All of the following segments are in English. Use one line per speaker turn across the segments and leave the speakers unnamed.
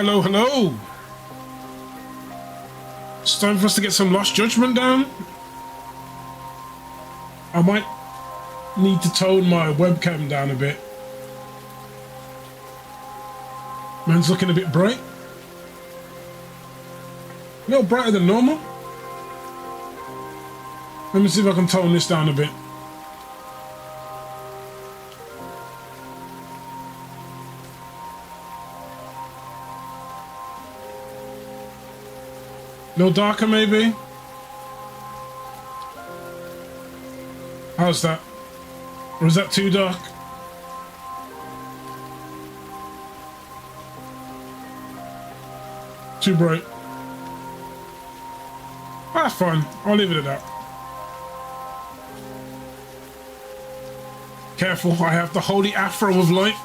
Hello, hello. It's time for us to get some Lost Judgment down. I might need to tone my webcam down a bit. Man's looking a bit bright. A little brighter than normal. Let me see if I can tone this down a bit. A little darker, maybe? How's that? Or is that too dark? Too bright? That's fine. I'll leave it at that. Careful, I have the holy afro of light.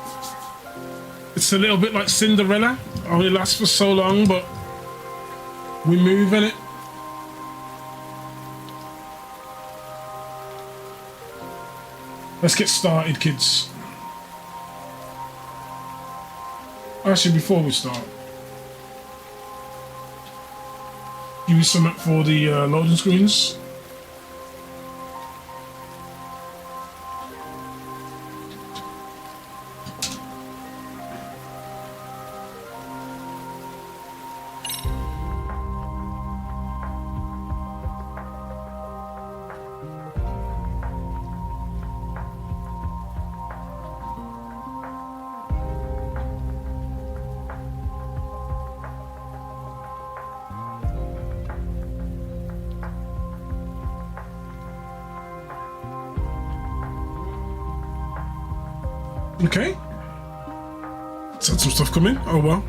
It's a little bit like Cinderella. Only lasts for so long, but we move in it. Let's get started, kids. Actually, before we start, give you some up for the loading screens. Okay. Let's had some stuff come in. Oh well.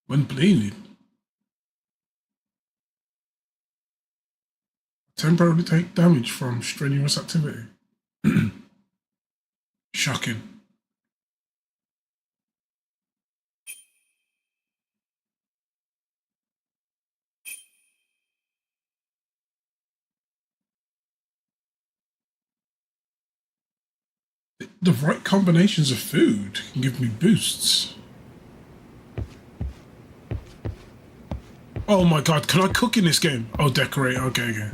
When bleeding. Temporarily take damage from strenuous activity. Shocking. The right combinations of food can give me boosts. Oh my god, can I cook in this game? Oh, decorate. Okay, okay.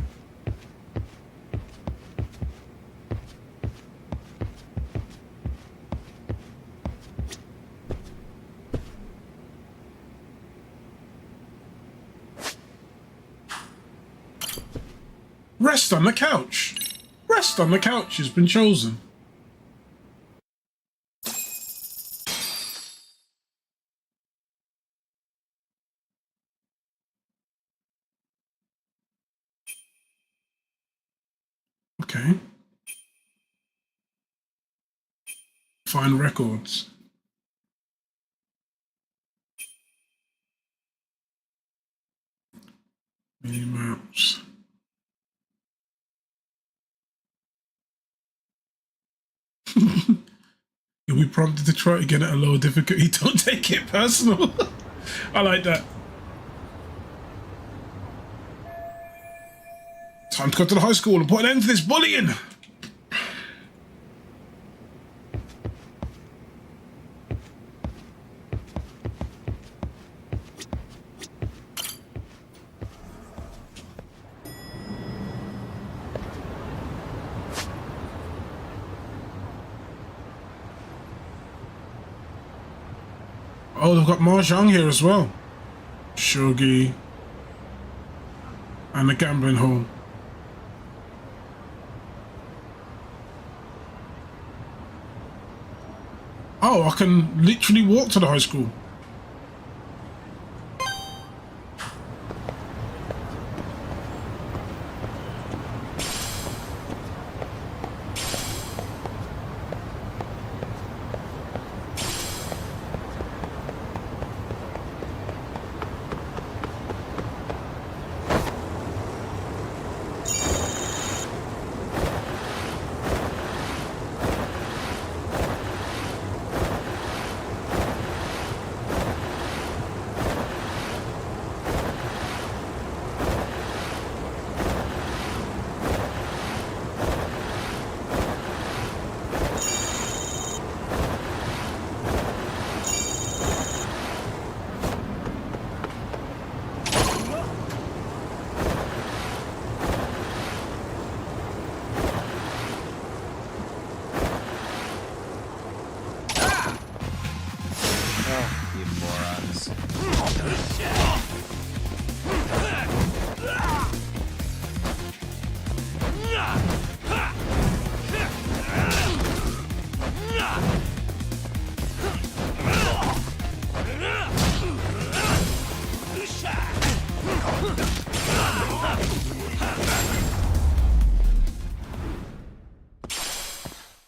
Rest on the couch. Rest on the couch has been chosen. Okay. Find records. Mini maps. You'll be prompted to try again at a lower difficulty. Don't take it personal. I like that. Time to go to the high school and put an end to this bullying. Oh, they've got Mahjong here as well. Shogi. And the gambling hall. Oh, I can literally walk to the high school.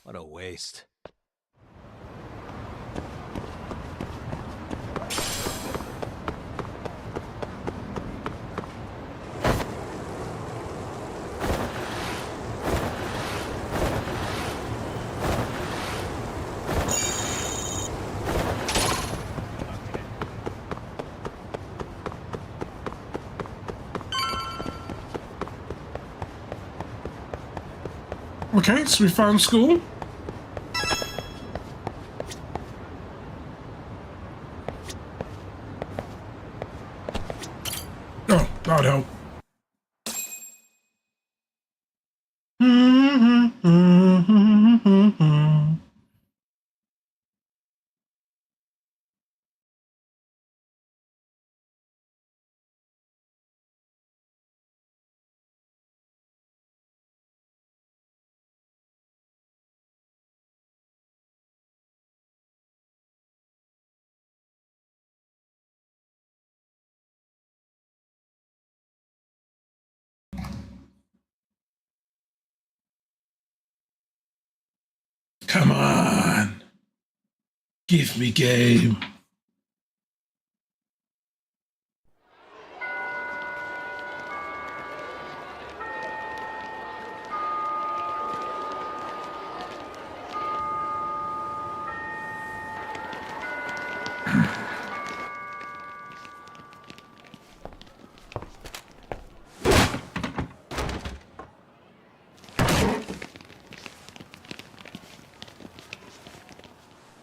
What a waste.
Okay, so we found school. Oh, that would help. Come on. Give me game.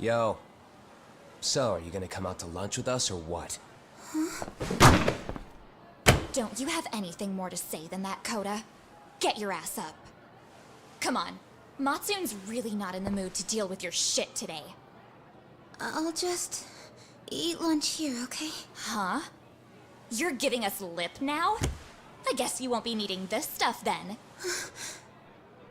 Yo. So, are you gonna come out to lunch with us or what?
Don't you have anything more to say than that, Coda? Get your ass up. Come on. Matsun's really not in the mood to deal with your shit today.
I'll just eat lunch here, okay?
Huh? You're giving us lip now? I guess you won't be needing this stuff then.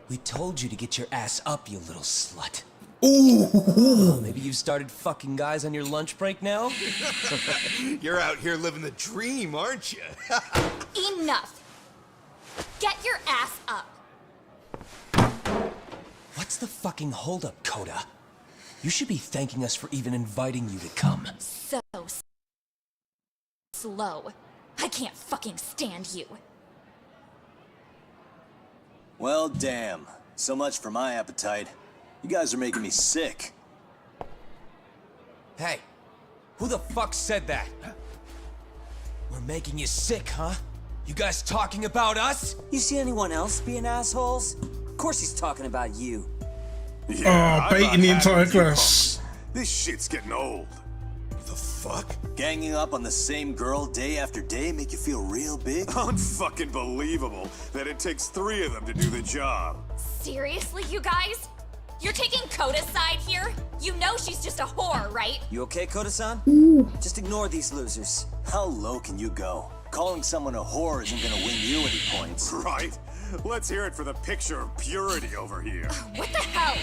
We told you to get your ass up, you little slut.
Ooh.
Maybe you've started fucking guys on your lunch break now?
You're out here living the dream, aren't you?
Enough! Get your ass up!
What's the fucking holdup, Coda? You should be thanking us for even inviting you to come.
So slow. I can't fucking stand you.
Well, damn. So much for my appetite. You guys are making me sick.
Hey, who the fuck said that? We're making you sick, huh? You guys talking about us?
You see anyone else being assholes? Of course he's talking about you.
Oh, baiting the entire class.
This shit's getting old. The fuck?
Ganging up on the same girl day after day make you feel real big?
Unfucking believable that it takes 3 of them to do the job.
Seriously, you guys? You're taking Coda's side here? You know she's just a whore, right?
You okay, Koda-san? Just ignore these losers.
How low can you go? Calling someone a whore isn't gonna win you any points.
Right? Let's hear it for the picture of purity over here.
What the hell?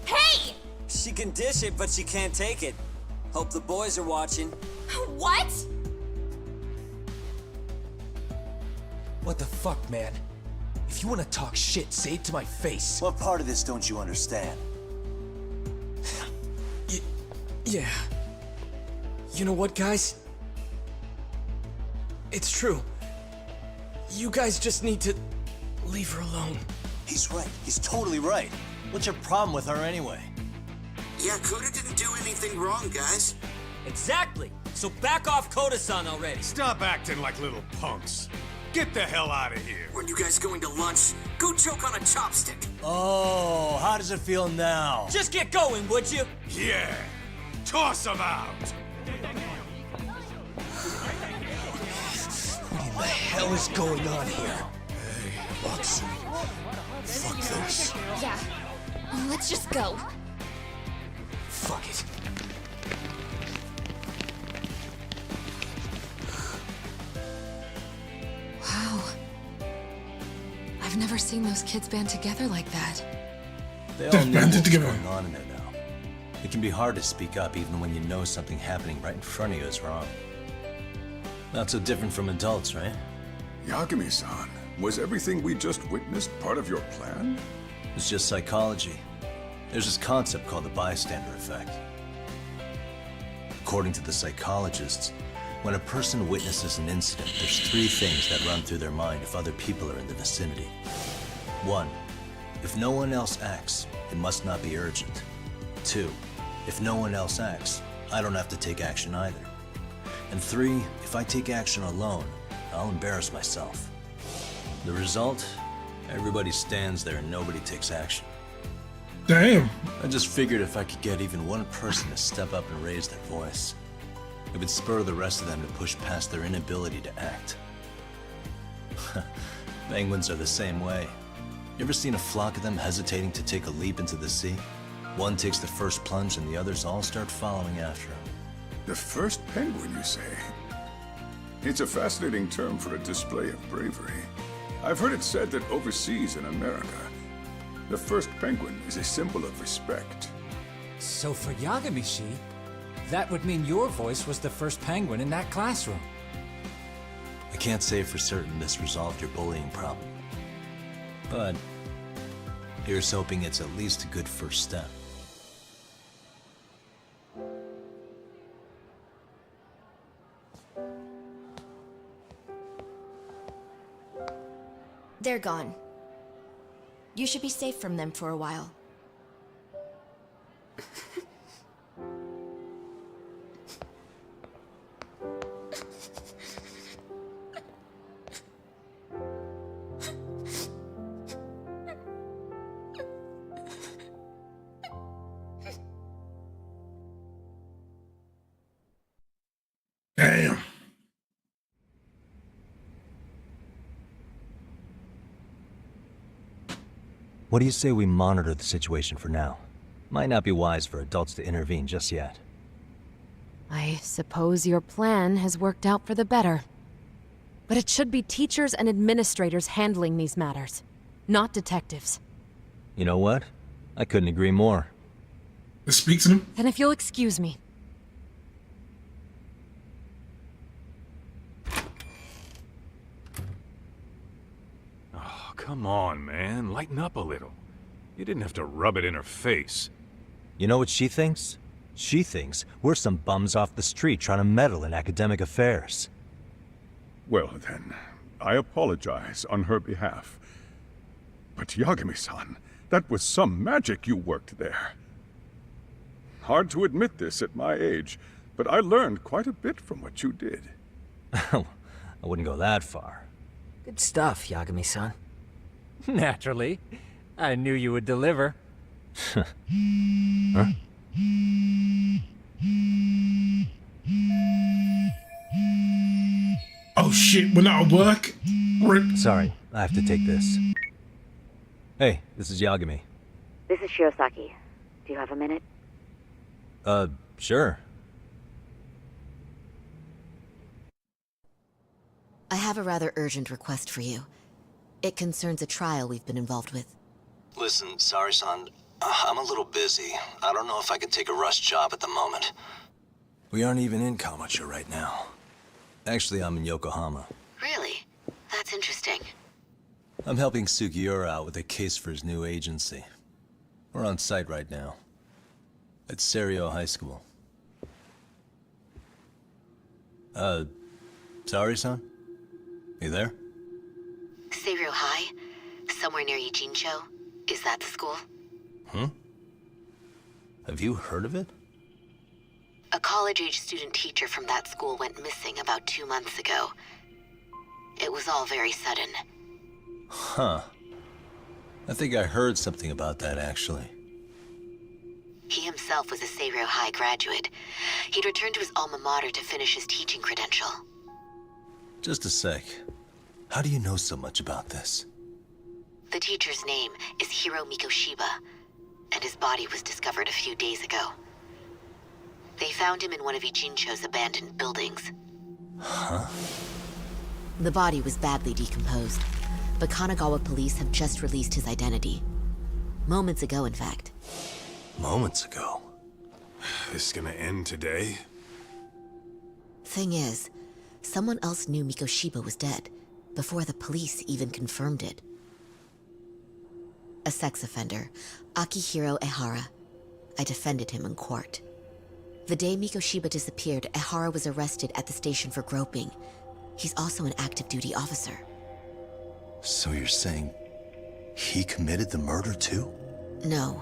Hey!
She can dish it, but she can't take it. Hope the boys are watching.
What?
What the fuck, man? If you want to talk shit, say it to my face.
What part of this don't you understand?
Yeah. You know what, guys? It's true. You guys just need to leave her alone.
He's right. He's totally right. What's your problem with her anyway?
Yeah, Coda didn't do anything wrong, guys.
Exactly. So back off Koda-san already.
Stop acting like little punks. Get the hell out of here.
When you guys going to lunch, go choke on a chopstick.
Oh, how does it feel now?
Just get going, would you?
Yeah. Toss them out.
What in the hell is going on here?
Hey, Matsu. Fuck this.
Yeah. Let's just go.
Fuck it.
Wow. I've never seen those kids band together like that.
They all
They've
know
banded
what's
together.
going on in there now. It can be hard to speak up even when you know something happening right in front of you is wrong. Not so different from adults, right?
Yagami-san, was everything we just witnessed part of your plan?
It's just psychology. There's this concept called the bystander effect. According to the psychologists, when a person witnesses an incident, there's three things that run through their mind if other people are in the vicinity. 1. If no one else acts, it must not be urgent. 2. If no one else acts, I don't have to take action either. And 3. If I take action alone, I'll embarrass myself. The result? Everybody stands there and nobody takes action.
Damn.
I just figured if I could get even one person to step up and raise their voice, it would spur the rest of them to push past their inability to act. Penguins are the same way. You ever seen a flock of them hesitating to take a leap into the sea? One takes the first plunge and the others all start following after him.
The first penguin, you say? It's a fascinating term for a display of bravery. I've heard it said that overseas in America, the first penguin is a symbol of respect.
So for Yagami-shi, that would mean your voice was the first penguin in that classroom.
I can't say for certain this resolved your bullying problem. But here's hoping it's at least a good first step.
They're gone. You should be safe from them for a while.
Damn.
What do you say we monitor the situation for now? Might not be wise for adults to intervene just yet.
I suppose your plan has worked out for the better. But it should be teachers and administrators handling these matters, not detectives.
You know what? I couldn't agree more.
Let's speak to them.
Then if you'll excuse me.
Oh, come on, man. Lighten up a little. You didn't have to rub it in her face.
You know what she thinks? She thinks we're some bums off the street trying to meddle in academic affairs.
Well then, I apologize on her behalf. But Yagami-san, that was some magic you worked there. Hard to admit this at my age, but I learned quite a bit from what you did.
I wouldn't go that far.
Good stuff, Yagami-san. Naturally. I knew you would deliver.
Huh?
Oh shit, we're not at work? Rip.
Sorry, I have to take this. Hey, this is Yagami.
This is Shirosaki. Do you have a minute?
Sure.
I have a rather urgent request for you. It concerns a trial we've been involved with.
Listen, Sari-san, I'm a little busy. I don't know if I can take a rush job at the moment. We aren't even in Kamucha right now. Actually, I'm in Yokohama.
Really? That's interesting.
I'm helping Sugiura out with a case for his new agency. We're on site right now. At Serio High School. Sari-san? You there?
Seiryo High? Somewhere near Ijincho? Is that the school?
Have you heard of it?
A college-age student teacher from that school went missing about 2 months ago. It was all very sudden.
Huh. I think I heard something about that, actually.
He himself was a Seiryo High graduate. He'd returned to his alma mater to finish his teaching credential.
Just a sec. How do you know so much about this?
The teacher's name is Hiro Mikoshiba, and his body was discovered a few days ago. They found him in one of Ijincho's abandoned buildings.
Huh?
The body was badly decomposed, but Kanagawa police have just released his identity. Moments ago, in fact.
Moments ago?
This gonna end today?
Thing is, someone else knew Mikoshiba was dead, before the police even confirmed it. A sex offender, Akihiro Ehara. I defended him in court. The day Mikoshiba disappeared, Ehara was arrested at the station for groping. He's also an active duty officer.
So you're saying he committed the murder too?
No.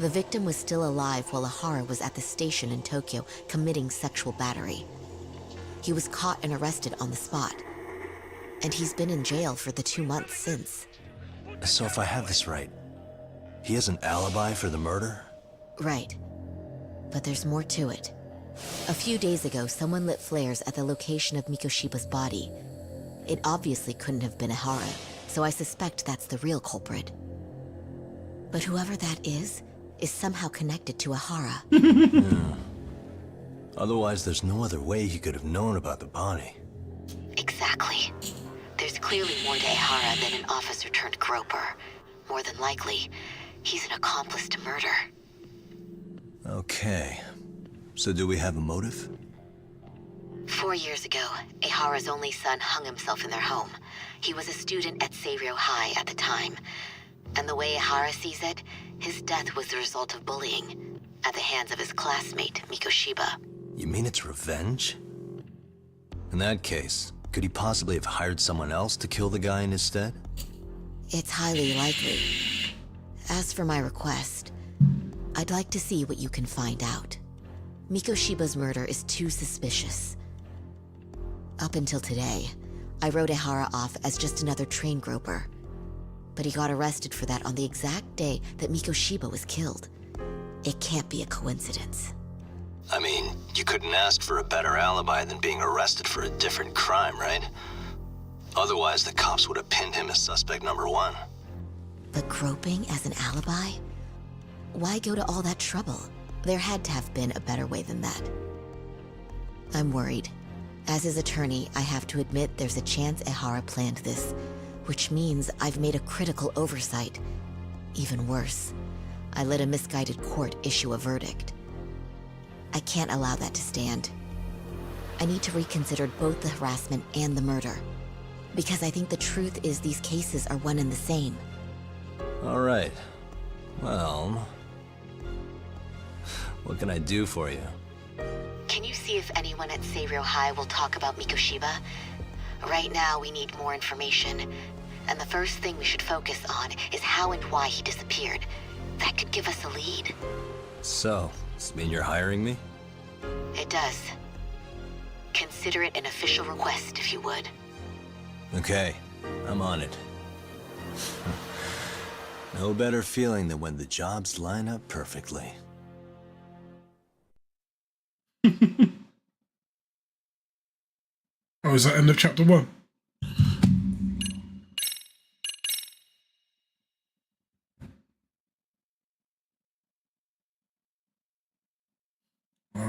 The victim was still alive while Ehara was at the station in Tokyo committing sexual battery. He was caught and arrested on the spot. And he's been in jail for the 2 months since.
So if I have this right, he has an alibi for the murder?
Right. But there's more to it. A few days ago, someone lit flares at the location of Mikoshiba's body. It obviously couldn't have been Ehara, so I suspect that's the real culprit. But whoever that is somehow connected to Ehara.
Yeah. Otherwise, there's no other way he could have known about the body.
Exactly. There's clearly more to Ehara than an officer turned groper. More than likely, he's an accomplice to murder.
Okay. So do we have a motive?
4 years ago, Ehara's only son hung himself in their home. He was a student at Seiryō High at the time. And the way Ehara sees it, his death was the result of bullying at the hands of his classmate, Mikoshiba.
You mean it's revenge? In that case, could he possibly have hired someone else to kill the guy in his stead?
It's highly likely. As for my request, I'd like to see what you can find out. Mikoshiba's murder is too suspicious. Up until today, I wrote Ehara off as just another train groper. But he got arrested for that on the exact day that Mikoshiba was killed. It can't be a coincidence.
I mean, you couldn't ask for a better alibi than being arrested for a different crime, right? Otherwise, the cops would have pinned him as suspect number 1.
But groping as an alibi? Why go to all that trouble? There had to have been a better way than that. I'm worried. As his attorney, I have to admit there's a chance Ehara planned this, which means I've made a critical oversight. Even worse, I let a misguided court issue a verdict. I can't allow that to stand. I need to reconsider both the harassment and the murder, because I think the truth is these cases are one and the same.
All right. Well, what can I do for you?
Can you see if anyone at Seiryō High will talk about Mikoshiba? Right now, we need more information. And the first thing we should focus on is how and why he disappeared. That could give us a lead.
So, does this mean you're hiring me?
It does. Consider it an official request, if you would.
Okay, I'm on it. No better feeling than when the jobs line up perfectly.
Oh, is that end of chapter 1?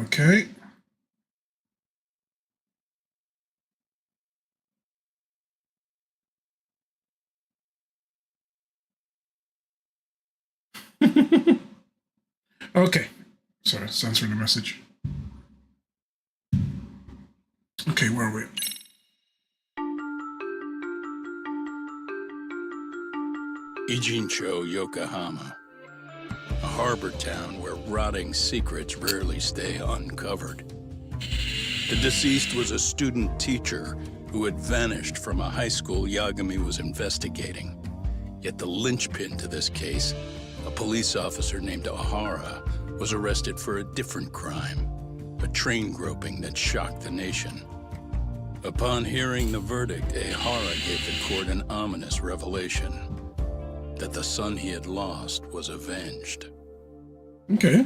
Okay. Okay. Sorry, it's answering the message. Okay, where are we?
Ijincho, Yokohama. A harbor town where rotting secrets rarely stay uncovered. The deceased was a student teacher who had vanished from a high school Yagami was investigating. Yet the linchpin to this case, a police officer named Ehara, was arrested for a different crime, a train groping that shocked the nation. Upon hearing the verdict, Ehara gave the court an ominous revelation, that the son he had lost was avenged.
Okay.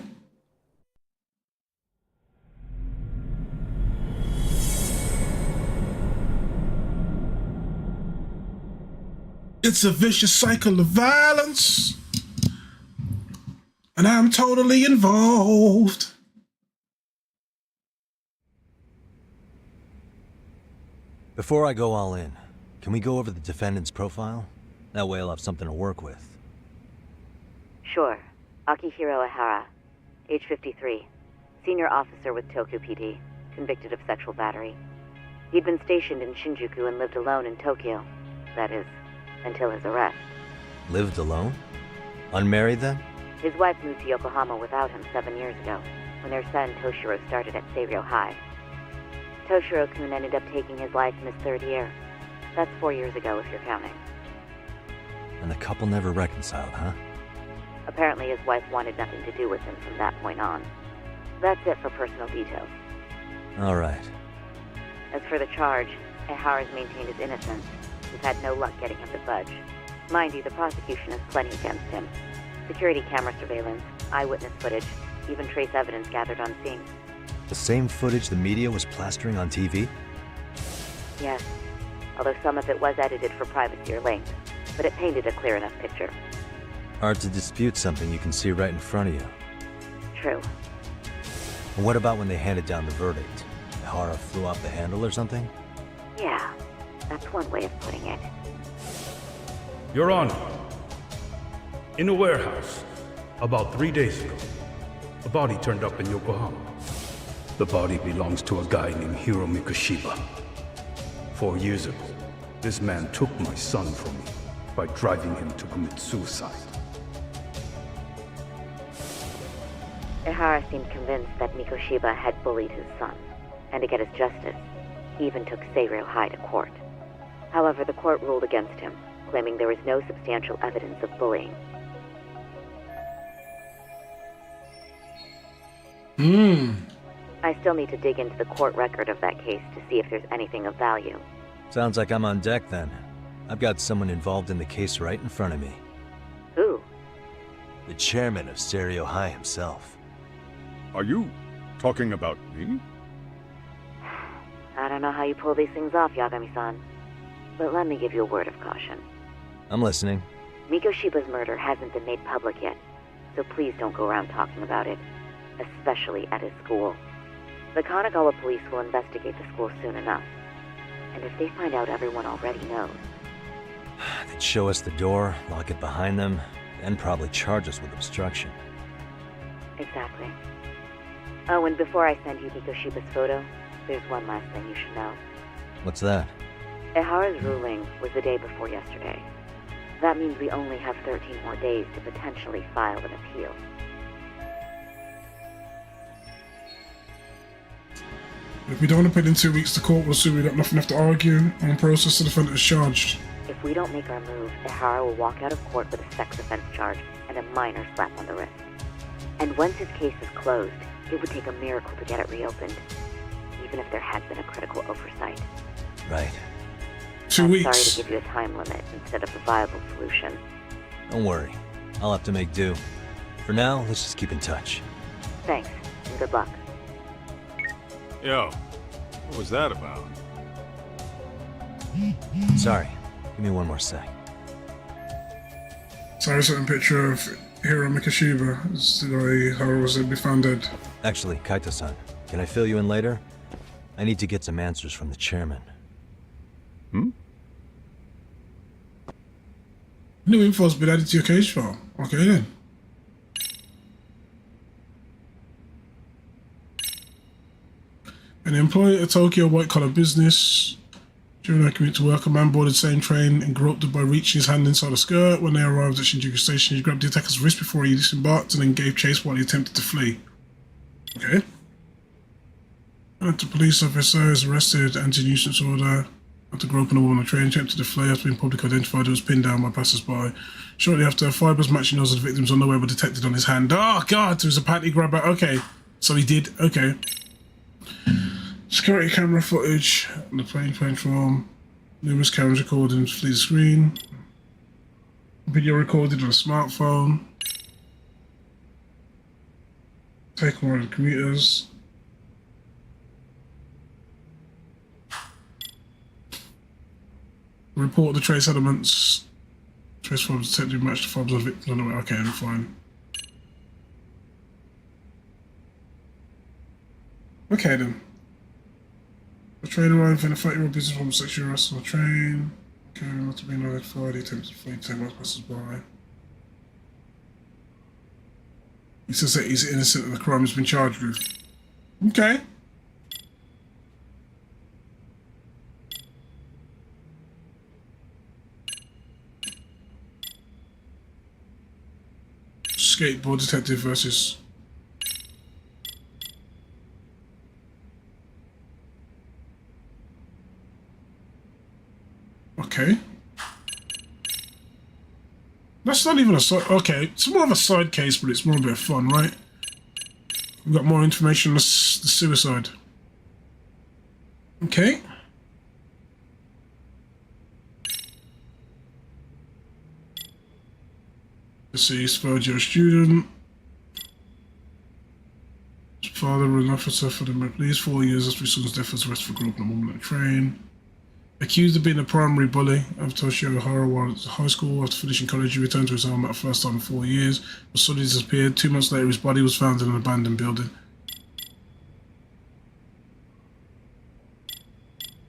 It's a vicious cycle of violence, and I'm totally involved.
Before I go all in, can we go over the defendant's profile? That way I'll have something to work with.
Sure. Akihiro Ehara, age 53, senior officer with Tokyo PD, convicted of sexual battery. He'd been stationed in Shinjuku and lived alone in Tokyo. That is, until his arrest.
Lived alone? Unmarried then?
His wife moved to Yokohama without him 7 years ago, when their son Toshiro started at Seiryō High. Toshiro-kun ended up taking his life in his 3rd year. That's 4 years ago, if you're counting.
And the couple never reconciled, huh?
Apparently his wife wanted nothing to do with him from that point on. That's it for personal details.
All right.
As for the charge, Ehara's maintained his innocence. We've had no luck getting him to budge. Mind you, the prosecution has plenty against him. Security camera surveillance, eyewitness footage, even trace evidence gathered on scene.
The same footage the media was plastering on TV?
Yes, although some of it was edited for privacy or length, but it painted a clear enough picture.
Hard to dispute something you can see right in front of you.
True.
And what about when they handed down the verdict? Ehara flew off the handle or something?
Yeah, that's one way of putting it.
Your Honor, in a warehouse, about 3 days ago, a body turned up in Yokohama. The body belongs to a guy named Hiro Mikoshiba. 4 years ago, this man took my son from me by driving him to commit suicide.
Ehara seemed convinced that Mikoshiba had bullied his son, and to get his justice, he even took Seiryō High to court. However, the court ruled against him, claiming there was no substantial evidence of bullying. I still need to dig into the court record of that case to see if there's anything of value.
Sounds like I'm on deck then. I've got someone involved in the case right in front of me.
Who?
The chairman of Seiryō High himself.
Are you talking about me?
I don't know how you pull these things off, Yagami-san. But let me give you a word of caution.
I'm listening.
Mikoshiba's murder hasn't been made public yet, so please don't go around talking about it, especially at his school. The Kanagawa police will investigate the school soon enough, and if they find out everyone already knows...
They'd show us the door, lock it behind them, then probably charge us with obstruction.
Exactly. Oh, and before I send you Mikoshiba's photo, there's one last thing you should know.
What's that?
Ehara's ruling was the day before yesterday. That means we only have 13 more days to potentially file an appeal.
If we don't want to put in 2 weeks, the court will assume we've got nothing left to argue and process the defendant is charged.
If we don't make our move, Ehara will walk out of court with a sex offense charge and a minor slap on the wrist. And once his case is closed, it would take a miracle to get it reopened, even if there had been a critical oversight.
Right.
2 weeks.
I'm sorry to give you a time limit instead of a viable solution.
Don't worry. I'll have to make do. For now, let's just keep in touch.
Thanks, and good luck.
Yo, what was that about?
Sorry. Give me one more sec.
So I sent a picture of Hiro Mikoshiba. It's the guy Hiro was said to be found dead.
Actually, Kaito-san, can I fill you in later? I need to get some answers from the chairman.
New info's been added to your case file. Okay then. An employee at a Tokyo white-collar business. During their commute to work, a man boarded the same train and groped by reaching his hand inside a skirt. When they arrived at Shinjuku Station, he grabbed the attacker's wrist before he disembarked and then gave chase while he attempted to flee. Okay. The police officer is arrested, anti-nuisance order. After groping a woman on the train, attempted to flee after being publicly identified, he was pinned down by passers-by. Shortly after, fibers matching those of the victims on the way were detected on his hand. Oh god, there was a panty grabber. Okay, so he did. Okay. Security camera footage on the plane from numerous cameras recording him to flee the screen. Video recorded on a smartphone. Taken one of the commuters. Report the trace elements. Trace fibers detected match the fibers of the victims on the way. Okay, I'm fine. Okay then. The train arrived in a 30-year-old businesswoman sexually arrested on the train. Okay, not to be notified, he attempted to flee 10 miles passers-by. He says that he's innocent of the crime he's been charged with. Okay. Skateboard detective versus... Okay. That's not even a side... Okay, it's more of a side case, but it's more a bit of fun, right? We've got more information on the suicide. Okay. Deceased third-year student. His father was an officer for the police 4 years after his son's death was arrested for groping a woman on a train. Accused of being a primary bully of Toshio Hara while at high school. After finishing college, he returned to his home for the first time in 4 years. But suddenly disappeared. 2 months later, his body was found in an abandoned building.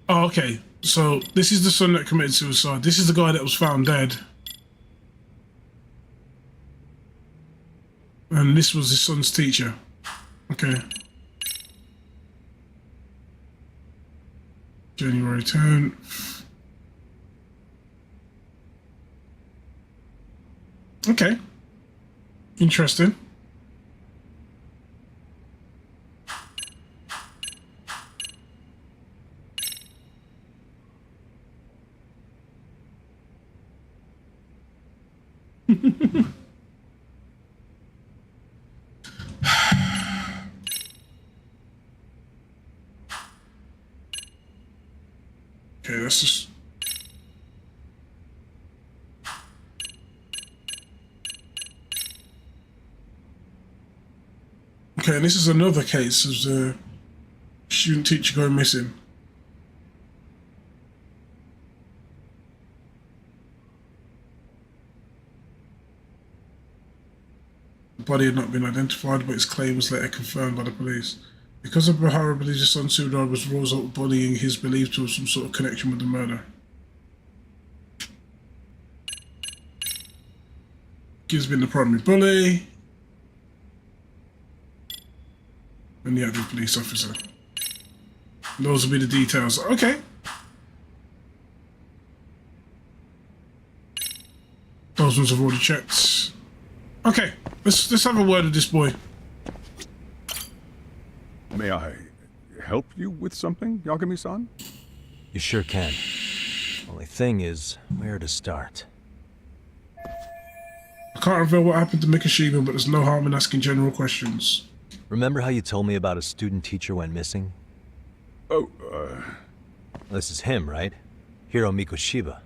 Oh, okay. So this is the son that committed suicide. This is the guy that was found dead. And this was his son's teacher. Okay. January 10th. Okay. Interesting. Okay, that's just... Okay, and this is another case of the student teacher going missing. The body had not been identified, but his claim was later confirmed by the police. Because of Bahara believes his son Sudar was rose up bullying, his believed to have some sort of connection with the murder. Gibbs been the primary bully. And the actual police officer. Those will be the details. Okay. Those ones have already checked. Okay, let's have a word with this boy.
May I help you with something, Yagami-san?
You sure can. Only thing is, where to start?
I can't reveal what happened to Mikoshiba, but there's no harm in asking general questions.
Remember how you told me about a student teacher went missing?
Oh,
This is him, right? Hiro Mikoshiba.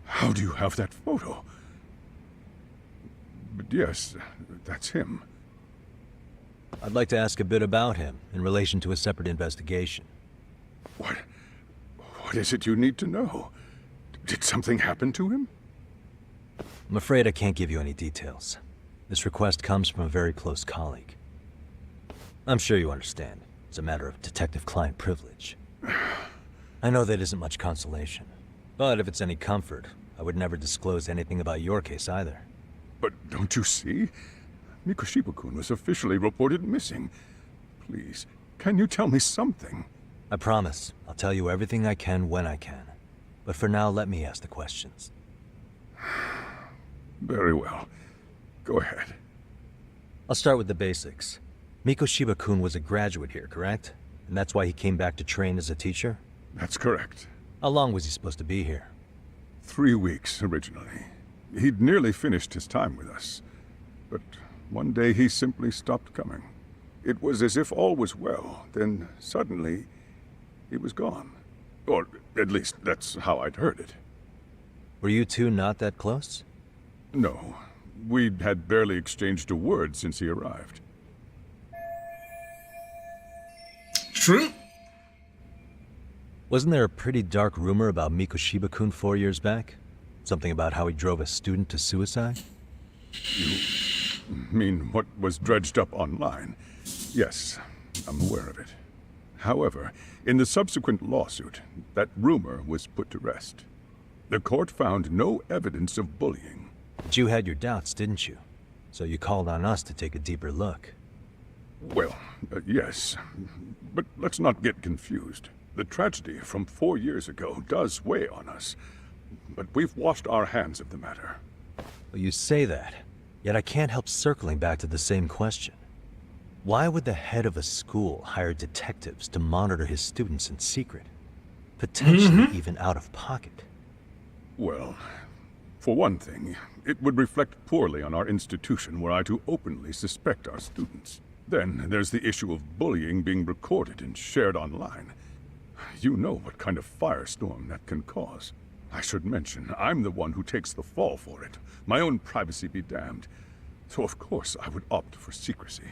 How do you have that photo? But yes, that's him.
I'd like to ask a bit about him in relation to a separate investigation.
What is it you need to know? Did something happen to him?
I'm afraid I can't give you any details. This request comes from a very close colleague. I'm sure you understand. It's a matter of detective-client privilege. I know that isn't much consolation. But if it's any comfort, I would never disclose anything about your case either.
But don't you see? Mikoshiba-kun was officially reported missing. Please, can you tell me something?
I promise. I'll tell you everything I can when I can. But for now, let me ask the questions.
Very well. Go ahead.
I'll start with the basics. Mikoshiba-kun was a graduate here, correct? And that's why he came back to train as a teacher?
That's correct.
How long was he supposed to be here?
3 weeks, originally. He'd nearly finished his time with us. But one day he simply stopped coming. It was as if all was well, then suddenly he was gone. Or at least that's how I'd heard it.
Were you two not that close?
No. We'd had barely exchanged a word since he arrived.
True.
Wasn't there a pretty dark rumor about Mikoshiba-kun 4 years back? Something about how he drove a student to suicide?
You mean what was dredged up online? Yes, I'm aware of it. However, in the subsequent lawsuit, that rumor was put to rest. The court found no evidence of bullying.
But you had your doubts, didn't you? So you called on us to take a deeper look.
Well, yes. But let's not get confused. The tragedy from 4 years ago does weigh on us. But we've washed our hands of the matter.
Well, you say that. Yet I can't help circling back to the same question. Why would the head of a school hire detectives to monitor his students in secret? Potentially even out of pocket.
Well, for one thing, it would reflect poorly on our institution were I to openly suspect our students. Then there's the issue of bullying being recorded and shared online. You know what kind of firestorm that can cause. I should mention, I'm the one who takes the fall for it. My own privacy be damned. So of course I would opt for secrecy.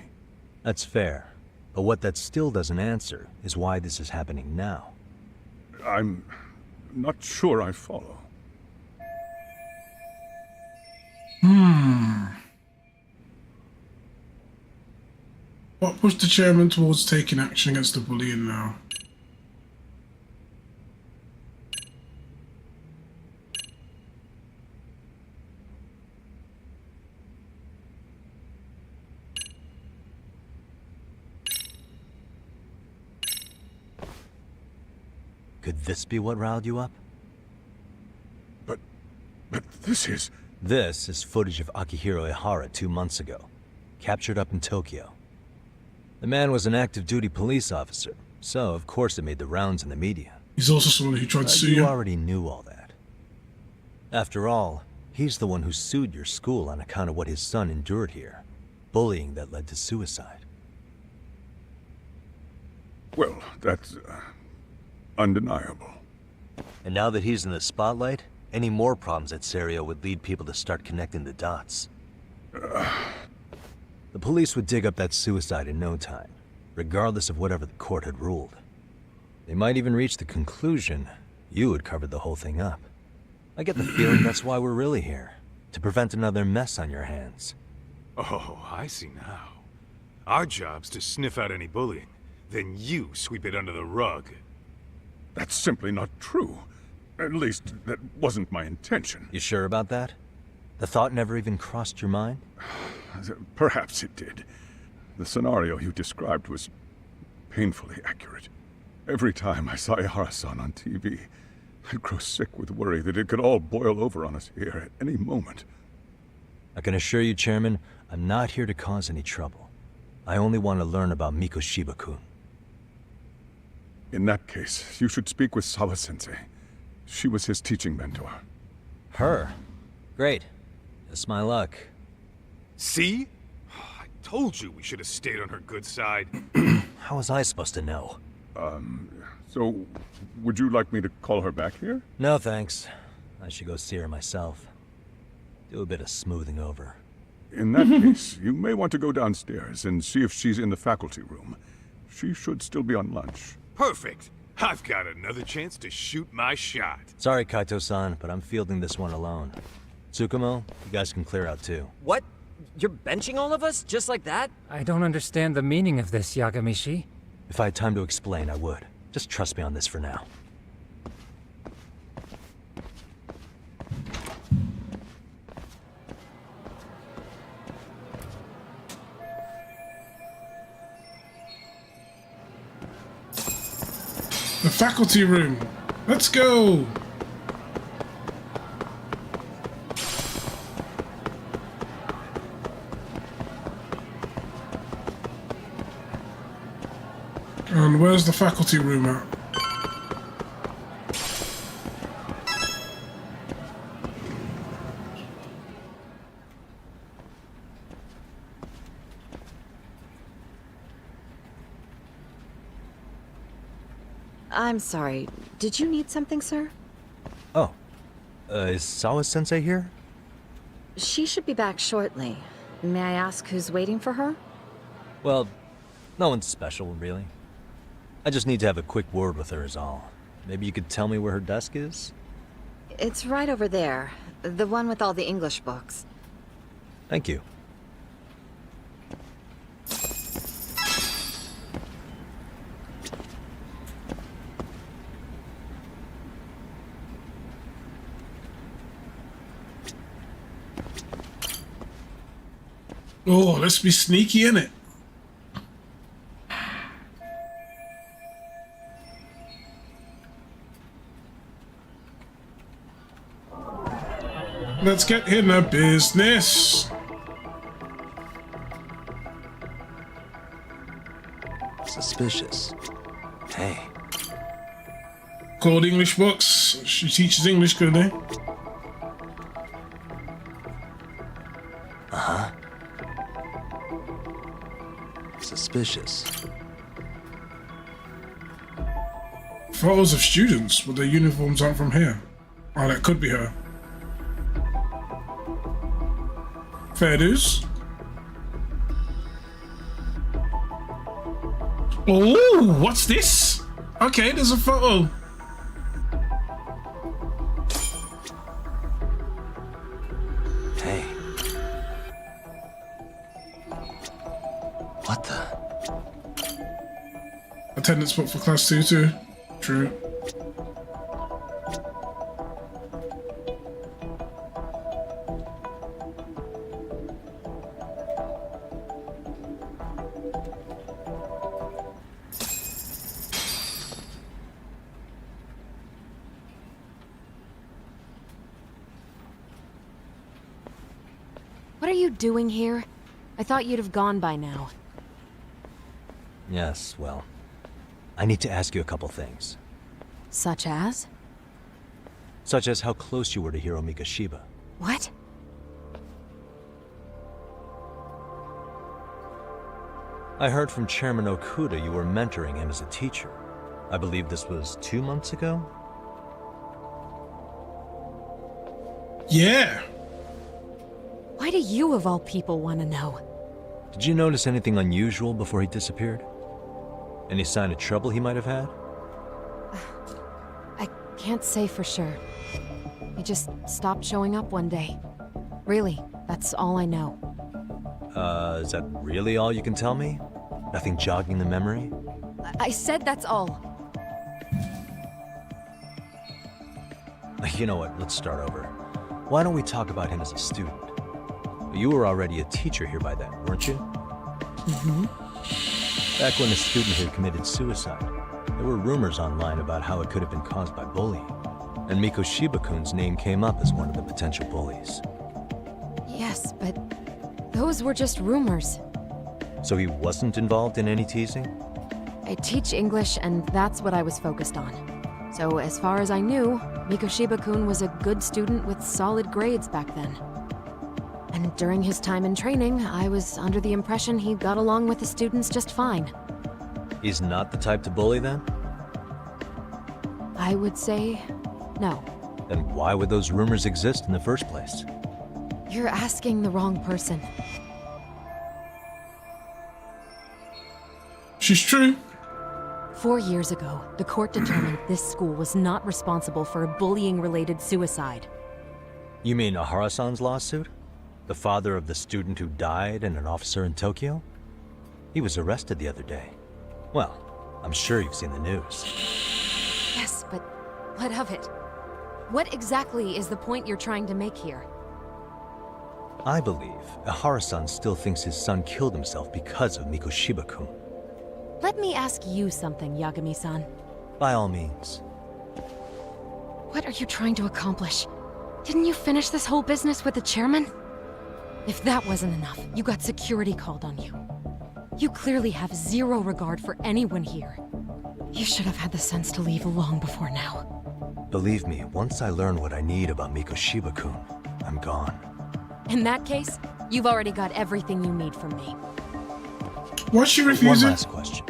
That's fair. But what that still doesn't answer is why this is happening now.
I'm not sure I follow.
What pushed the chairman towards taking action against the bullying now?
Could this be what riled you up?
But this is...
This is footage of Akihiro Ihara 2 months ago, captured up in Tokyo. The man was an active duty police officer, so of course it made the rounds in the media.
He's also someone who tried to sue you.
You already knew all that. After all, he's the one who sued your school on account of what his son endured here. Bullying that led to suicide.
Well, that's undeniable.
And now that he's in the spotlight, any more problems at Serio would lead people to start connecting the dots. The police would dig up that suicide in no time, regardless of whatever the court had ruled. They might even reach the conclusion you had covered the whole thing up. I get the feeling that's why we're really here, to prevent another mess on your hands.
Oh, I see now. Our job's to sniff out any bullying, then you sweep it under the rug.
That's simply not true. At least, that wasn't my intention.
You sure about that? The thought never even crossed your mind?
Perhaps it did. The scenario you described was painfully accurate. Every time I saw Ihara-san on TV, I'd grow sick with worry that it could all boil over on us here at any moment.
I can assure you, Chairman, I'm not here to cause any trouble. I only want to learn about Mikoshiba-kun.
In that case, you should speak with Sawa-sensei. She was his teaching mentor.
Her? Great. That's my luck.
See? I told you we should have stayed on her good side.
How was I supposed to know?
So, would you like me to call her back here?
No, thanks. I should go see her myself. Do a bit of smoothing over.
In that case, you may want to go downstairs and see if she's in the faculty room. She should still be on lunch.
Perfect. I've got another chance to shoot my shot.
Sorry, Kaito-san, but I'm fielding this one alone. Tsukumo, you guys can clear out too.
What? You're benching all of us, just like that?
I don't understand the meaning of this, Yagamishi.
If I had time to explain, I would. Just trust me on this for now.
The faculty room. Let's go. And where's the faculty room at?
I'm sorry. Did you need something, sir?
Oh. Is Sawa-sensei here?
She should be back shortly. May I ask who's waiting for her?
Well, no one's special, really. I just need to have a quick word with her is all. Maybe you could tell me where her desk is?
It's right over there. The one with all the English books.
Thank you.
Oh, let's be sneaky, innit? Let's get in the business.
Suspicious. Hey.
Gold English books. She teaches English, good, eh?
Uh-huh. Suspicious.
Photos of students, but their uniforms aren't from here. Oh, that could be her. Fair dues. Oh, what's this? Okay, there's a photo.
Hey. What the?
Attendance book for class 2 too. True.
What are you doing here? I thought you'd have gone by now.
Yes, well, I need to ask you a couple things.
Such as?
Such as how close you were to Hiro Mikoshiba.
What?
I heard from Chairman Okuda you were mentoring him as a teacher. I believe this was 2 months ago?
Yeah.
Why do you, of all people, want to know?
Did you notice anything unusual before he disappeared? Any sign of trouble he might have had?
I can't say for sure. He just stopped showing up one day. Really, that's all I know.
Is that really all you can tell me? Nothing jogging the memory?
I said that's all.
You know what, let's start over. Why don't we talk about him as a student? You were already a teacher here by then, weren't you?
Mm-hmm.
Back when a student here committed suicide, there were rumors online about how it could have been caused by bullying. And Mikoshiba-kun's name came up as one of the potential bullies.
Yes, but those were just rumors.
So he wasn't involved in any teasing?
I teach English, and that's what I was focused on. So as far as I knew, Mikoshiba-kun was a good student with solid grades back then. And during his time in training, I was under the impression he got along with the students just fine.
He's not the type to bully then?
I would say no.
Then why would those rumors exist in the first place?
You're asking the wrong person.
She's true.
4 years ago, the court determined this school was not responsible for a bullying-related suicide.
You mean Ahara-san's lawsuit? The father of the student who died and an officer in Tokyo? He was arrested the other day. Well, I'm sure you've seen the news.
Yes, but what of it? What exactly is the point you're trying to make here?
I believe Ahara-san still thinks his son killed himself because of Mikoshiba-kun.
Let me ask you something, Yagami-san.
By all means.
What are you trying to accomplish? Didn't you finish this whole business with the chairman? If that wasn't enough, you got security called on you. You clearly have zero regard for anyone here. You should have had the sense to leave long before now.
Believe me, once I learn what I need about Mikoshiba-kun, I'm gone.
In that case, you've already got everything you need from me.
Why's she refusing?
One last question.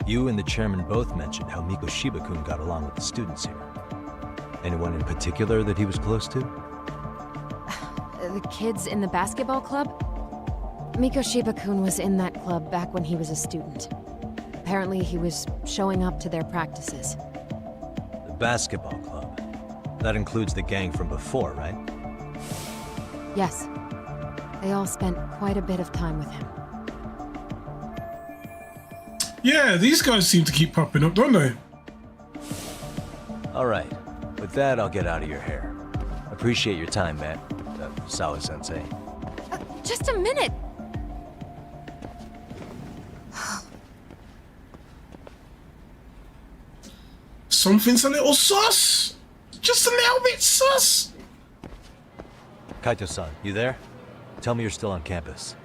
You and the chairman both mentioned how Mikoshiba-kun got along with the students here. Anyone in particular that he was close to?
The kids in the basketball club? Mikoshiba-kun was in that club back when he was a student. Apparently he was showing up to their practices.
The basketball club. That includes the gang from before, right?
Yes. They all spent quite a bit of time with him.
Yeah, these guys seem to keep popping up, don't they?
Alright. With that, I'll get out of your hair. Appreciate your time, man. Sawa-sensei.
Just a minute!
Something's a little sus! Just a little bit sus!
Kaito-san, you there? Tell me you're still on campus.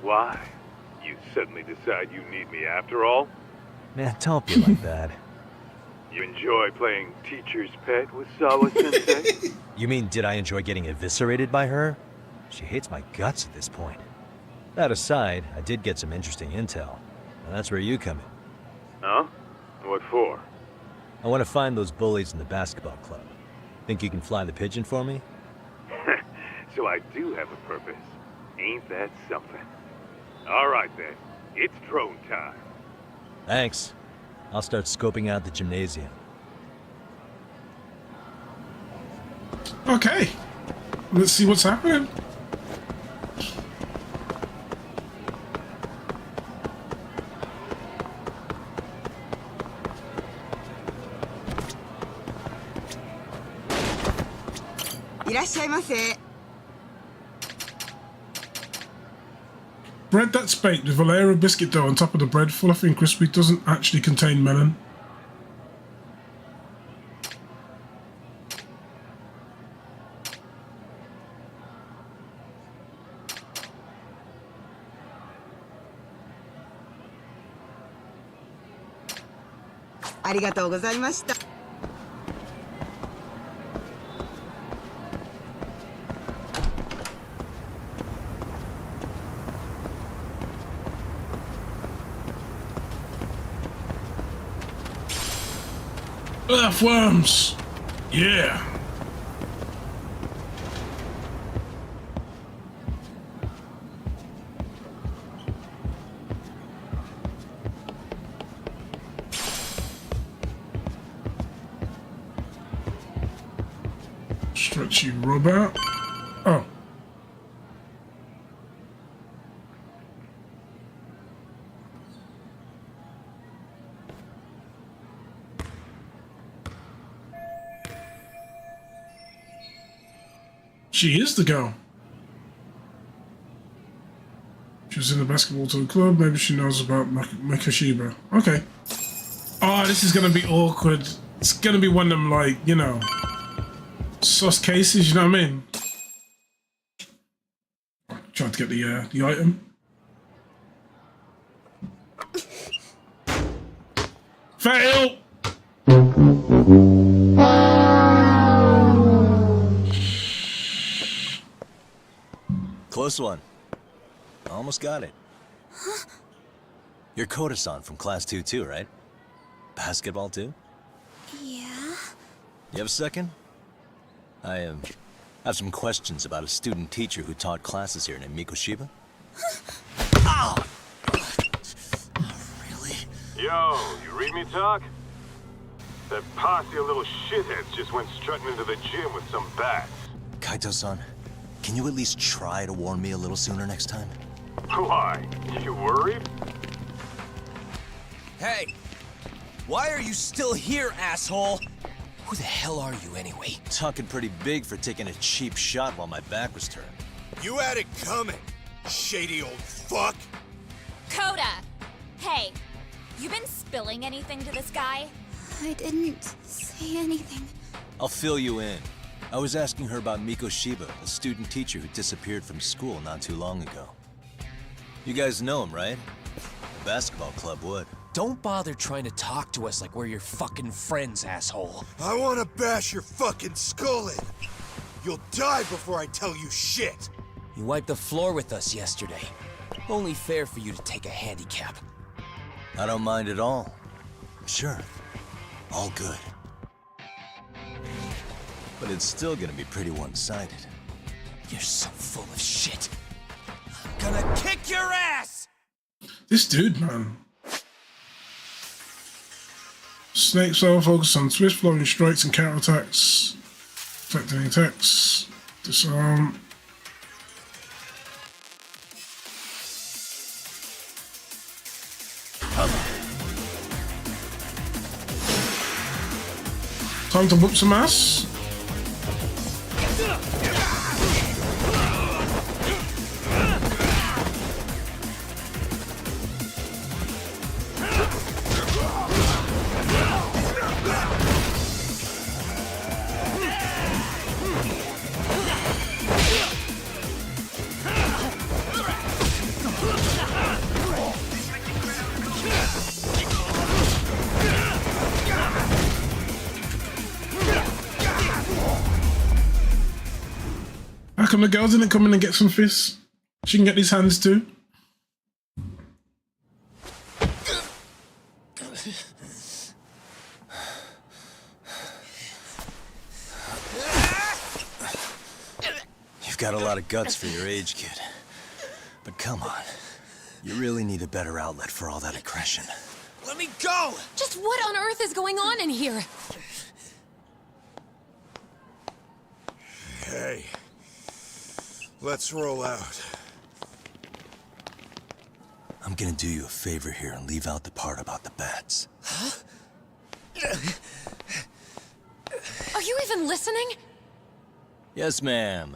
Why?
You suddenly decide you need me after all?
Man, don't be like that.
You enjoy playing teacher's pet with Sawa-sensei?
You mean, did I enjoy getting eviscerated by her? She hates my guts at this point. That aside, I did get some interesting intel. And that's where you come in.
Huh? What for?
I want to find those bullies in the basketball club. Think you can fly the pigeon for me?
So I do have a purpose. Ain't that something? Alright then, it's drone time.
Thanks. I'll start scoping out the gymnasium.
Okay. Let's see what's happening. Bread that's baked with a layer of biscuit dough on top of the bread, fluffy and crispy, doesn't actually contain melon. Earthworms! Yeah! Stretchy rubber. Oh. She is the girl. She was in the basketball club. Maybe she knows about Mikoshiba. Okay. Oh, this is gonna be awkward. It's gonna be one of them, like, you know, sus cases. You know what I mean? Tried to get the item. Fail.
Close one. Almost got it. You're Koda-san from Class 2 too, right? Basketball too?
Yeah?
You have a second? I have some questions about a student teacher who taught classes here named Mikoshiba.
Ow!
Really?
Yo, you read me talk? That posse of little shitheads just went strutting into the gym with some bats.
Kaito-san, can you at least try to warn me a little sooner next time?
Why? You worried?
Hey! Why are you still here, asshole? Who the hell are you anyway?
Talking pretty big for taking a cheap shot while my back was turned.
You had it coming, shady old fuck.
Coda! Hey, you been spilling anything to this guy? I didn't say anything.
I'll fill you in. I was asking her about Mikoshiba, a student teacher who disappeared from school not too long ago. You guys know him, right? The basketball club would.
Don't bother trying to talk to us like we're your fucking friends, asshole.
I wanna bash your fucking skull in. You'll die before I tell you shit.
You wiped the floor with us yesterday. Only fair for you to take a handicap.
I don't mind at all. Sure. All good. But it's still gonna be pretty one-sided.
You're so full of shit. I'm gonna kick your ass!
This dude, man. Snake Cell focus on swift flowing strikes and counterattacks. Affecting attacks. Disarm. Time to whoop some ass. come the girls didn't come in and get some fists? She can get these hands too.
You've got a lot of guts for your age, kid. But come on. You really need a better outlet for all that aggression.
Let me go!
Just what on earth is going on in here?
Hey. Let's roll out.
I'm gonna do you a favor here and leave out the part about the bats.
Huh? Are you even listening?
Yes, ma'am.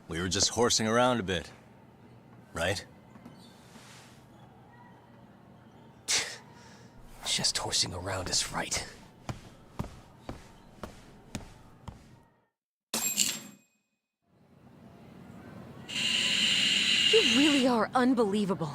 We were just horsing around a bit. Right?
Just horsing around is right.
You really are unbelievable.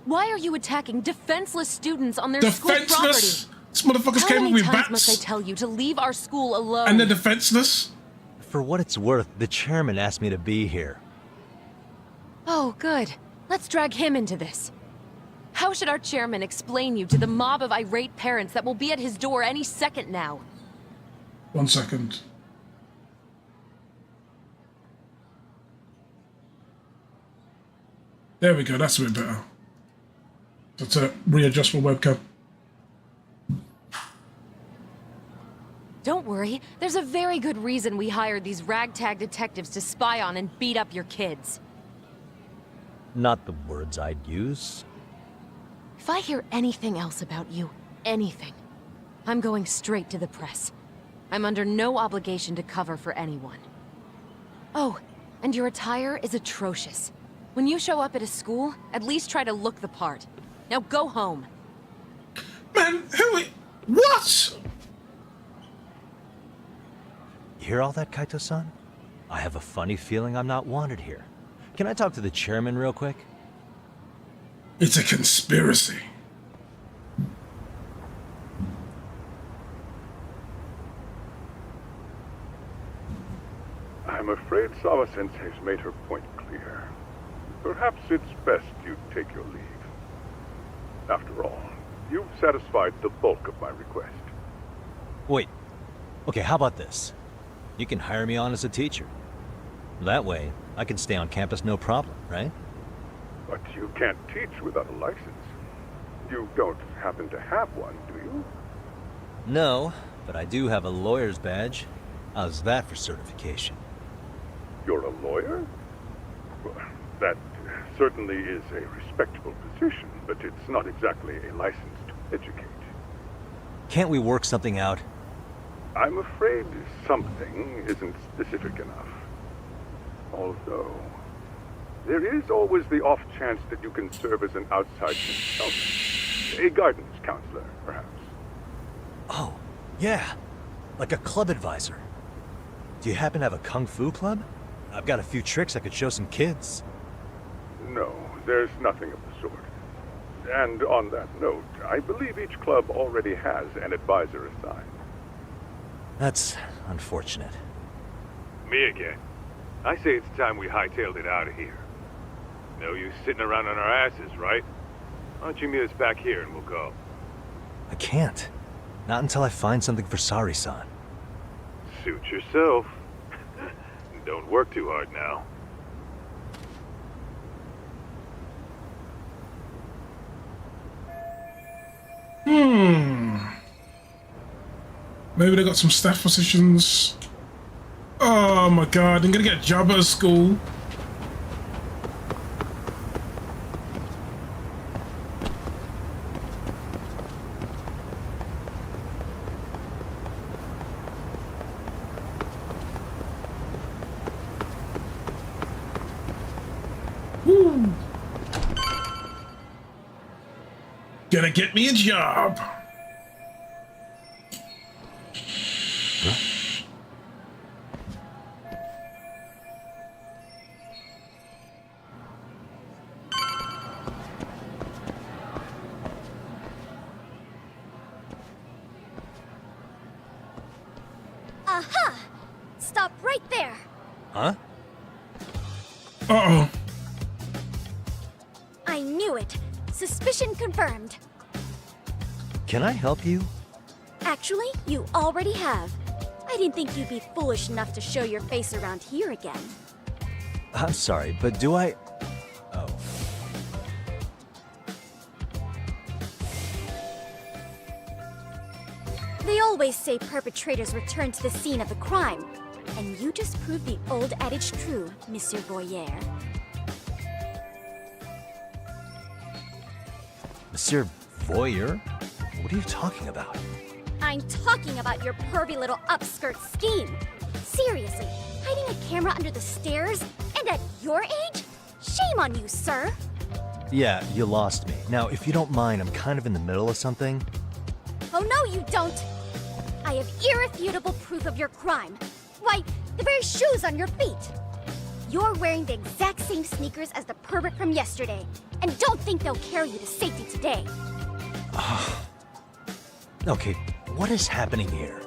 Why are you attacking defenseless students on their school property?
Defenseless? These motherfuckers
How
came
many
up with
times
bats.
must I tell you to leave our school alone?
And they're defenseless?
For what it's worth, the chairman asked me to be here.
Oh, good. Let's drag him into this. How should our chairman explain you to the mob of irate parents that will be at his door any second now?
1 second. There we go, that's a bit better. That's a readjustable webcam.
Don't worry, there's a very good reason we hired these ragtag detectives to spy on and beat up your kids.
Not the words I'd use.
If I hear anything else about you, anything, I'm going straight to the press. I'm under no obligation to cover for anyone. Oh, and your attire is atrocious. When you show up at a school, at least try to look the part. Now go home.
Man, what?
You hear all that, Kaito-san? I have a funny feeling I'm not wanted here. Can I talk to the chairman real quick?
It's a conspiracy.
I'm afraid Sawa-sensei's made her point clear. Perhaps it's best you take your leave. After all, you've satisfied the bulk of my request.
Wait. Okay, how about this? You can hire me on as a teacher. That way, I can stay on campus no problem, right?
But you can't teach without a license. You don't happen to have one, do you?
No, but I do have a lawyer's badge. How's that for certification?
You're a lawyer? Well, that certainly is a respectable position, but it's not exactly a license to educate.
Can't we work something out?
I'm afraid something isn't specific enough. Although, there is always the off chance that you can serve as an outside consultant. A guidance counselor, perhaps.
Oh, yeah. Like a club advisor. Do you happen to have a kung fu club? I've got a few tricks I could show some kids.
No, there's nothing of the sort. And on that note, I believe each club already has an advisor assigned.
That's unfortunate.
Me again. I say it's time we hightailed it out of here. No use sitting around on our asses, right? Why don't you meet us back here and we'll go?
I can't. Not until I find something for Sari-san.
Suit yourself. Don't work too hard now.
Maybe they got some staff positions. Oh my god, I'm gonna get a job at a school. Woo. Gonna get me a job.
Aha! Stop right there!
Huh?
Uh-oh.
I knew it. Suspicion confirmed.
Can I help you?
Actually, you already have. I didn't think you'd be foolish enough to show your face around here again.
I'm sorry, but do I... Oh.
They always say perpetrators return to the scene of the crime. And you just proved the old adage true, Monsieur Boyer.
Monsieur Voyeur? What are you talking about?
I'm talking about your pervy little upskirt scheme. Seriously, hiding a camera under the stairs? And at your age? Shame on you, sir.
Yeah, you lost me. Now, if you don't mind, I'm kind of in the middle of something.
Oh no, you don't! I have irrefutable proof of your crime. Why, the very shoes on your feet. You're wearing the exact same sneakers as the pervert from yesterday, and don't think they'll carry you to safety today.
Okay, what is happening here?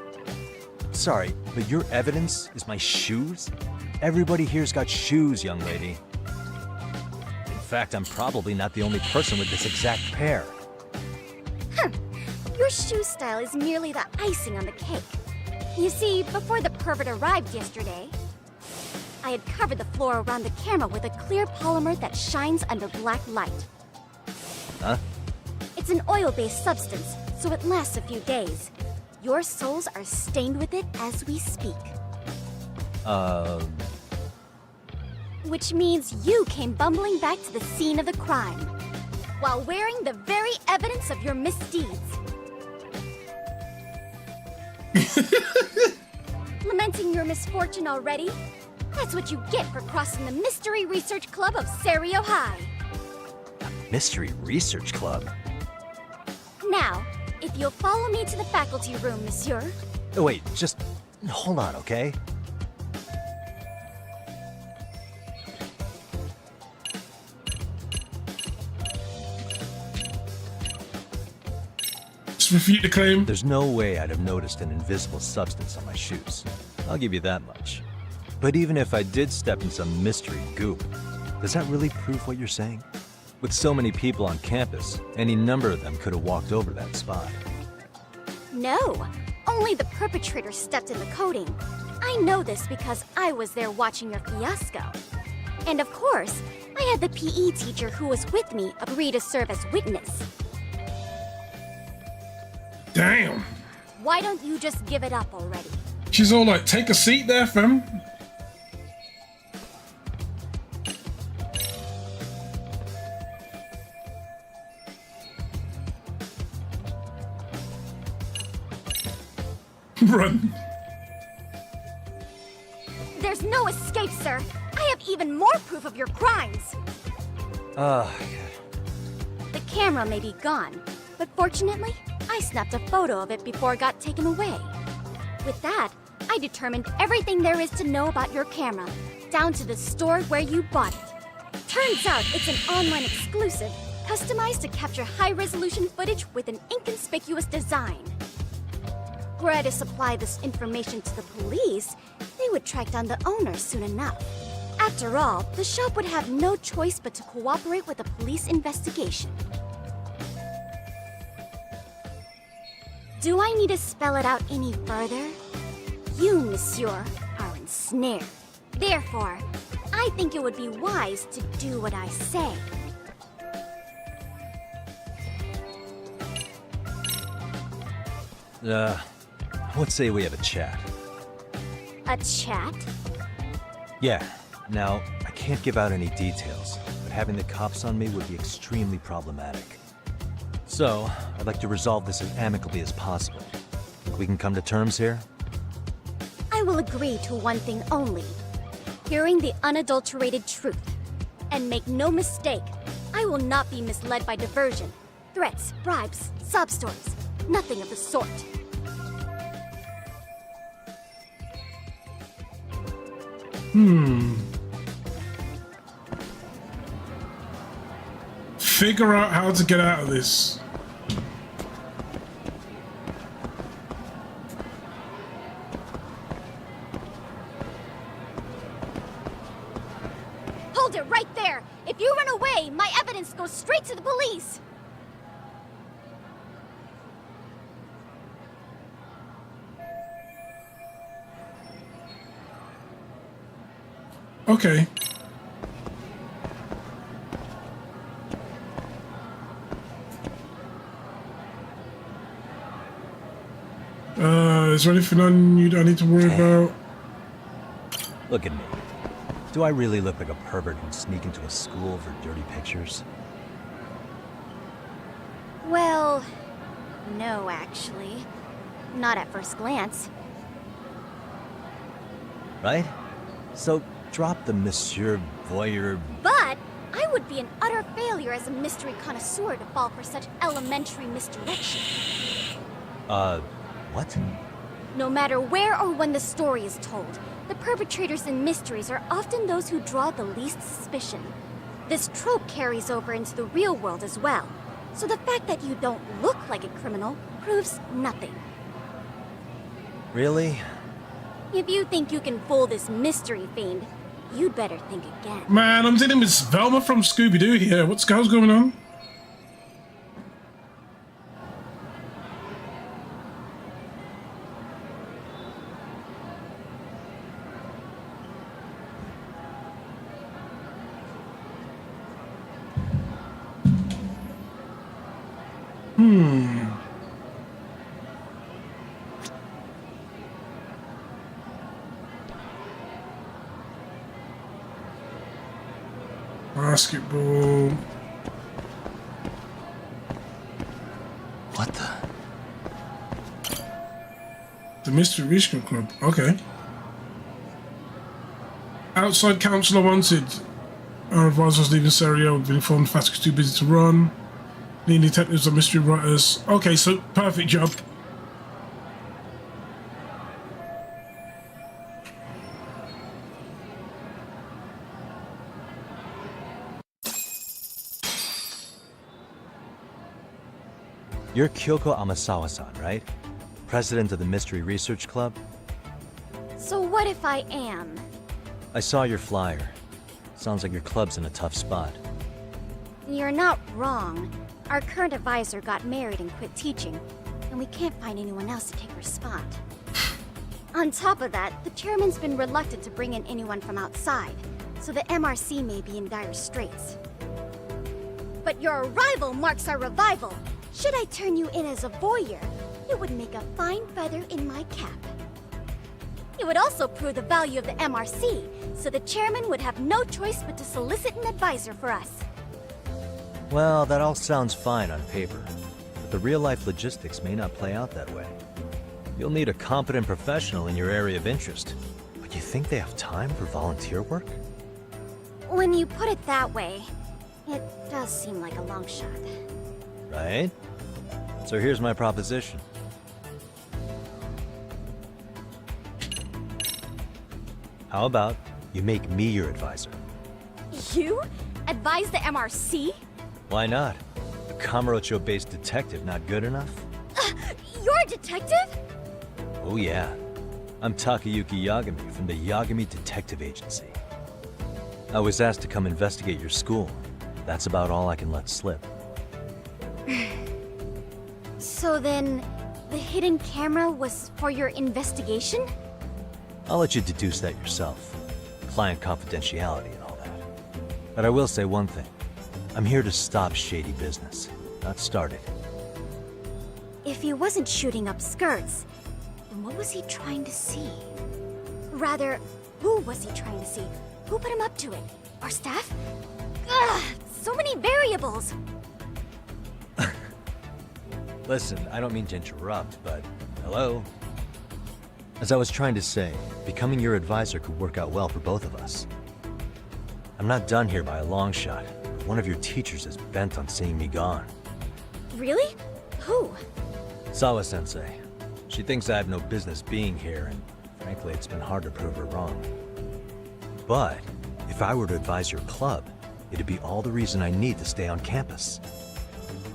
Sorry, but your evidence is my shoes? Everybody here's got shoes, young lady. In fact, I'm probably not the only person with this exact pair.
Your shoe style is merely the icing on the cake. You see, before the pervert arrived yesterday, I had covered the floor around the camera with a clear polymer that shines under black light.
Huh?
It's an oil-based substance, so it lasts a few days. Your soles are stained with it as we speak. Which means you came bumbling back to the scene of the crime, while wearing the very evidence of your misdeeds. Lamenting your misfortune already? That's what you get for crossing the Mystery Research Club of Serio High.
Mystery Research Club?
Now, if you'll follow me to the faculty room, monsieur.
Oh, wait, just hold on, okay?
Just refute the claim.
There's no way I'd have noticed an invisible substance on my shoes. I'll give you that much. But even if I did step in some mystery goop, does that really prove what you're saying? With so many people on campus, any number of them could have walked over that spot.
No, only the perpetrator stepped in the coating. I know this because I was there watching your fiasco. And of course, I had the PE teacher who was with me agree to serve as witness.
Damn.
Why don't you just give it up already?
She's all like, take a seat there, fam. Run.
There's no escape, sir. I have even more proof of your crimes. The camera may be gone, but fortunately, I snapped a photo of it before it got taken away. With that, I determined everything there is to know about your camera, down to the store where you bought it. Turns out it's an online exclusive, customized to capture high-resolution footage with an inconspicuous design. Were I to supply this information to the police, they would track down the owner soon enough. After all, the shop would have no choice but to cooperate with the police investigation. Do I need to spell it out any further? You, monsieur, are ensnared. Therefore, I think it would be wise to do what I say.
Let's say we have a chat.
A chat?
Yeah. Now, I can't give out any details, but having the cops on me would be extremely problematic. So, I'd like to resolve this as amicably as possible. Think we can come to terms here?
I will agree to one thing only. Hearing the unadulterated truth. And make no mistake, I will not be misled by diversion, threats, bribes, sob stories. Nothing of the sort.
Figure out how to get out of this.
Hold it right there! If you run away, my evidence goes straight to the police!
Okay. Is there anything I need to worry about?
Look at me. Do I really look like a pervert who'd sneak into a school for dirty pictures?
Well, no, actually. Not at first glance.
Right? So drop the Monsieur Voyeur.
But I would be an utter failure as a mystery connoisseur to fall for such elementary misdirection.
What?
No matter where or when the story is told, the perpetrators in mysteries are often those who draw the least suspicion. This trope carries over into the real world as well, so the fact that you don't look like a criminal proves nothing.
Really?
If you think you can fool this mystery fiend, you'd better think again.
Man, I'm dealing with Velma from Scooby-Doo here. What's going on? Basketball.
What the?
The Mystery Research Club. Okay. Outside counselor wanted. Our advisors leaving Serio have been informed Fatic's too busy to run. Lead detectives are mystery writers. Okay, so perfect job.
You're Kyoko Amasawa-san, right? President of the Mystery Research Club?
So what if I am?
I saw your flyer. Sounds like your club's in a tough spot.
You're not wrong. Our current advisor got married and quit teaching, and we can't find anyone else to take her spot. On top of that, the chairman's been reluctant to bring in anyone from outside, so the MRC may be in dire straits. But your arrival marks our revival. Should I turn you in as a voyeur, it would make a fine feather in my cap. It would also prove the value of the MRC, so the chairman would have no choice but to solicit an advisor for us.
Well, that all sounds fine on paper, but the real-life logistics may not play out that way. You'll need a competent professional in your area of interest, but you think they have time for volunteer work?
When you put it that way, it does seem like a long shot.
Right? So here's my proposition. How about you make me your advisor?
You? Advise the MRC?
Why not? A Kamurocho-based detective not good enough?
You're a detective?
Oh yeah. I'm Takayuki Yagami from the Yagami Detective Agency. I was asked to come investigate your school. That's about all I can let slip.
So then, the hidden camera was for your investigation?
I'll let you deduce that yourself. Client confidentiality and all that. But I will say one thing. I'm here to stop shady business, not start it.
If he wasn't shooting up skirts, then what was he trying to see? Rather, who was he trying to see? Who put him up to it? Our staff? Ugh, so many variables!
Listen, I don't mean to interrupt, but hello? As I was trying to say, becoming your advisor could work out well for both of us. I'm not done here by a long shot. One of your teachers is bent on seeing me gone.
Really? Who?
Sawa-sensei. She thinks I have no business being here, and frankly, it's been hard to prove her wrong. But if I were to advise your club, it'd be all the reason I need to stay on campus.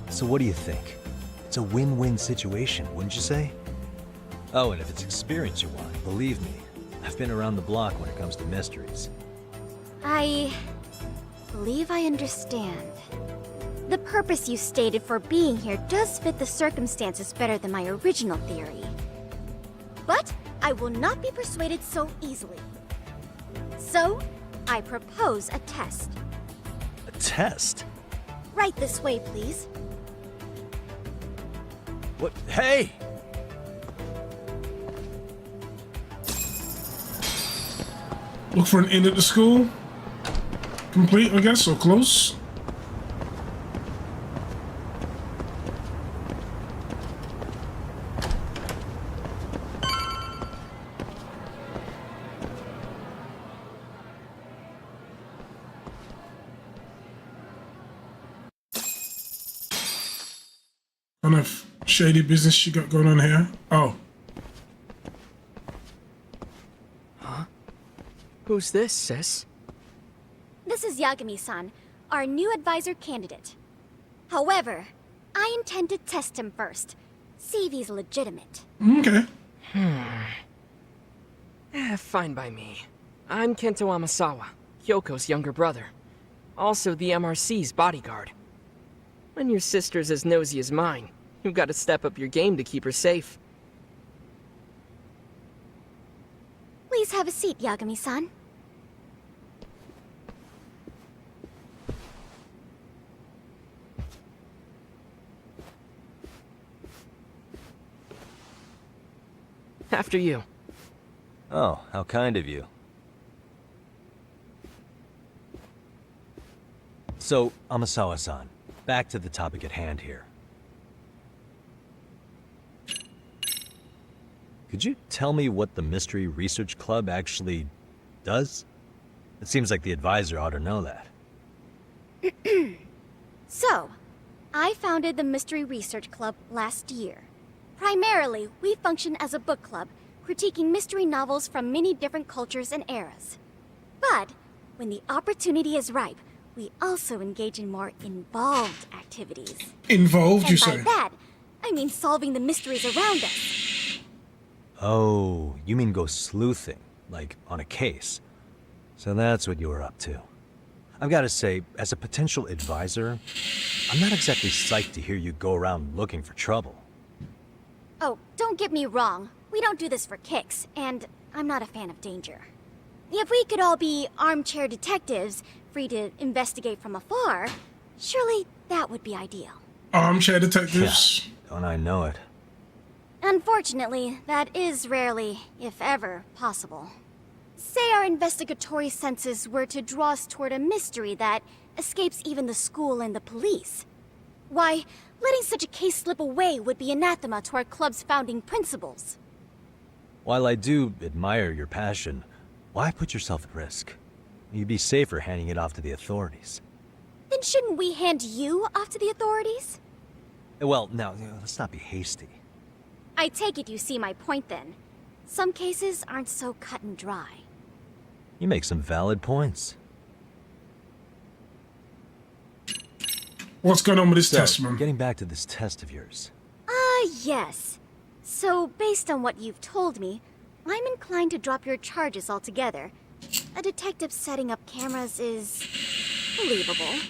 So what do you think? It's a win-win situation, wouldn't you say? Oh, and if it's experience you want, believe me, I've been around the block when it comes to mysteries.
I believe I understand. The purpose you stated for being here does fit the circumstances better than my original theory. But I will not be persuaded so easily. So, I propose a test.
A test?
Right this way, please.
What? Hey!
Look for an inn at the school. Complete, I guess, or close. Kind of shady business you got going on here. Oh.
Huh? Who's this, sis?
This is Yagami-san, our new advisor candidate. However, I intend to test him first. See if he's legitimate.
Okay.
Fine by me. I'm Kento Amasawa, Kyoko's younger brother. Also the MRC's bodyguard. When your sister's as nosy as mine, you've got to step up your game to keep her safe.
Please have a seat, Yagami-san.
After you.
Oh, how kind of you. So, Amasawa-san, back to the topic at hand here. Could you tell me what the Mystery Research Club actually does? It seems like the advisor ought to know that.
So, I founded the Mystery Research Club last year. Primarily, we function as a book club, critiquing mystery novels from many different cultures and eras. But, when the opportunity is ripe, we also engage in more involved activities.
Involved, you say?
And by that, I mean solving the mysteries around us.
Oh, you mean go sleuthing, like on a case. So that's what you were up to. I've got to say, as a potential advisor, I'm not exactly psyched to hear you go around looking for trouble.
Oh, don't get me wrong. We don't do this for kicks, and I'm not a fan of danger. If we could all be armchair detectives, free to investigate from afar, surely that would be ideal.
Armchair detectives?
Yeah, don't I know it?
Unfortunately, that is rarely, if ever, possible. Say our investigatory senses were to draw us toward a mystery that escapes even the school and the police. Why, letting such a case slip away would be anathema to our club's founding principles.
While I do admire your passion, why put yourself at risk? You'd be safer handing it off to the authorities.
Then shouldn't we hand you off to the authorities?
Well, now, let's not be hasty.
I take it you see my point then. Some cases aren't so cut and dry.
You make some valid points.
What's going on with this test, man?
Getting back to this test of yours.
Yes. So, based on what you've told me, I'm inclined to drop your charges altogether. A detective setting up cameras is believable.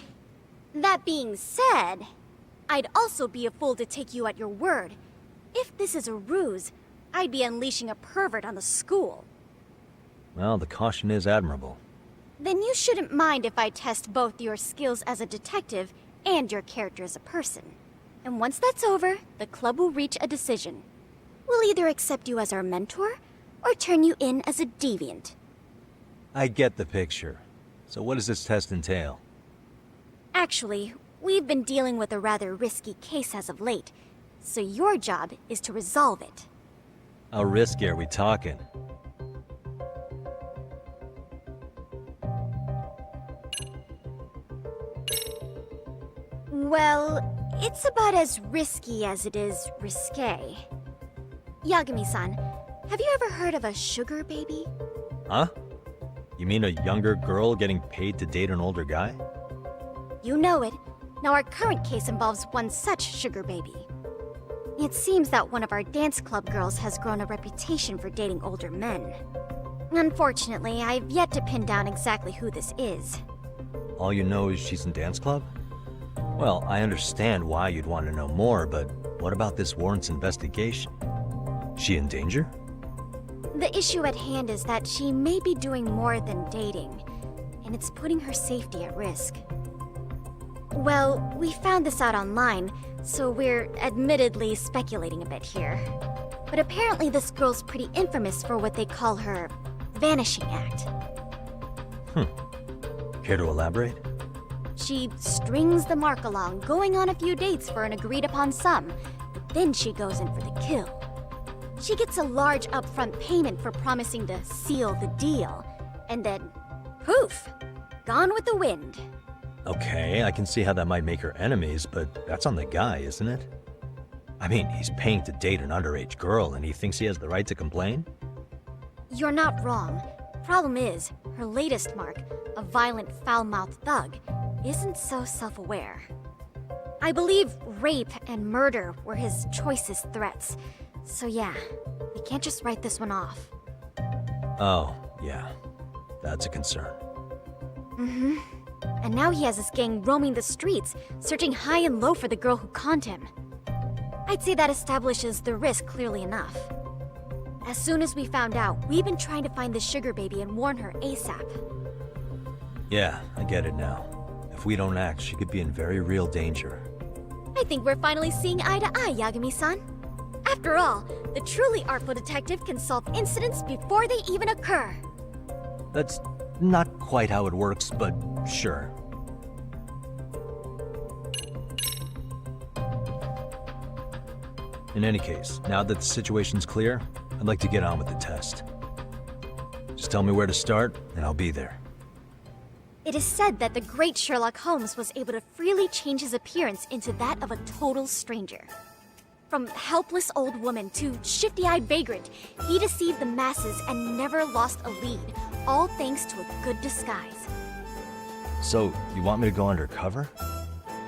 That being said, I'd also be a fool to take you at your word. If this is a ruse, I'd be unleashing a pervert on the school.
Well, the caution is admirable.
Then you shouldn't mind if I test both your skills as a detective and your character as a person. And once that's over, the club will reach a decision. We'll either accept you as our mentor, or turn you in as a deviant.
I get the picture. So what does this test entail?
Actually, we've been dealing with a rather risky case as of late, so your job is to resolve it.
How risky are we talking?
Well, it's about as risky as it is risque. Yagami-san, have you ever heard of a sugar baby?
Huh? You mean a younger girl getting paid to date an older guy?
You know it. Now our current case involves one such sugar baby. It seems that one of our dance club girls has grown a reputation for dating older men. Unfortunately, I've yet to pin down exactly who this is.
All you know is she's in dance club? Well, I understand why you'd want to know more, but what about this warrants investigation? She in danger?
The issue at hand is that she may be doing more than dating, and it's putting her safety at risk. Well, we found this out online, so we're admittedly speculating a bit here. But apparently this girl's pretty infamous for what they call her vanishing act.
Care to elaborate?
She strings the mark along, going on a few dates for an agreed upon sum, but then she goes in for the kill. She gets a large upfront payment for promising to seal the deal, and then, poof, gone with the wind.
Okay, I can see how that might make her enemies, but that's on the guy, isn't it? I mean, he's paying to date an underage girl, and he thinks he has the right to complain?
You're not wrong. Problem is, her latest mark, a violent, foul-mouthed thug, isn't so self-aware. I believe rape and murder were his choicest threats. So yeah, we can't just write this one off.
Oh, yeah. That's a concern.
Mm-hmm. And now he has his gang roaming the streets, searching high and low for the girl who conned him. I'd say that establishes the risk clearly enough. As soon as we found out, we've been trying to find the sugar baby and warn her ASAP.
Yeah, I get it now. If we don't act, she could be in very real danger.
I think we're finally seeing eye to eye, Yagami-san. After all, the truly artful detective can solve incidents before they even occur.
That's not quite how it works, but sure. In any case, now that the situation's clear, I'd like to get on with the test. Just tell me where to start, and I'll be there.
It is said that the great Sherlock Holmes was able to freely change his appearance into that of a total stranger. From helpless old woman to shifty-eyed vagrant, he deceived the masses and never lost a lead, all thanks to a good disguise.
So, you want me to go undercover?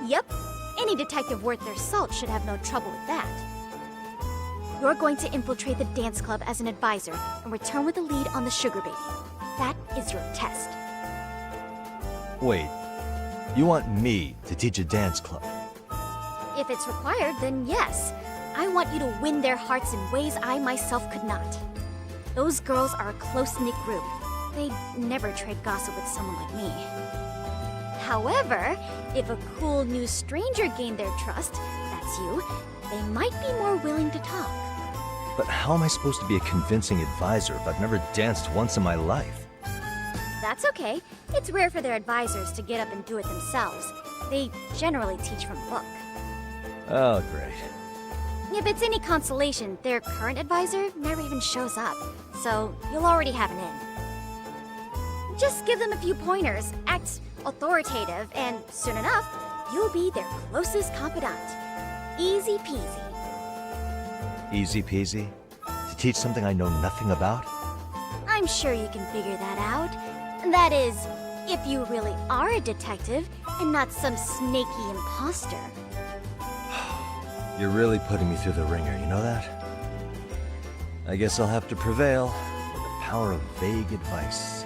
Yep, any detective worth their salt should have no trouble with that. You're going to infiltrate the dance club as an advisor and return with a lead on the sugar baby. That is your test.
Wait, you want me to teach a dance club?
If it's required, then yes. I want you to win their hearts in ways I myself could not. Those girls are a close-knit group. They'd never trade gossip with someone like me. However, if a cool new stranger gained their trust, that's you, they might be more willing to talk.
But how am I supposed to be a convincing advisor if I've never danced once in my life?
That's okay. It's rare for their advisors to get up and do it themselves. They generally teach from a book.
Oh, great.
If it's any consolation, their current advisor never even shows up, so you'll already have an in. Just give them a few pointers, act authoritative, and soon enough, you'll be their closest confidant. Easy peasy.
Easy peasy? To teach something I know nothing about?
I'm sure you can figure that out. That is, if you really are a detective and not some snaky imposter.
You're really putting me through the ringer, you know that? I guess I'll have to prevail with the power of vague advice.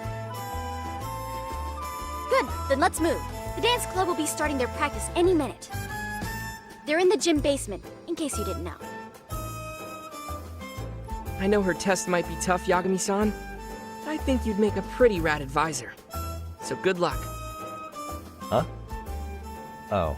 Good, then let's move. The dance club will be starting their practice any minute. They're in the gym basement, in case you didn't know.
I know her test might be tough, Yagami-san, but I think you'd make a pretty rad advisor. So good luck.
Huh? Oh.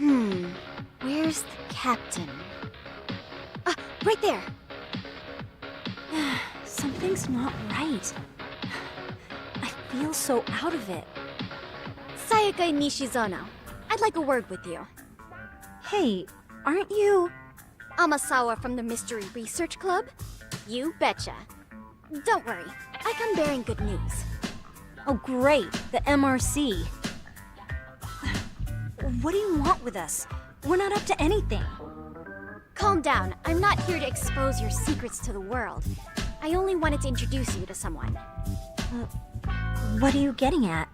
Where's the captain? Ah, right there! Something's not right. I feel so out of it. Sayaka Nishizono, I'd like a word with you. Hey, aren't you... Amasawa from the Mystery Research Club? You betcha. Don't worry, I come bearing good news. Oh great, the MRC. What do you want with us? We're not up to anything. Calm down, I'm not here to expose your secrets to the world. I only wanted to introduce you to someone. What are you getting at?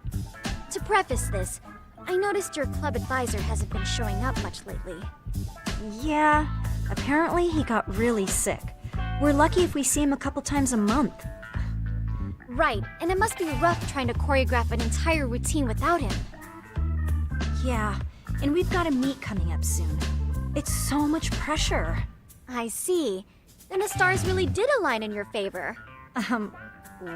To preface this, I noticed your club advisor hasn't been showing up much lately. Yeah, apparently he got really sick. We're lucky if we see him a couple times a month. Right, and it must be rough trying to choreograph an entire routine without him. Yeah, and we've got a meet coming up soon. It's so much pressure. I see. Then the stars really did align in your favor.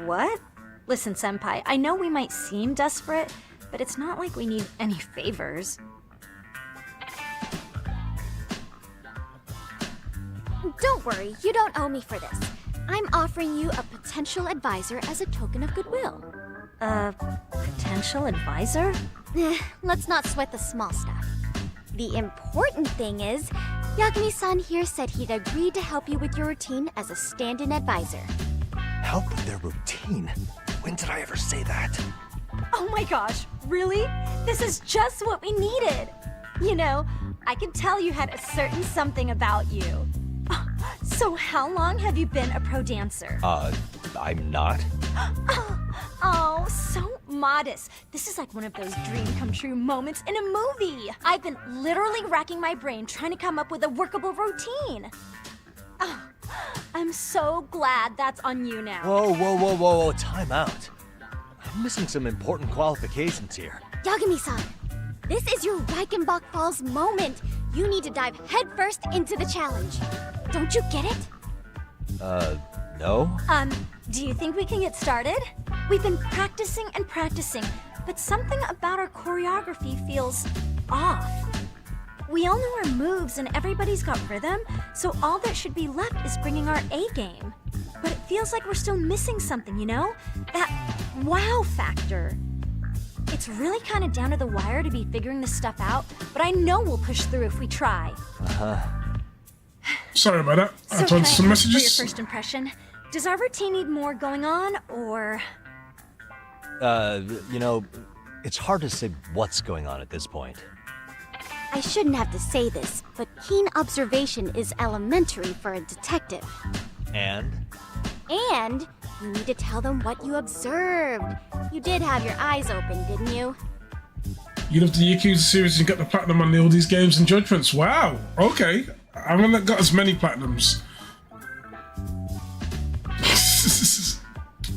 What? Listen, Senpai, I know we might seem desperate, but it's not like we need any favors. Don't worry, you don't owe me for this. I'm offering you a potential advisor as a token of goodwill. A potential advisor? Let's not sweat the small stuff. The important thing is, Yagami-san here said he'd agreed to help you with your routine as a stand-in advisor.
Help with their routine? When did I ever say that?
Oh my gosh, really? This is just what we needed! You know, I could tell you had a certain something about you. So how long have you been a pro dancer?
I'm not.
Oh, so modest. This is like one of those dream come true moments in a movie. I've been literally racking my brain trying to come up with a workable routine. Oh, I'm so glad that's on you now.
Whoa, time out. I'm missing some important qualifications here.
Yagami-san, this is your Reichenbach Falls moment. You need to dive headfirst into the challenge. Don't you get it?
No?
Do you think we can get started? We've been practicing and practicing, but something about our choreography feels off. We all know our moves and everybody's got rhythm, so all that should be left is bringing our A game. But it feels like we're still missing something, you know? That wow factor. It's really kind of down to the wire to be figuring this stuff out, but I know we'll push through if we try.
Sorry about that. I
So
told
can I
some
ask for your
messages.
first impression? Does our routine need more going on, or...?
You know, it's hard to say what's going on at this point.
I shouldn't have to say this, but keen observation is elementary for a detective.
And?
And you need to tell them what you observed. You did have your eyes open, didn't you?
You love the Yakuza series and got the platinum on all these games and judgments. Wow. Okay. I haven't got as many platinums.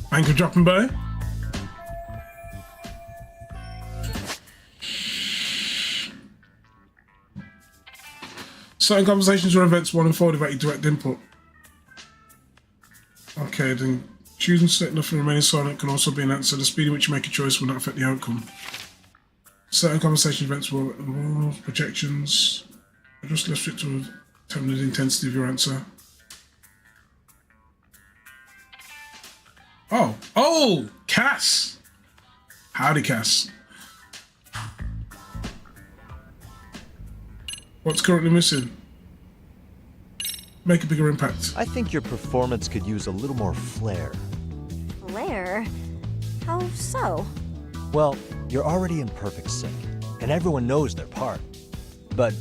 Thank you for dropping by. Certain conversations or events will unfold about your direct input. Okay, then choosing to set enough and remaining silent can also be an answer. The speed at which you make a choice will not affect the outcome. Certain conversation events will involve projections. Just left it to determine the intensity of your answer. Oh, Cass. Howdy, Cass. What's currently missing? Make a bigger impact.
I think your performance could use a little more flair.
Flair? How so?
Well, you're already in perfect sync, and everyone knows their part. But,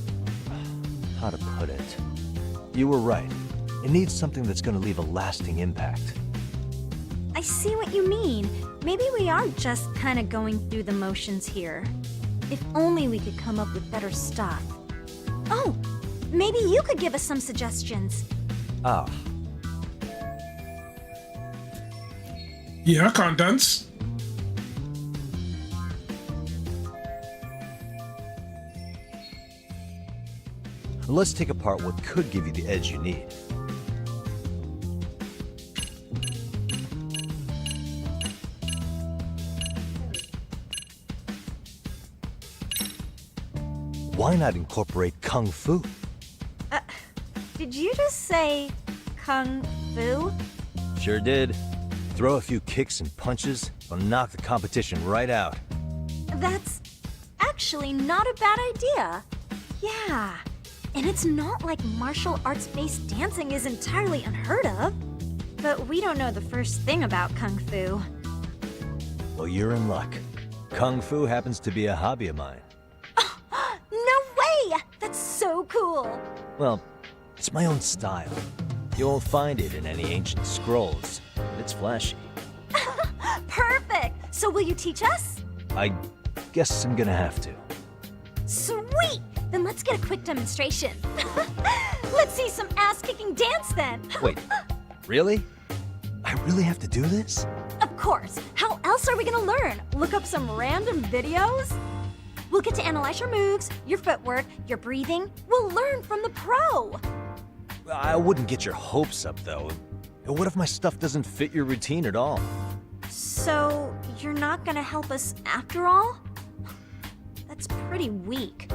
how to put it? You were right. It needs something that's going to leave a lasting impact.
I see what you mean. Maybe we are just kind of going through the motions here. If only we could come up with better stuff. Oh, maybe you could give us some suggestions.
Ah.
Yeah, I can't dance.
Let's take apart what could give you the edge you need. why not incorporate Kung Fu?
Did you just say Kung Fu?
Sure did. Throw a few kicks and punches, will knock the competition right out.
That's actually not a bad idea. Yeah, and it's not like martial arts-based dancing is entirely unheard of. But we don't know the first thing about Kung Fu.
Well, you're in luck. Kung Fu happens to be a hobby of mine.
No way! That's so cool!
Well, it's my own style. You won't find it in any ancient scrolls, but it's flashy.
Perfect! So will you teach us?
I guess I'm gonna have to.
Sweet! Then let's get a quick demonstration. Let's see some ass-kicking dance then!
Wait, really? I really have to do this?
Of course! How else are we gonna learn? Look up some random videos? We'll get to analyze your moves, your footwork, your breathing. We'll learn from the pro!
I wouldn't get your hopes up, though. What if my stuff doesn't fit your routine at all?
So, you're not gonna help us after all? That's pretty weak.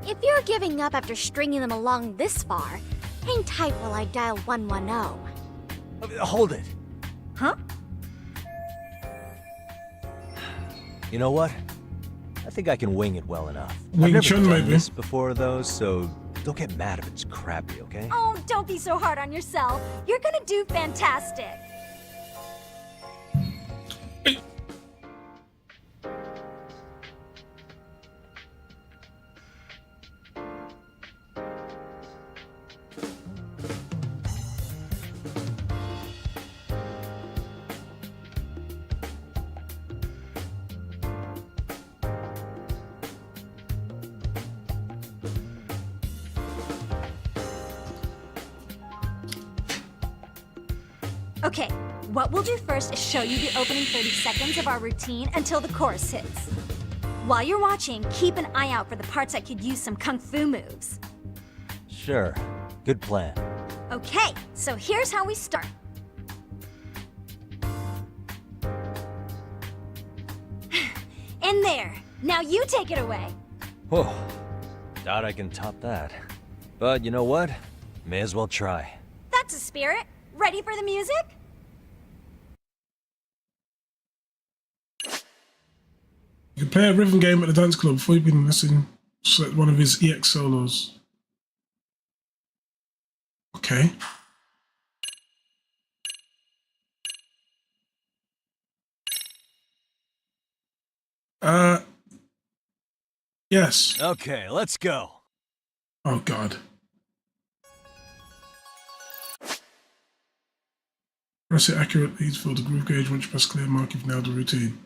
If you're giving up after stringing them along this far, hang tight while I dial 110.
Hold it.
Huh?
You know what? I think I can wing it well enough.
Wing
I've never
Chun,
done
maybe.
this before, though, so don't get mad if it's crappy, okay?
Oh, don't be so hard on yourself. You're gonna do fantastic. Okay, what we'll do first is show you the opening 30 seconds of our routine until the chorus hits. While you're watching, keep an eye out for the parts that could use some kung fu moves.
Sure. Good plan.
Okay, so here's how we start. In there. Now you take it away.
Whoa. Doubt I can top that. But you know what? May as well try.
That's a spirit. Ready for the music?
You can play a rhythm game at the dance club before you've been listening. Select one of his EX solos. Okay. Yes.
Okay, let's go.
Oh, God. Press it accurately to fill the groove gauge. Once you press clear mark, you've nailed the routine.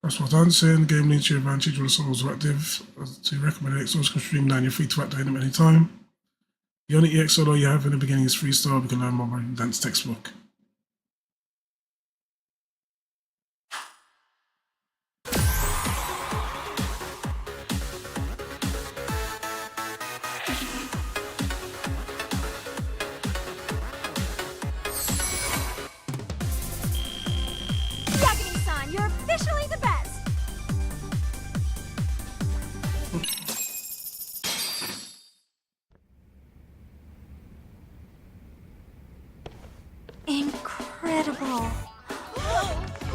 That's what I'm saying. The game needs your advantage when the song is active. To recommend it, source can stream down. You're free to activate them anytime. The only EX solo you have in the beginning is freestyle. We can learn more about the dance textbook.
Yagami-san, you're officially the best! Incredible.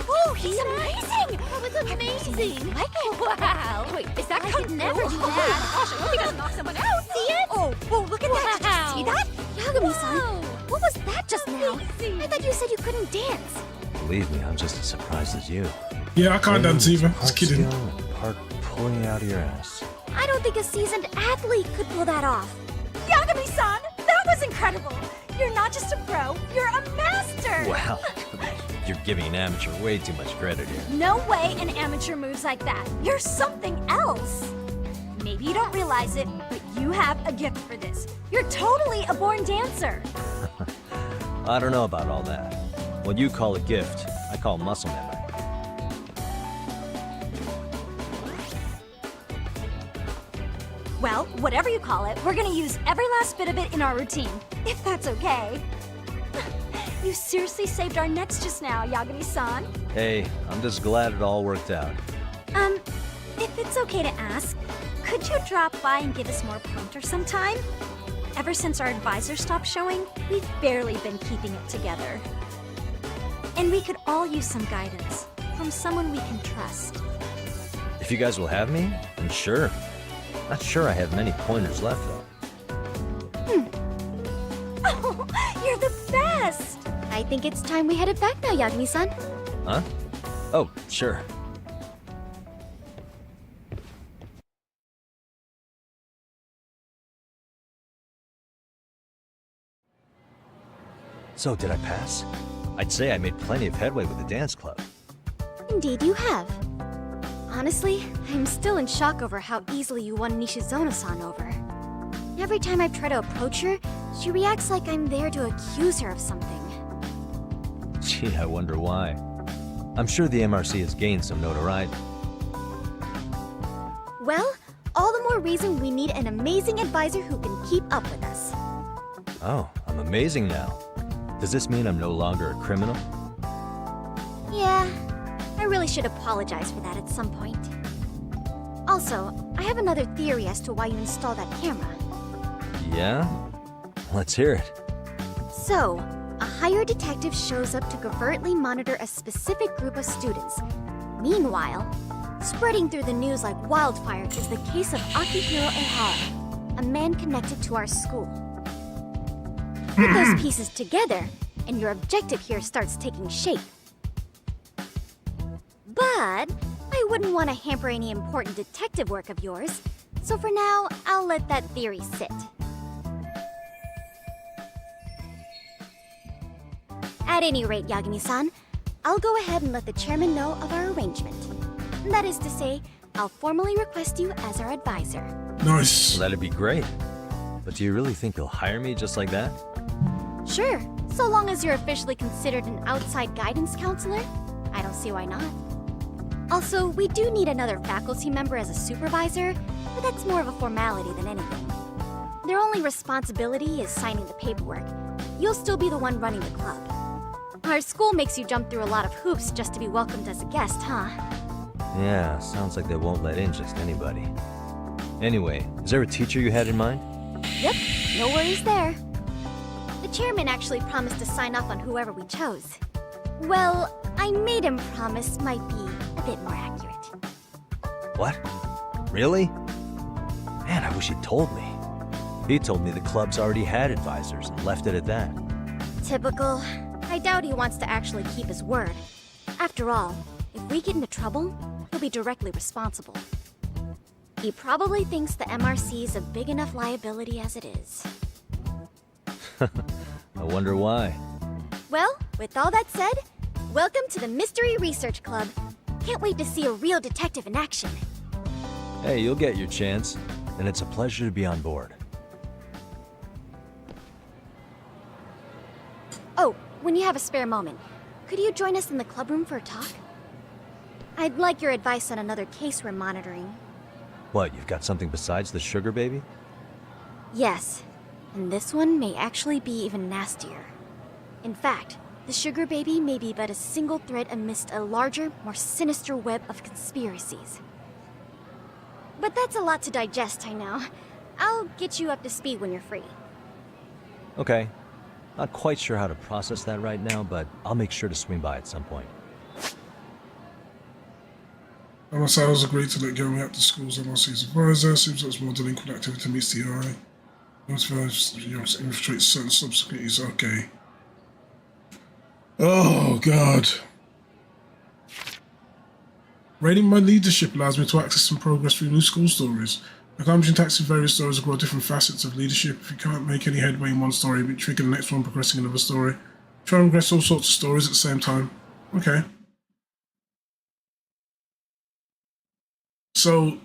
Oh, he's amazing! That was amazing! Wow! Wait, is that I could never do that! Oh gosh, I hope he doesn't knock someone out! See it?
Oh, look at that! Did you see that?
Yagami-san, what was that just now? I thought you said you couldn't dance.
Believe me, I'm just as surprised as you.
Yeah, I can't dance either. Just kidding.
Part pulling it out of your ass.
I don't think a seasoned athlete could pull that off.
Yagami-san, that was incredible! You're not just a pro, you're a master!
Wow. You're giving an amateur way too much credit here.
No way an amateur moves like that. You're something else. Maybe you don't realize it, but You have a gift for this. You're totally a born dancer.
I don't know about all that. What you call a gift, I call muscle memory.
Well, whatever you call it, we're gonna use every last bit of it in our routine, if that's okay. You seriously saved our necks just now, Yagami-san.
Hey, I'm just glad it all worked out.
If it's okay to ask, could you drop by and give us more pointers sometime? Ever since our advisor stopped showing, we've barely been keeping it together. And we could all use some guidance from someone we can trust.
If you guys will have me, then sure. Not sure I have many pointers left, though.
Oh, you're the best!
I think it's time we headed back now, Yagami-san.
Huh? Oh, sure. So, did I pass? I'd say I made plenty of headway with the dance club.
Indeed you have. Honestly, I'm still in shock over how easily you won Nishizono-san over. Every time I try to approach her, she reacts like I'm there to accuse her of something.
Gee, I wonder why. I'm sure the MRC has gained some notoriety.
Well, all the more reason we need an amazing advisor who can keep up with us.
Oh, I'm amazing now. Does this mean I'm no longer a criminal?
Yeah, I really should apologize for that at some point. Also, I have another theory as to why you installed that camera.
Yeah? Let's hear it.
So, a hired detective shows up to covertly monitor a specific group of students. Meanwhile, spreading through the news like wildfire is the case of Akihiro Ehara, a man connected to our school. Put those pieces together, and your objective here starts taking shape. But I wouldn't want to hamper any important detective work of yours, so for now, I'll let that theory sit. At any rate, Yagami-san, I'll go ahead and let the chairman know of our arrangement. That is to say, I'll formally request you as our advisor.
Nice.
Well, that'd be great. But do you really think they'll hire me just like that?
Sure, so long as you're officially considered an outside guidance counselor, I don't see why not. Also, we do need another faculty member as a supervisor, but that's more of a formality than anything. Their only responsibility is signing the paperwork. You'll still be the one running the club. Our school makes you jump through a lot of hoops just to be welcomed as a guest, huh?
Yeah, sounds like they won't let in just anybody. Anyway, is there a teacher you had in mind?
Yep, no worries there. The chairman actually promised to sign off on whoever we chose. Well, I made him promise might be a bit more accurate.
What? Really? Man, I wish he'd told me. He told me the club's already had advisors and left it at that.
Typical. I doubt he wants to actually keep his word. After all, if we get into trouble, he'll be directly responsible. He probably thinks the MRC is a big enough liability as it is.
I wonder why.
Well, with all that said, welcome to the Mystery Research Club. Can't wait to see a real detective in action.
Hey, you'll get your chance, and it's a pleasure to be on board.
Oh, when you have a spare moment, could you join us in the clubroom for a talk? I'd like your advice on another case we're monitoring.
What, you've got something besides the sugar baby?
Yes, and this one may actually be even nastier. In fact, the sugar baby may be but a single thread amidst a larger, more sinister web of conspiracies. But that's a lot to digest, I know. I'll get you up to speed when you're free.
Okay. Not quite sure how to process that right now, but I'll make sure to swing by at some point.
MSI has agreed to let Gomi up to school's MRC's advisor. Seems like more delinquent activity meets the eye. Most infiltrate certain subsecurities. Okay. Oh, God. Rating my leadership allows me to access and progress through new school stories. Accomplishing tasks in various stories will grow different facets of leadership. If you can't make any headway in one story, but trigger the next one progressing another story. Try and progress all sorts of stories at the same time. Okay. So,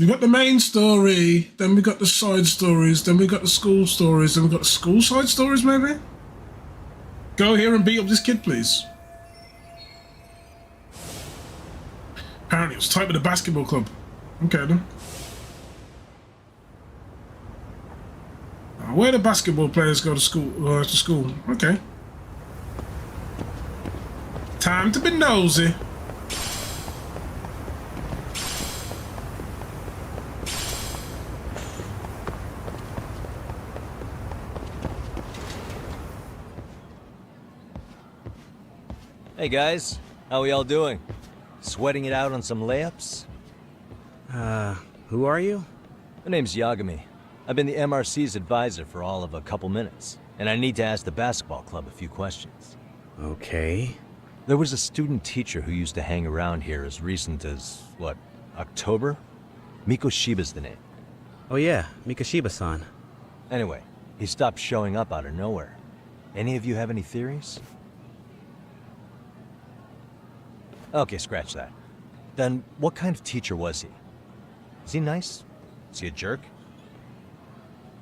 We got the main story, then we got the side stories, then we got the school stories, then we got the school side stories, maybe? Go here and beat up this kid, please. Apparently it was tight with the basketball club. Okay, then. Where the basketball players go to school. Okay. Time to be nosy.
Hey guys, how we all doing? Sweating it out on some layups?
Who are you?
My name's Yagami. I've been the MRC's advisor for all of a couple minutes, and I need to ask the basketball club a few questions.
Okay.
There was a student teacher who used to hang around here as recent as, what, October? Mikoshiba's the name.
Oh yeah, Mikoshiba-san.
Anyway, he stopped showing up out of nowhere. Any of you have any theories? Okay, scratch that. Then, what kind of teacher was he? Is he nice? Is he a jerk?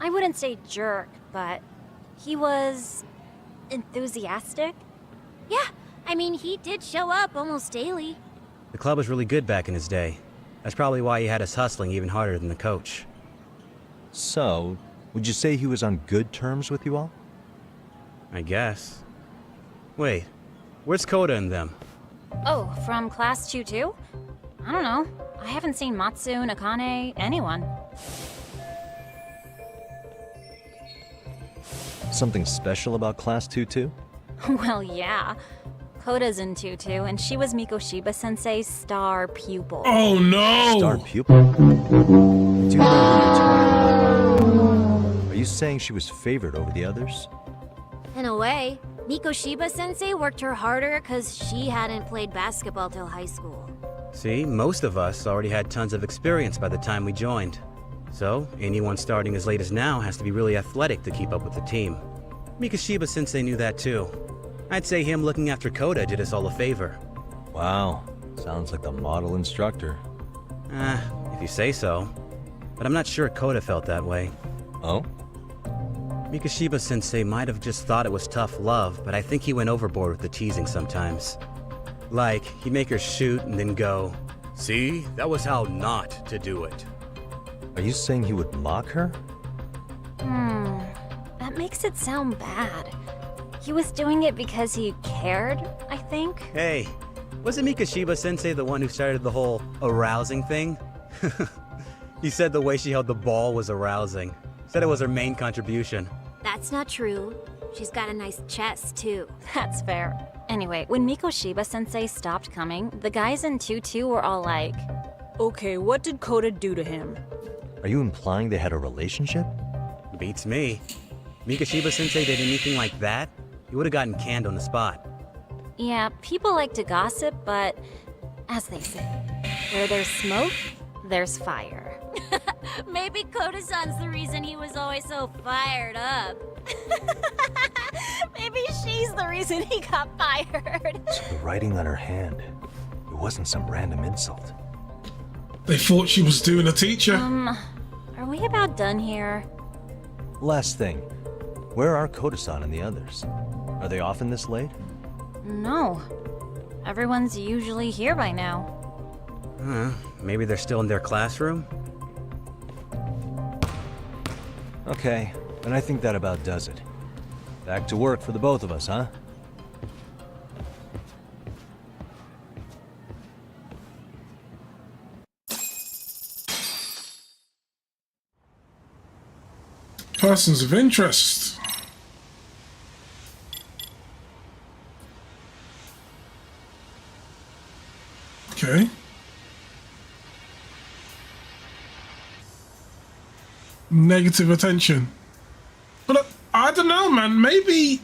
I wouldn't say jerk, but he was enthusiastic. Yeah, I mean, he did show up almost daily.
The club was really good back in his day. That's probably why he had us hustling even harder than the coach.
So, would you say he was on good terms with you all?
I guess. Wait, where's Koda and them?
Oh, from class 2-2? I don't know. I haven't seen Matsu, Nakane, anyone.
Something special about Class 2-2?
Well, yeah. Koda's in 2-2, and she was Mikoshiba-sensei's star pupil.
Oh no!
Star pupil? I do know who you're talking about. Are you saying she was favored over the others?
In a way, Mikoshiba-sensei worked her harder because she hadn't played basketball till high school.
See, most of us already had tons of experience by the time we joined. So, anyone starting as late as now has to be really athletic to keep up with the team. Mikoshiba-sensei knew that too. I'd say him looking after Koda did us all a favor.
Wow, sounds like the model instructor.
If you say so. But I'm not sure Koda felt that way.
Oh?
Mikoshiba-sensei might have just thought it was tough love, but I think he went overboard with the teasing sometimes. Like, he'd make her shoot and then go, "See, that was how not to do it."
Are you saying he would mock her?
That makes it sound bad. He was doing it because he cared, I think.
Hey, wasn't Mikoshiba-sensei the one who started the whole arousing thing? He said the way she held the ball was arousing. Said it was her main contribution.
That's not true. She's got a nice chest, too.
That's fair. Anyway, when Mikoshiba-sensei stopped coming, the guys in 2-2 were all like,
"Okay, what did Koda do to him?"
Are you implying they had a relationship?
Beats me. Mikoshiba-sensei did anything like that, he would have gotten canned on the spot.
yeah, people like to gossip, but as they say, where there's smoke, there's fire.
Maybe Koda-san's the reason he was always so fired up.
Maybe she's the reason he got fired.
So the writing on her hand, it wasn't some random insult.
They thought she was doing a teacher.
Are we about done here?
Last thing, where are Koda-san and the others? Are they often this late?
No. Everyone's usually here by now.
Maybe they're still in their classroom?
Okay, and I think that about does it. Back to work for the both of us, huh?
Persons of interest. Okay. Negative attention. But I don't know, man. Maybe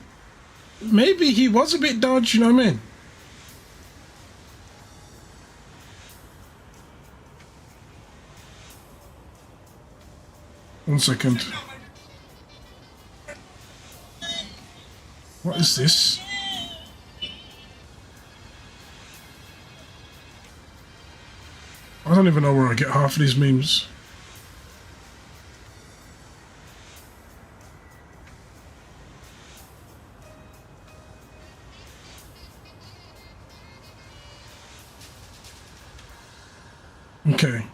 he was a bit dodgy, you know what I mean? One second. What is this? Why I don't even know where I get half of these memes. Okay.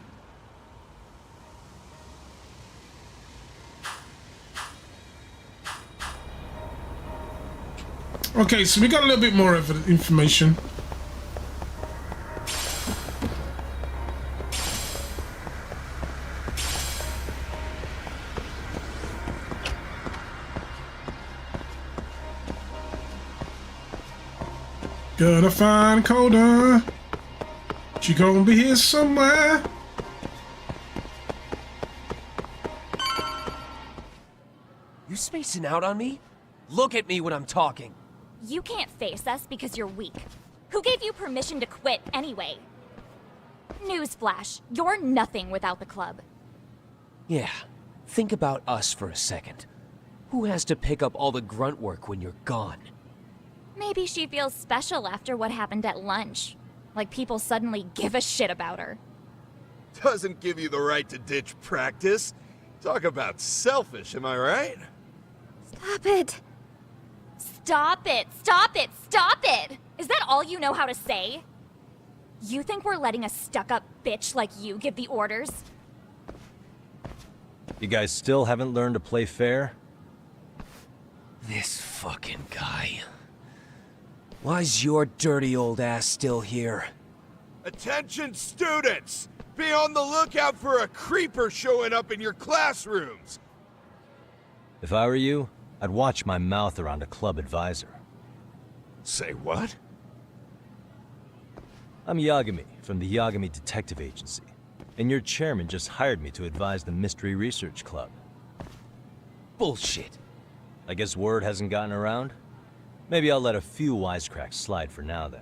Okay, so we got a little bit more information. Gotta find Coda. She gonna be here somewhere.
You spacing out on me? Look at me when I'm talking.
You can't face us because you're weak. Who gave you permission to quit anyway? Newsflash, you're nothing without the club.
Yeah, think about us for a second. Who has to pick up all the grunt work when you're gone?
Maybe she feels special after what happened at lunch. Like people suddenly give a shit about her.
Doesn't give you the right to ditch practice. Talk about selfish, am I right?
Stop it. Stop it! Stop it! Stop it! Is that all you know how to say? You think we're letting a stuck-up bitch like you give the orders?
You guys still haven't learned to play fair?
This fucking guy. Why's your dirty old ass still here?
Attention students! Be on the lookout for a creeper showing up in your classrooms!
If I were you, I'd watch my mouth around a club advisor.
Say what?
I'm Yagami, from the Yagami Detective Agency, and your chairman just hired me to advise the Mystery Research Club.
Bullshit.
I guess word hasn't gotten around? Maybe I'll let a few wisecracks slide for now then.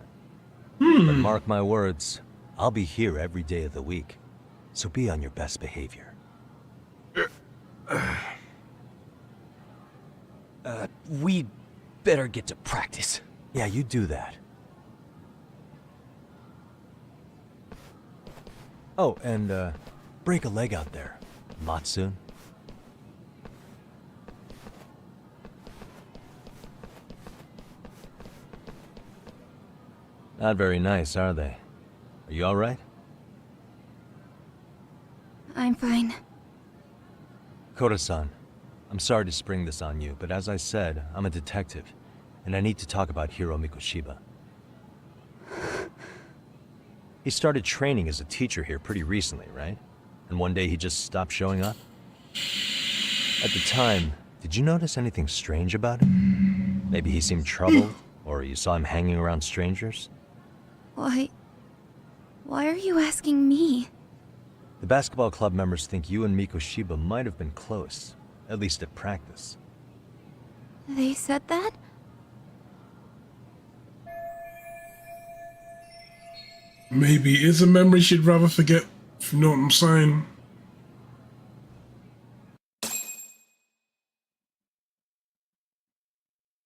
But mark my words, I'll be here every day of the week, so be on your best behavior.
We'd better get to practice.
Yeah, you do that. Oh, and, break a leg out there, Matsune. Not very nice, are they? Are you alright?
I'm fine.
Koda-san, I'm sorry to spring this on you, but as I said, I'm a detective, and I need to talk about Hiro Mikoshiba. He started training as a teacher here pretty recently, right? And one day he just stopped showing up? At the time, did you notice anything strange about him? Maybe he seemed troubled, or you saw him hanging around strangers?
Why are you asking me?
The basketball club members think you and Mikoshiba might have been close, at least at practice.
They said that?
Maybe it's a memory she'd rather forget, if you know what I'm saying.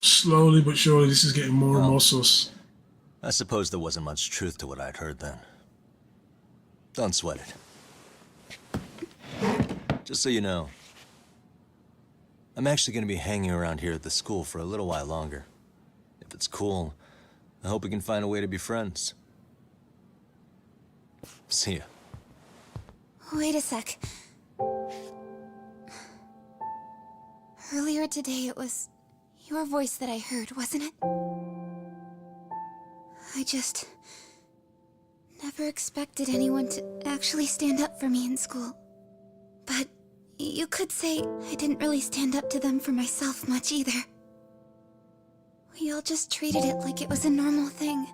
Slowly but surely, this is getting more and more sus.
I suppose there wasn't much truth to what I'd heard then. Don't sweat it. Just so you know, I'm actually going to be hanging around here at the school for a little while longer. If it's cool, I hope we can find a way to be friends. See ya.
Wait a sec. Earlier today, it was your voice that I heard, wasn't it? I just never expected anyone to actually stand up for me in school. But you could say I didn't really stand up to them for myself much either. We all just treated it like it was a normal thing.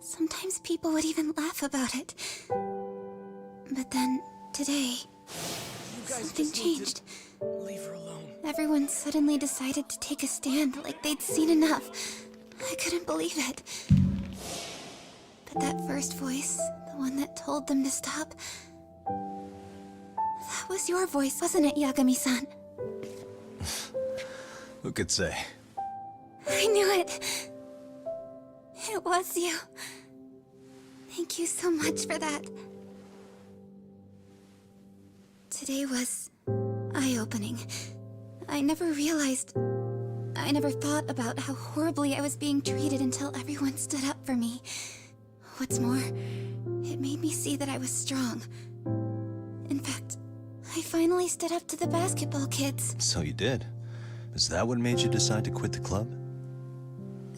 Sometimes people would even laugh about it. But then, today, something changed.
Leave her alone.
Everyone suddenly decided to take a stand like they'd seen enough. I couldn't believe it. But that first voice, the one that told them to stop, that was your voice, wasn't it, Yagami-san?
Who could say?
I knew it. It was you. Thank you so much for that. Today was eye-opening. I never thought about how horribly I was being treated until everyone stood up for me. What's more, it made me see that I was strong. In fact, I finally stood up to the basketball kids.
So you did. Is that what made you decide to quit the club?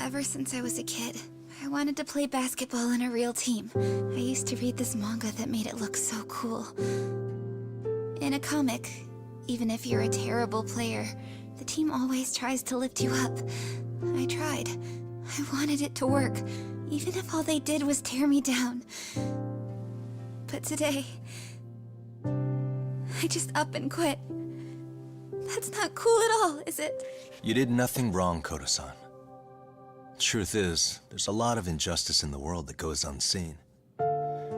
Ever since I was a kid, I wanted to play basketball in a real team. I used to read this manga that made it look so cool. In a comic, even if you're a terrible player, the team always tries to lift you up. I tried. I wanted it to work, even if all they did was tear me down. But today, I just up and quit. That's not cool at all, is it?
You did nothing wrong, Koto-san. Truth is, there's a lot of injustice in the world that goes unseen.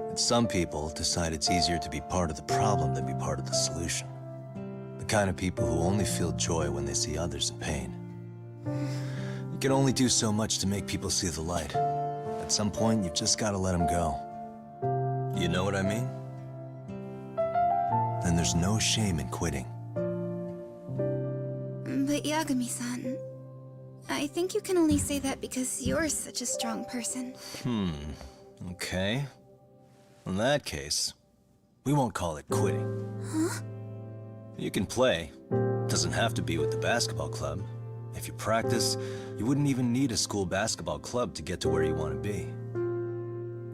And some people decide it's easier to be part of the problem than be part of the solution. The kind of people who only feel joy when they see others in pain. You can only do so much to make people see the light. At some point, you've just got to let them go. You know what I mean? Then there's no shame in quitting.
But Yagami-san, I think you can only say that because you're such a strong person.
Okay. In that case, we won't call it quitting.
Huh?
You can play. Doesn't have to be with the basketball club. If you practice, you wouldn't even need a school basketball club to get to where you want to be.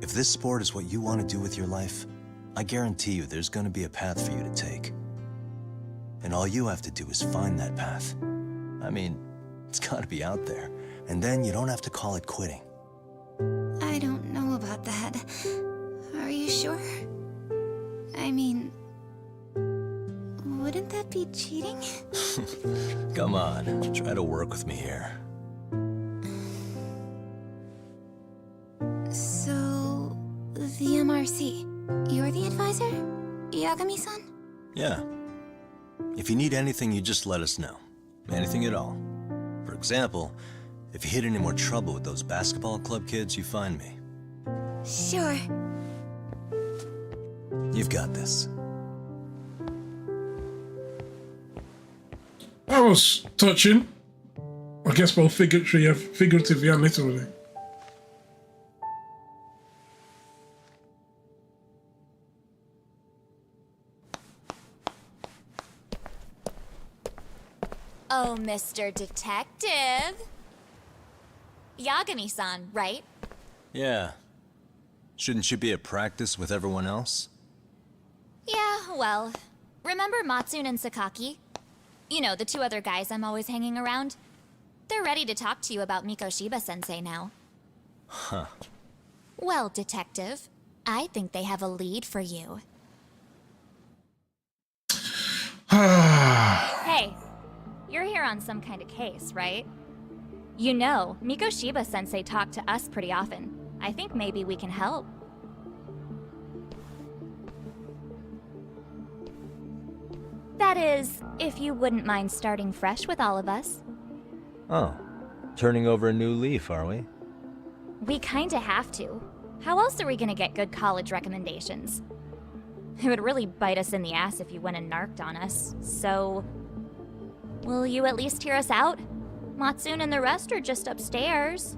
If this sport is what you want to do with your life, I guarantee you there's going to be a path for you to take. And all you have to do is find that path. I mean, it's got to be out there. And then you don't have to call it quitting.
I don't know about that. Are you sure? I mean, wouldn't that be cheating?
Come on, try to work with me here.
So, the MRC, you're the advisor? Yagami-san?
Yeah. If you need anything, you just let us know. Anything at all. For example, if you hit any more trouble with those basketball club kids, you find me.
Sure.
You've got this.
That was touching. I guess both figuratively and literally.
Oh, Mr. Detective. Yagami-san, right?
Yeah. Shouldn't you be at practice with everyone else?
Yeah, well, remember Matsune and Sakaki? You know, the two other guys I'm always hanging around? They're ready to talk to you about Mikoshiba-sensei now.
Huh.
Well, Detective, I think they have a lead for you. Hey, you're here on some kind of case, right? You know, Mikoshiba-sensei talked to us pretty often. I think maybe we can help. That is, if you wouldn't mind starting fresh with all of us.
Oh. Turning over a new leaf, are we?
We kinda have to. How else are we gonna get good college recommendations? It would really bite us in the ass if you went and narked on us, so... Will you at least hear us out? Matsune and the rest are just upstairs.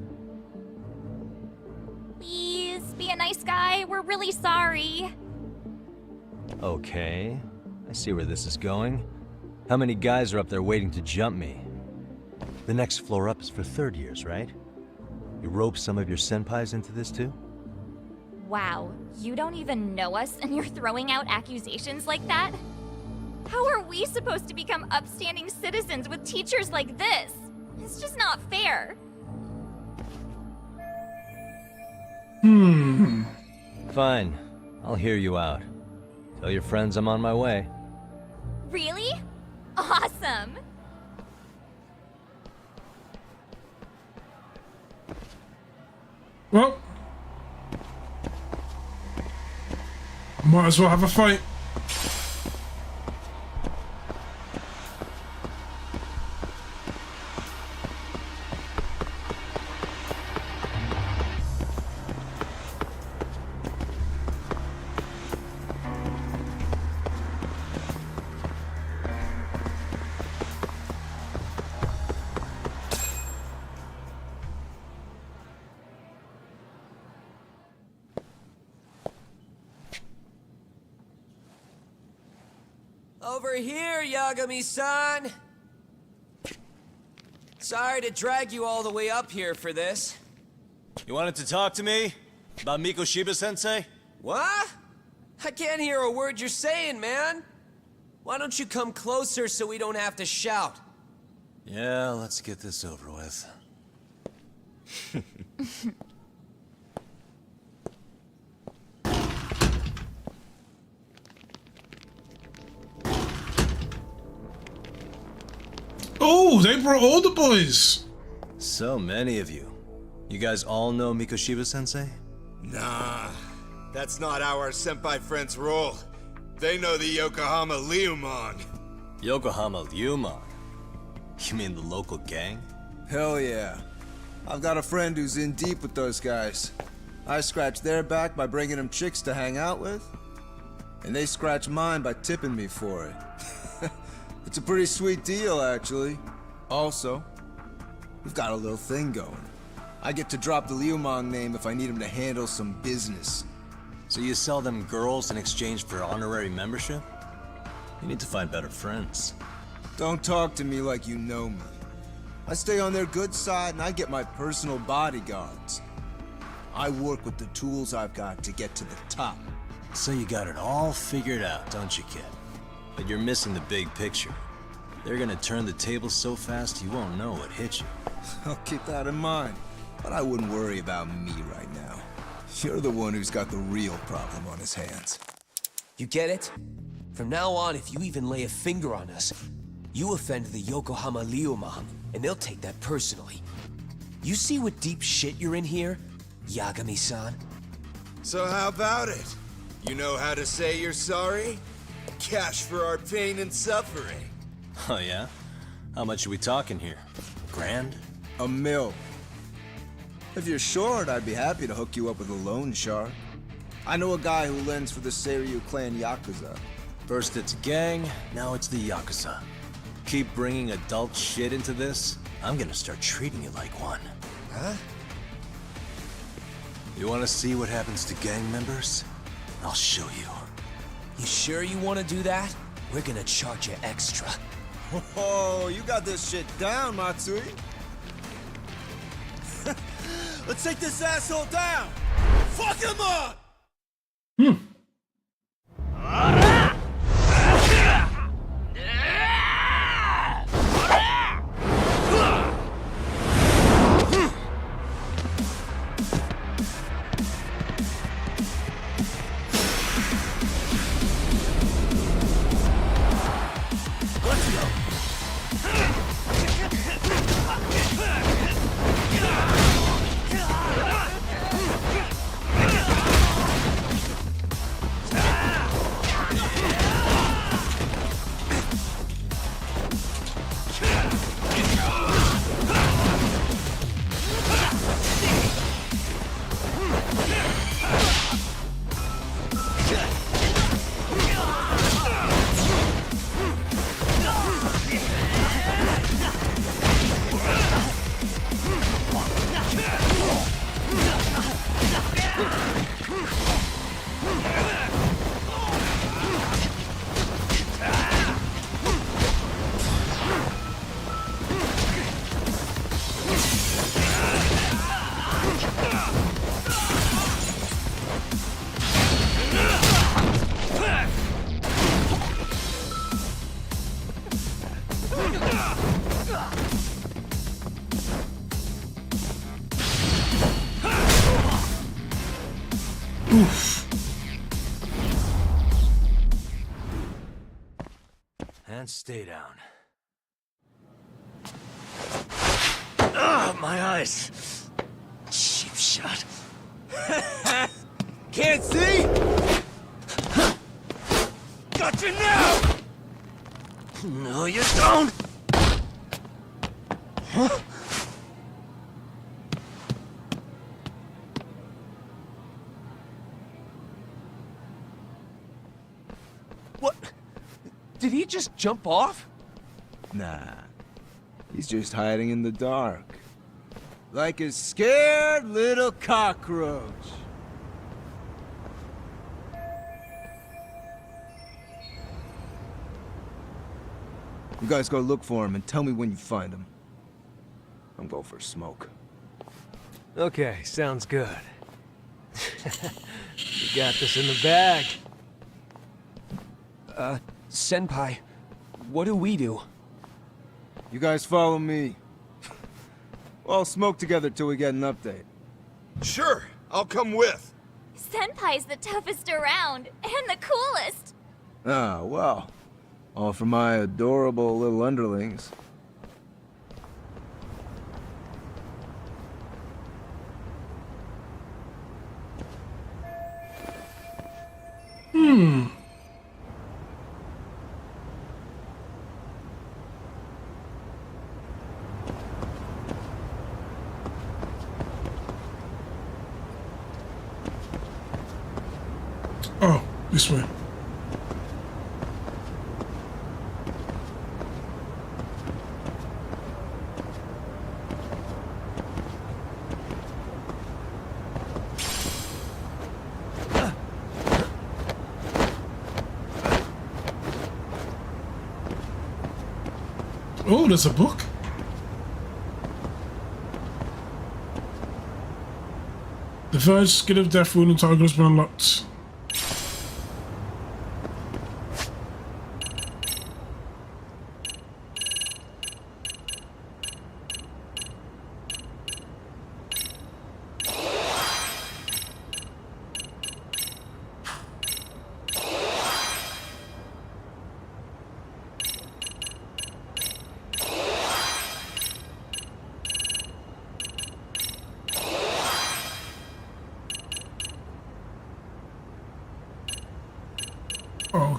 Please, be a nice guy. We're really sorry.
Okay. I see where this is going. How many guys are up there waiting to jump me? The next floor up is for third years, right? You rope some of your senpais into this too?
Wow, you don't even know us and you're throwing out accusations like that? How are we supposed to become upstanding citizens with teachers like this? It's just not fair.
Fine. I'll hear you out. Tell your friends I'm on my way.
Really? Awesome!
Well, might as well have a fight.
Over here, Yagami-san! Sorry to drag you all the way up here for this.
You wanted to talk to me? About Mikoshiba-sensei?
What? I can't hear a word you're saying, man. Why don't you come closer so we don't have to shout?
Yeah, let's get this over with.
Oh, they brought all the boys.
So many of you. You guys all know Mikoshiba-sensei?
Nah, that's not our senpai friends' role. They know the Yokohama Ryumon.
Yokohama Ryumon? You mean the local gang?
Hell yeah. I've got a friend who's in deep with those guys. I scratch their back by bringing them chicks to hang out with, and they scratch mine by tipping me for it. It's a pretty sweet deal, actually. Also, we've got a little thing going. I get to drop the Ryumon name if I need him to handle some business.
So you sell them girls in exchange for honorary membership? You need to find better friends.
Don't talk to me like you know me. I stay on their good side and I get my personal bodyguards. I work with the tools I've got to get to the top.
So you got it all figured out, don't you, kid? But you're missing the big picture. They're gonna turn the tables so fast you won't know what hit you.
I'll keep that in mind. But I wouldn't worry about me right now. You're the one who's got the real problem on his hands.
You get it? From now on, if you even lay a finger on us, you offend the Yokohama Ryumon, and they'll take that personally. You see what deep shit you're in here, Yagami-san?
So how about it? You know how to say you're sorry? Cash for our pain and suffering.
Oh yeah? How much are we talking here? Grand?
$1 million. If you're short, I'd be happy to hook you up with a loan shark. I know a guy who lends for the Seiryu clan Yakuza.
First it's a gang, now it's the Yakuza. Keep bringing adult shit into this, I'm gonna start treating you like one.
Huh?
You wanna see what happens to gang members? I'll show you.
You sure you want to do that? We're gonna charge you extra.
Oh, you got this shit down, Matsui. Let's take this asshole down! Fuck him up!
And stay down. Ugh, my eyes! Cheap shot.
Can't see? Got you now!
No, you don't! Huh?
What? Did he just jump off?
Nah. He's just hiding in the dark. Like a scared little cockroach. You guys go look for him and tell me when you find him. I'm going for a smoke.
Okay, sounds good. We got this in the bag. Senpai, what do we do?
You guys follow me. We'll all smoke together till we get an update.
Sure, I'll come with.
Senpai's the toughest around, and the coolest.
Ah, well. All for my adorable little underlings.
Oh, this way. Oh, there's a book. The Verge, Skin of Death, Wound and Target has been unlocked.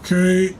Okay.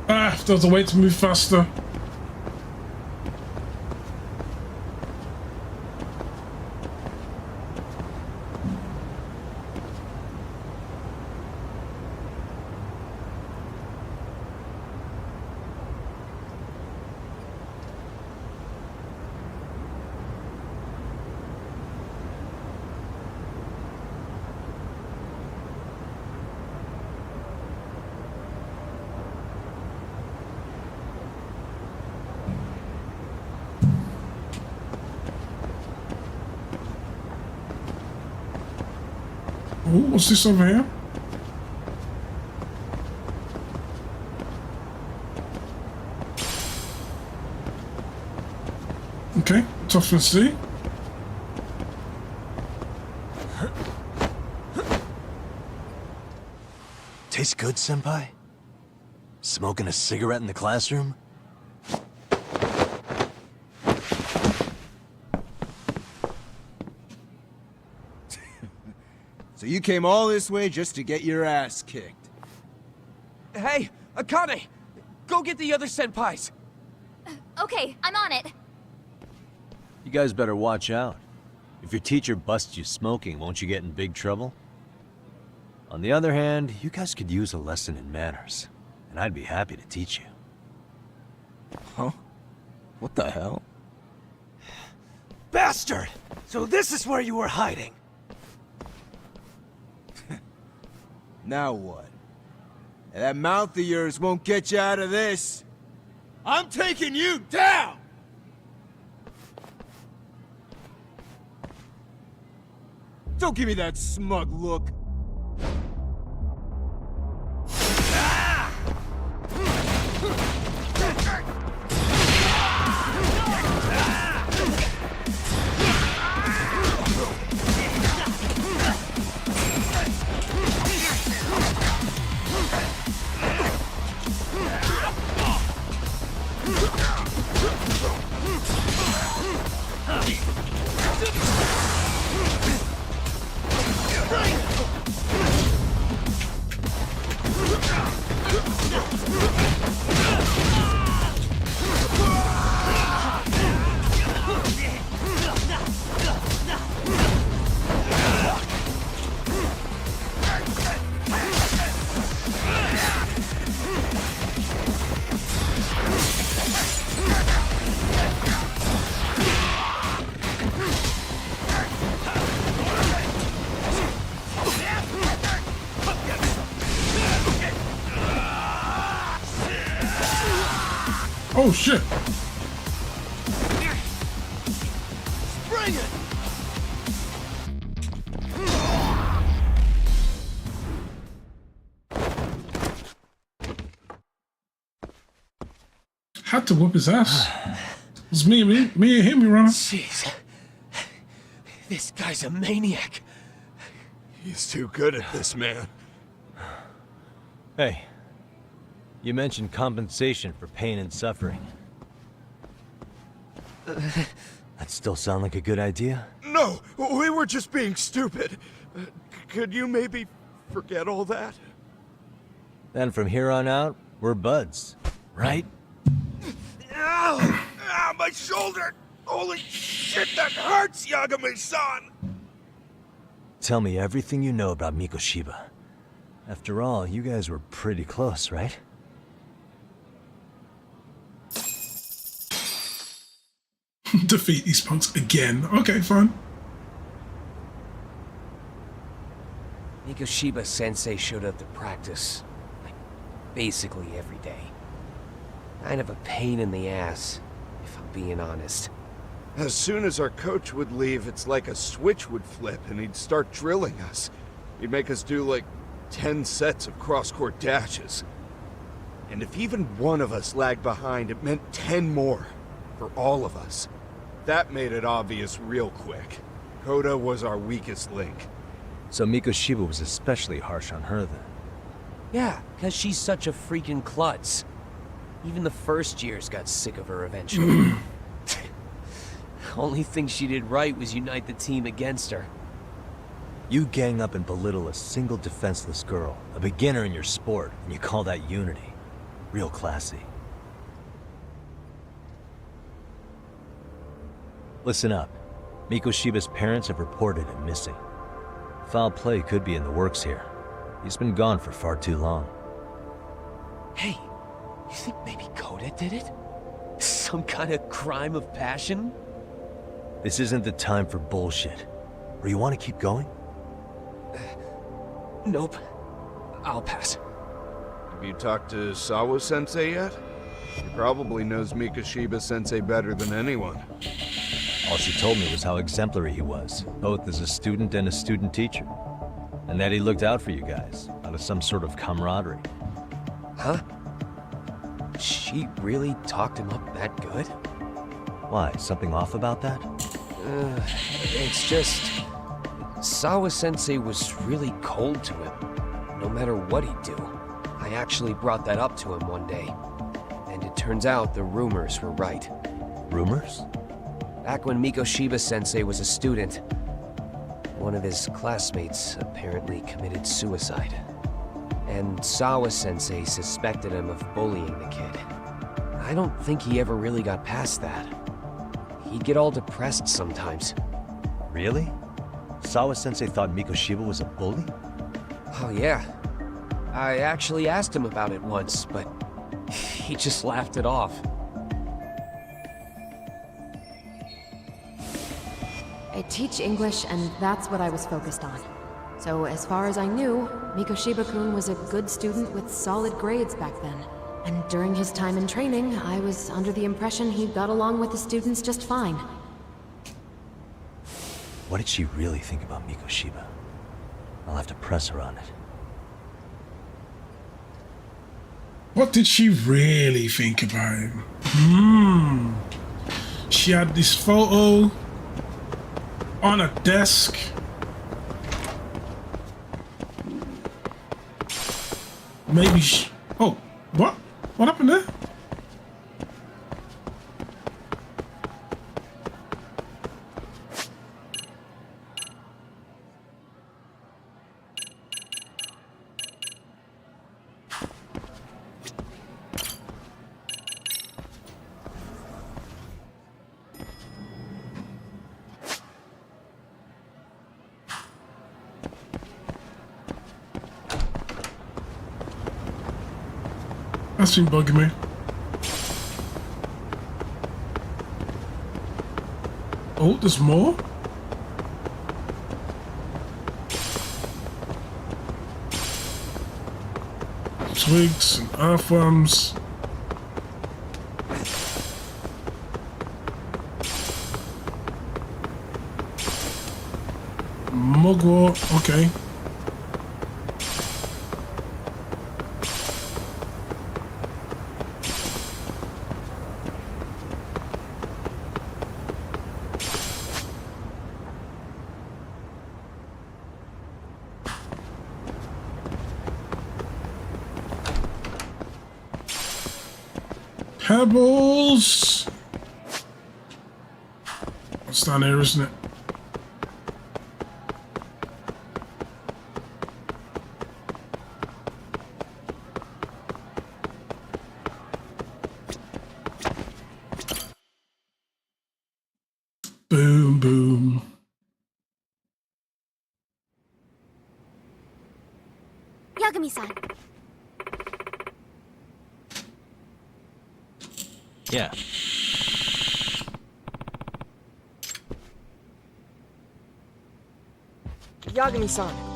Ah, if there's a way to move faster. Oh, what's this over here? Okay, toughness C.
Tastes good, Senpai? Smoking a cigarette in the classroom?
So you came all this way just to get your ass kicked.
Hey, Akane! Go get the other senpais!
Okay, I'm on it.
You guys better watch out. If your teacher busts you smoking, won't you get in big trouble? On the other hand, you guys could use a lesson in manners, and I'd be happy to teach you.
Huh? What the hell?
Bastard! So this is where you were hiding?
Now what? That mouth of yours won't get you out of this. I'm taking you down! Don't give me that smug look.
Oh shit!
Bring it!
Had to whoop his ass. It was me and him, Your Honor.
Jeez. This guy's a maniac.
He's too good at this, man.
Hey, you mentioned compensation for pain and suffering. That still sound like a good idea?
No, we were just being stupid. Could you maybe forget all that?
Then from here on out, we're buds, right?
Ow! Ow, my shoulder! Holy shit, that hurts, Yagami-san!
Tell me everything you know about Mikoshiba. After all, you guys were pretty close, right?
Defeat these punks again. Okay, fine.
Mikoshiba Sensei showed up to practice, like, basically every day. Kind of a pain in the ass, if I'm being honest.
As soon as our coach would leave, it's like a switch would flip and he'd start drilling us. He'd make us do like 10 sets of cross-court dashes. And if even one of us lagged behind, it meant 10 more for all of us. That made it obvious real quick. Koda was our weakest link.
So Mikoshiba was especially harsh on her then?
Yeah, because she's such a freaking klutz. Even the first years got sick of her eventually. Only thing she did right was unite the team against her.
You gang up and belittle a single defenseless girl, a beginner in your sport, and you call that unity. Real classy. Listen up. Mikoshiba's parents have reported him missing. Foul play could be in the works here. He's been gone for far too long.
Hey, you think maybe Koda did it? Some kind of crime of passion?
This isn't the time for bullshit. Or you want to keep going?
Nope. I'll pass.
Have you talked to Sawa-sensei yet? He probably knows Mikoshiba-sensei better than anyone.
All she told me was how exemplary he was, both as a student and a student teacher. And that he looked out for you guys, out of some sort of camaraderie.
Huh? She really talked him up that good?
Why, something off about that?
It's just... Sawa-sensei was really cold to him, no matter what he'd do. I actually brought that up to him one day. And it turns out the rumors were right.
Rumors?
Back when Mikoshiba-sensei was a student, one of his classmates apparently committed suicide. And Sawa-sensei suspected him of bullying the kid. I don't think he ever really got past that. He'd get all depressed sometimes.
Really? Sawa-sensei thought Mikoshiba was a bully?
Oh yeah. I actually asked him about it once, but he just laughed it off.
I teach English, and that's what I was focused on. So as far as I knew, Mikoshiba-kun was a good student with solid grades back then. And during his time in training, I was under the impression he got along with the students just fine.
What did she really think about Mikoshiba? I'll have to press her on it.
What did she really think about him? She had this photo on a desk. Maybe she... Oh, what? What happened there? That's been bugging me. Oh, there's more? Twigs and earthworms. Mugwort, okay. Pebbles! It's down here, isn't it? Boom, boom.
Yagami-san.
Yeah.
Yagami-san.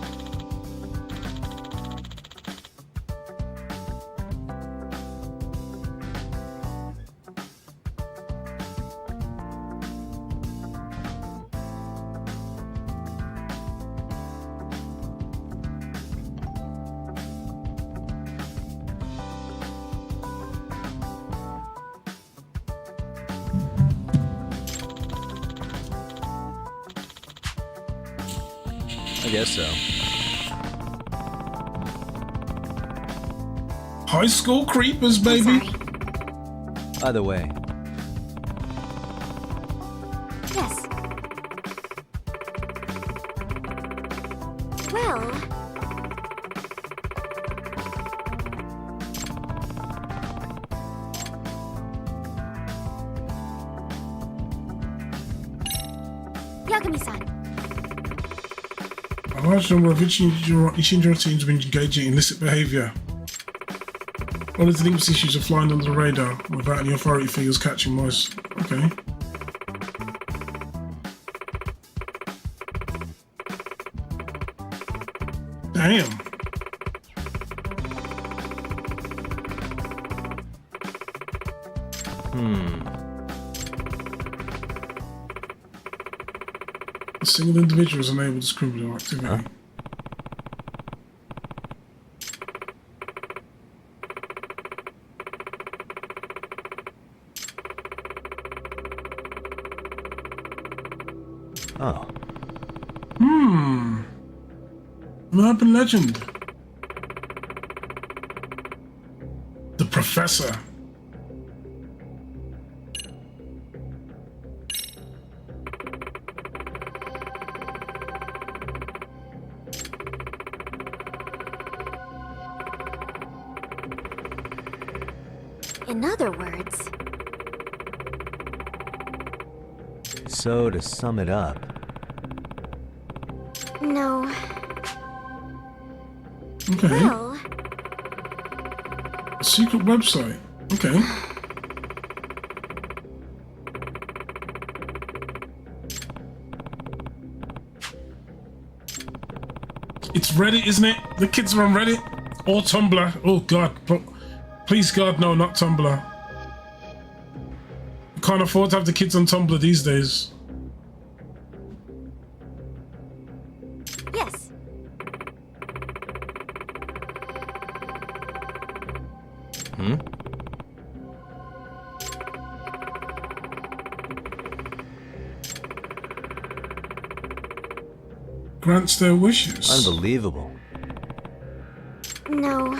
I guess so.
High school creepers, baby.
Either way,
Yes. Well... Yagami-san.
A large number of Ichinjo teams have been engaging in illicit behaviour. All the delinquency issues are flying under the radar without any authority figures catching mice. Okay. Damn. A single individual is unable to criminal activity.
Huh? Oh.
An urban legend. The Professor.
In other words...
So to sum it up,
No.
Okay.
Well...
A secret website. Okay. It's Reddit, isn't it? The kids are on Reddit or Tumblr. Oh God, please God, no, not Tumblr. I can't afford to have the kids on Tumblr these days.
Yes.
Grants their wishes.
unbelievable.
No.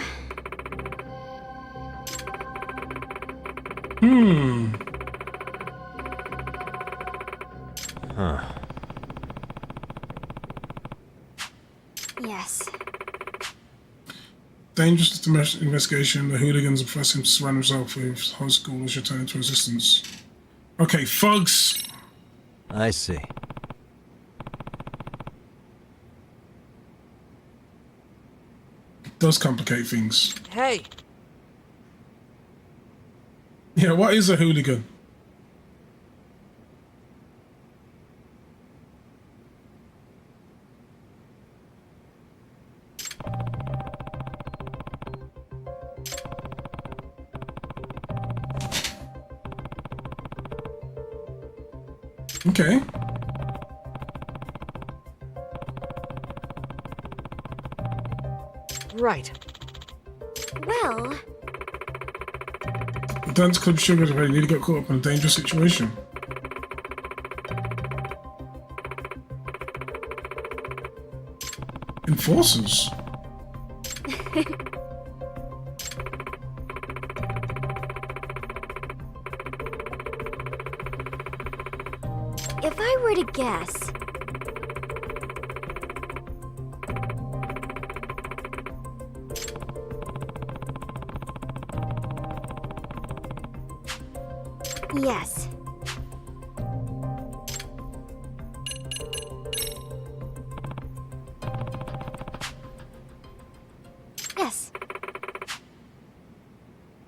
Huh.
Yes.
Dangerous domestic investigation. The hooligans are pressing to surround himself with high schoolers returning to resistance. Okay, thugs.
I see.
Does complicate things.
Hey,
Yeah, what is a hooligan?
Right.
Well,
The dance club sugar they nearly got caught up in a dangerous situation. Enforcers?
if I were to guess, yes. Yes.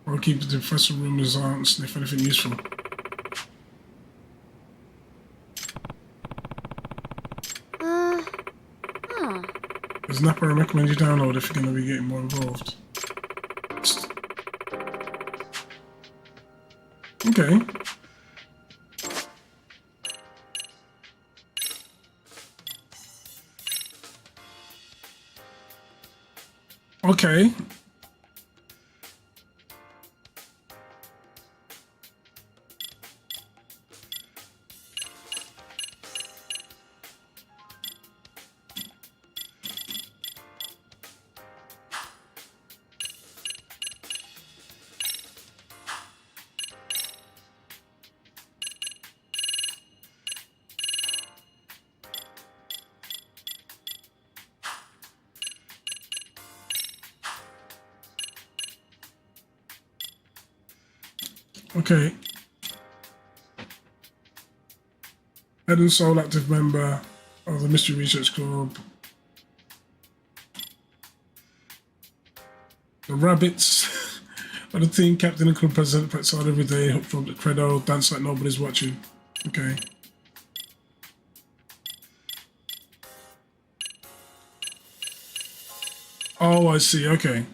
Or keep the professor room as and sniff anything useful.
Huh.
There's an app I recommend you download if you're going to be getting more involved. Okay. Okay. Okay. Head and sole active member of the Mystery Research Club. The Rabbits are the team captain and club president, practice hard every day, hook from the credo, dance like nobody's watching. Okay. Oh, I see, okay.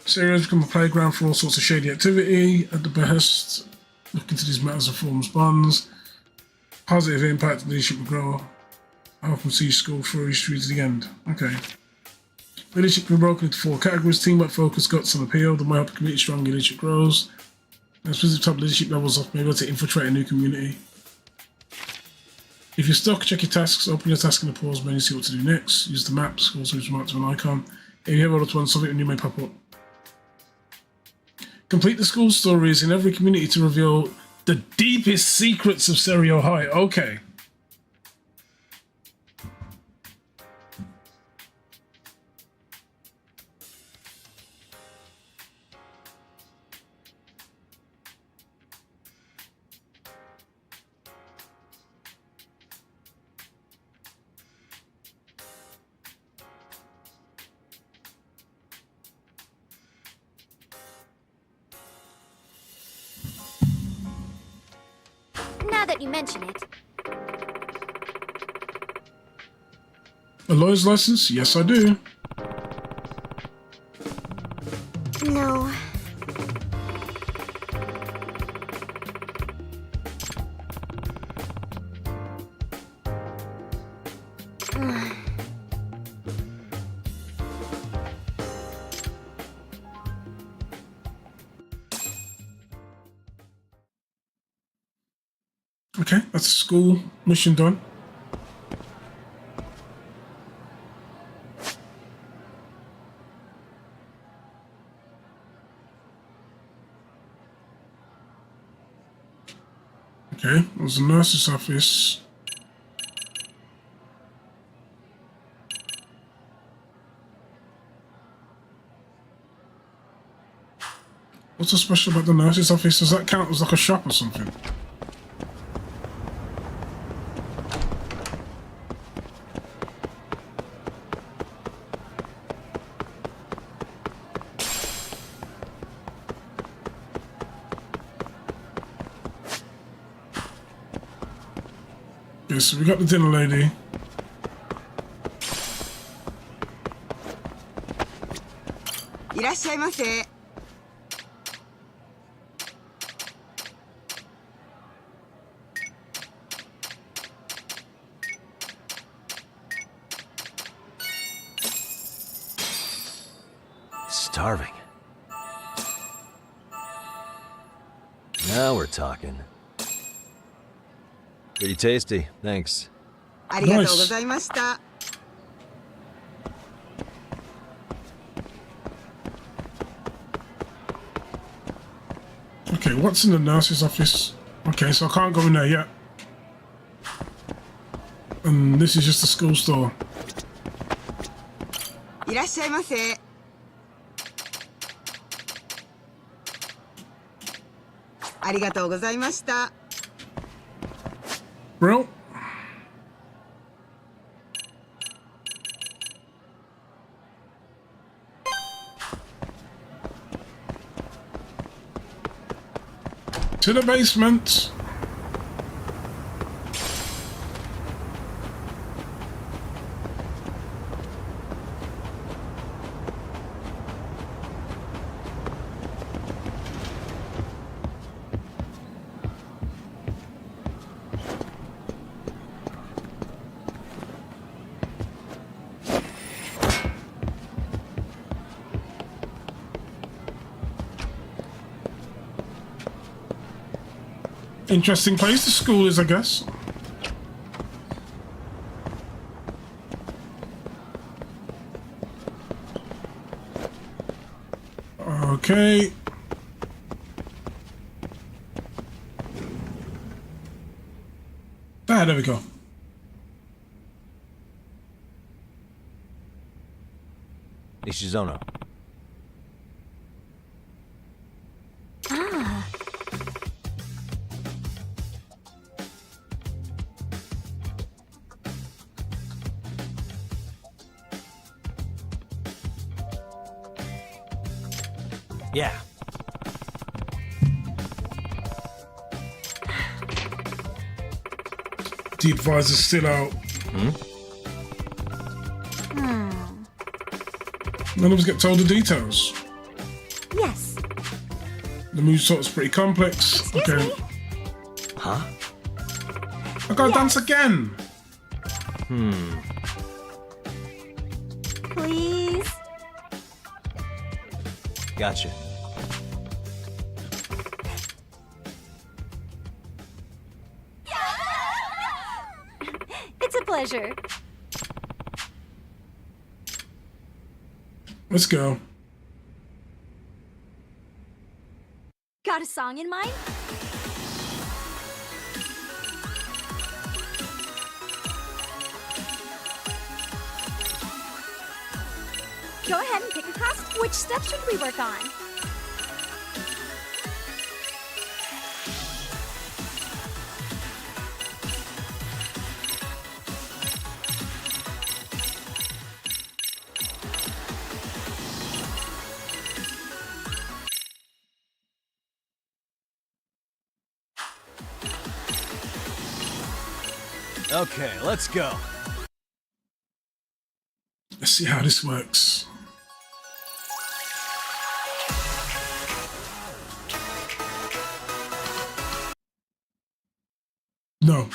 This area has become a playground for all sorts of shady activity. At the behest, look into these matters and form bonds. Positive impact leadership will grow. I often see school through to the end. Okay. Leadership can be broken into 4 categories: teamwork, focus, guts, and appeal. The more help the community strong, leadership grows. And specific top leadership levels of maybe able to infiltrate a new community. If you're stuck, check your tasks, open your task in the pause menu, see what to do next. Use the map, scroll through to mark to an icon. If you have all to one, something new may pop up. Complete the school stories in every community to reveal the deepest secrets of Serio High. Okay.
Now that you mention it,
A lawyer's license? Yes, I do.
no.
Okay, that's a school mission done. Okay, there's a nurse's office. What's so special about the nurse's office? Does that count as like a shop or something? Okay, so we got the dinner lady.
starving. Now we're talking. Pretty tasty, thanks.
ありがとうございました。
Okay, what's in the nurse's office? Okay, so I can't go in there yet. And this is just a school store.
いらっしゃいませ。ありがとうございました。
Bro. To the basement. Interesting place the school is, I guess. Okay. There we go.
Ishizono.
Ah.
Yeah.
The advisor's still out. None of us get told the details.
Yes.
The move sort's pretty complex.
Excuse me?
Huh?
I gotta dance again.
Please.
Gotcha.
It's a pleasure.
Let's go.
Got a song in mind? Go ahead and pick a costume. Which step should we work on?
Okay, let's go.
Let's see how this works. No.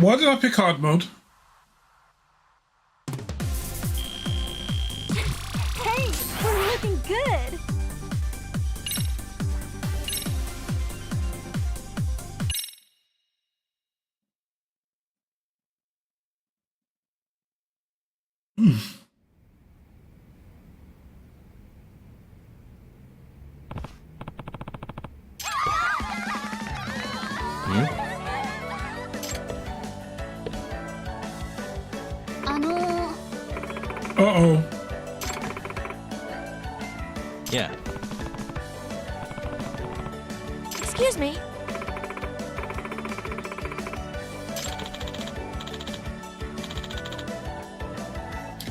Why did I pick hard mode?
Hey, we're looking good.
Uh-oh.
Yeah.
Excuse me.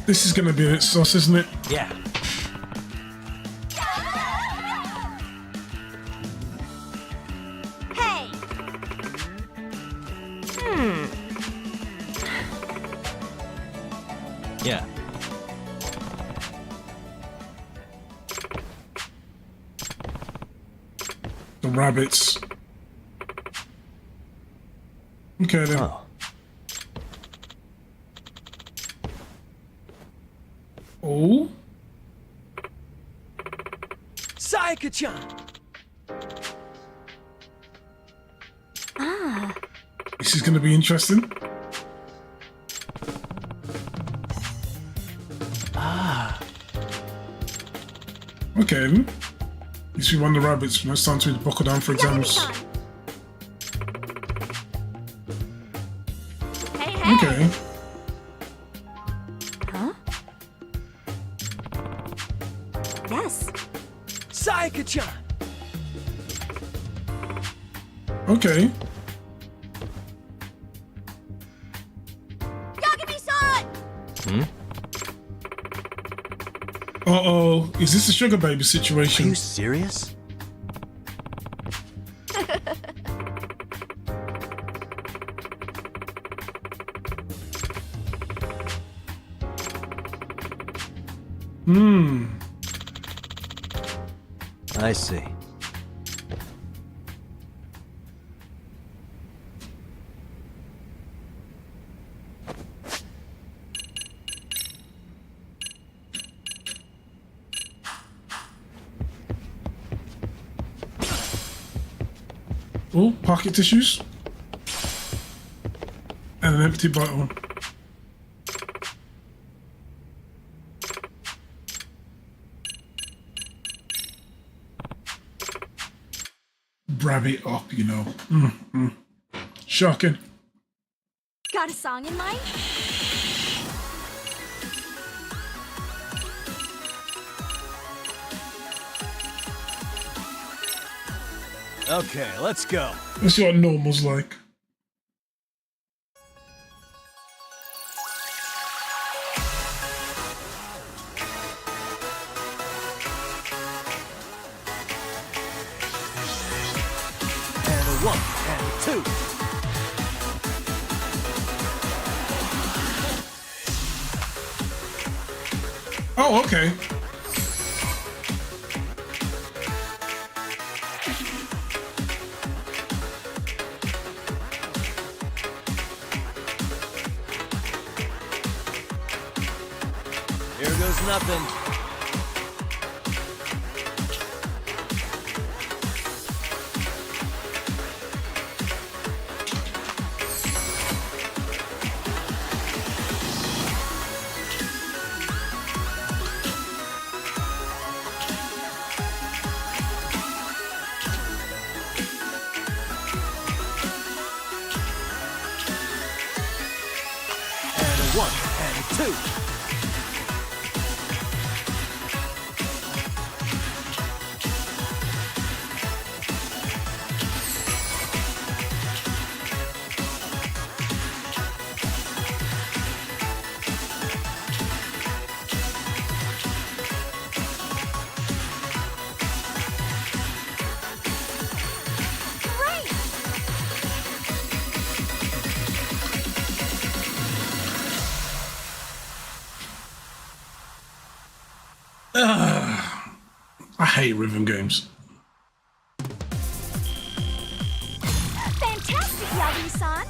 This is gonna be a bit sus, isn't it?
Yeah.
Hey.
Yeah.
The rabbits. Okay then.
Oh.
Oh?
Sayaka-chan!
Ah.
This is gonna be interesting. Okay then. At least we won the rabbits. Now it's time to buckle down for exams.
Hey, hey!
Okay.
Huh? Yes.
Sayaka-chan!
Okay.
Yagami-san!
Hmm?
Uh-oh. Is this a sugar baby
Are
situation?
you serious? I see.
Oh, pocket tissues. And an empty bottle. Brab it up, you know. Shocking.
Got a song in mind?
Okay, let's go.
Let's see what normal's like.
And a 1, and a 2.
Oh, okay.
Here goes nothing. And a 1, and a 2.
I hate rhythm games.
Fantastic, Yagami-san!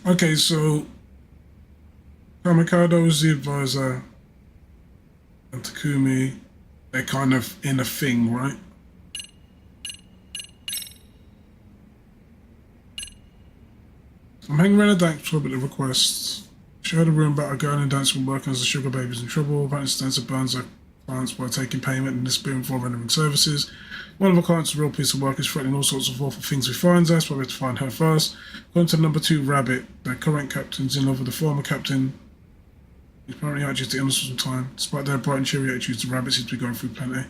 Okay, so Kamikado is the advisor, and Takumi, they're kind of in a thing, right? I'm hanging around a dance club at the request. She heard a room about a girl in dance school working as a sugar baby's in trouble. Apparently Stanza burns her clients by taking payment and disappearing for rendering services. One of her clients is a real piece of work, is threatening all sorts of awful things we find us, but we have to find her first. According to number 2, Rabbit, the current captain's in love with the former captain. He's apparently anxious to illness for some time. Despite their bright and cheery attitudes, the Rabbit seems to be going through plenty.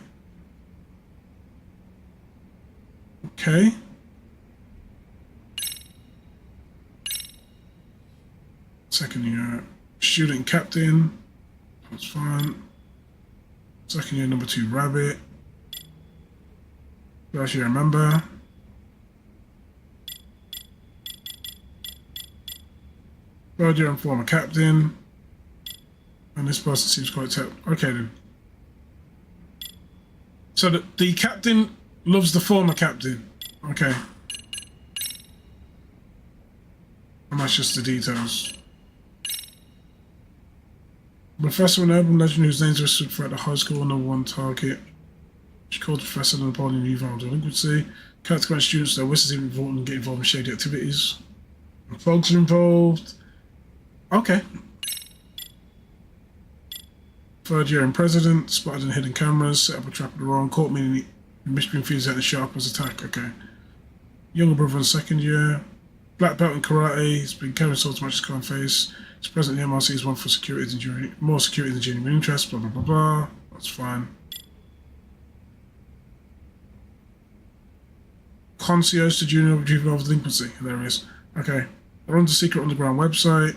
Okay. Second year, student captain. That's fine. Second year, number 2, Rabbit. First year, member. Third year, I'm former captain. And this person seems quite tough. Okay then. So the captain loves the former captain. Okay. And that's just the details. Professor, an urban legend whose names are stood throughout the high school, number 1 target. She called Professor Napoleon juvenile delinquency. Character grant students, their wishes are important and get involved in shady activities. And folks are involved. Okay. Third year in president, spotted in hidden cameras, set up a trap at the wrong, caught me in mystery infused at the sharp was attack. Okay. Younger brother in second year. Black belt in karate, he's been carrying swords much as can't face. He's present in the MRC, is one for security and more security than genuine interest, blah blah blah blah. That's fine. Concierge to junior juvenile delinquency. There he is. Okay. They're on the secret underground website.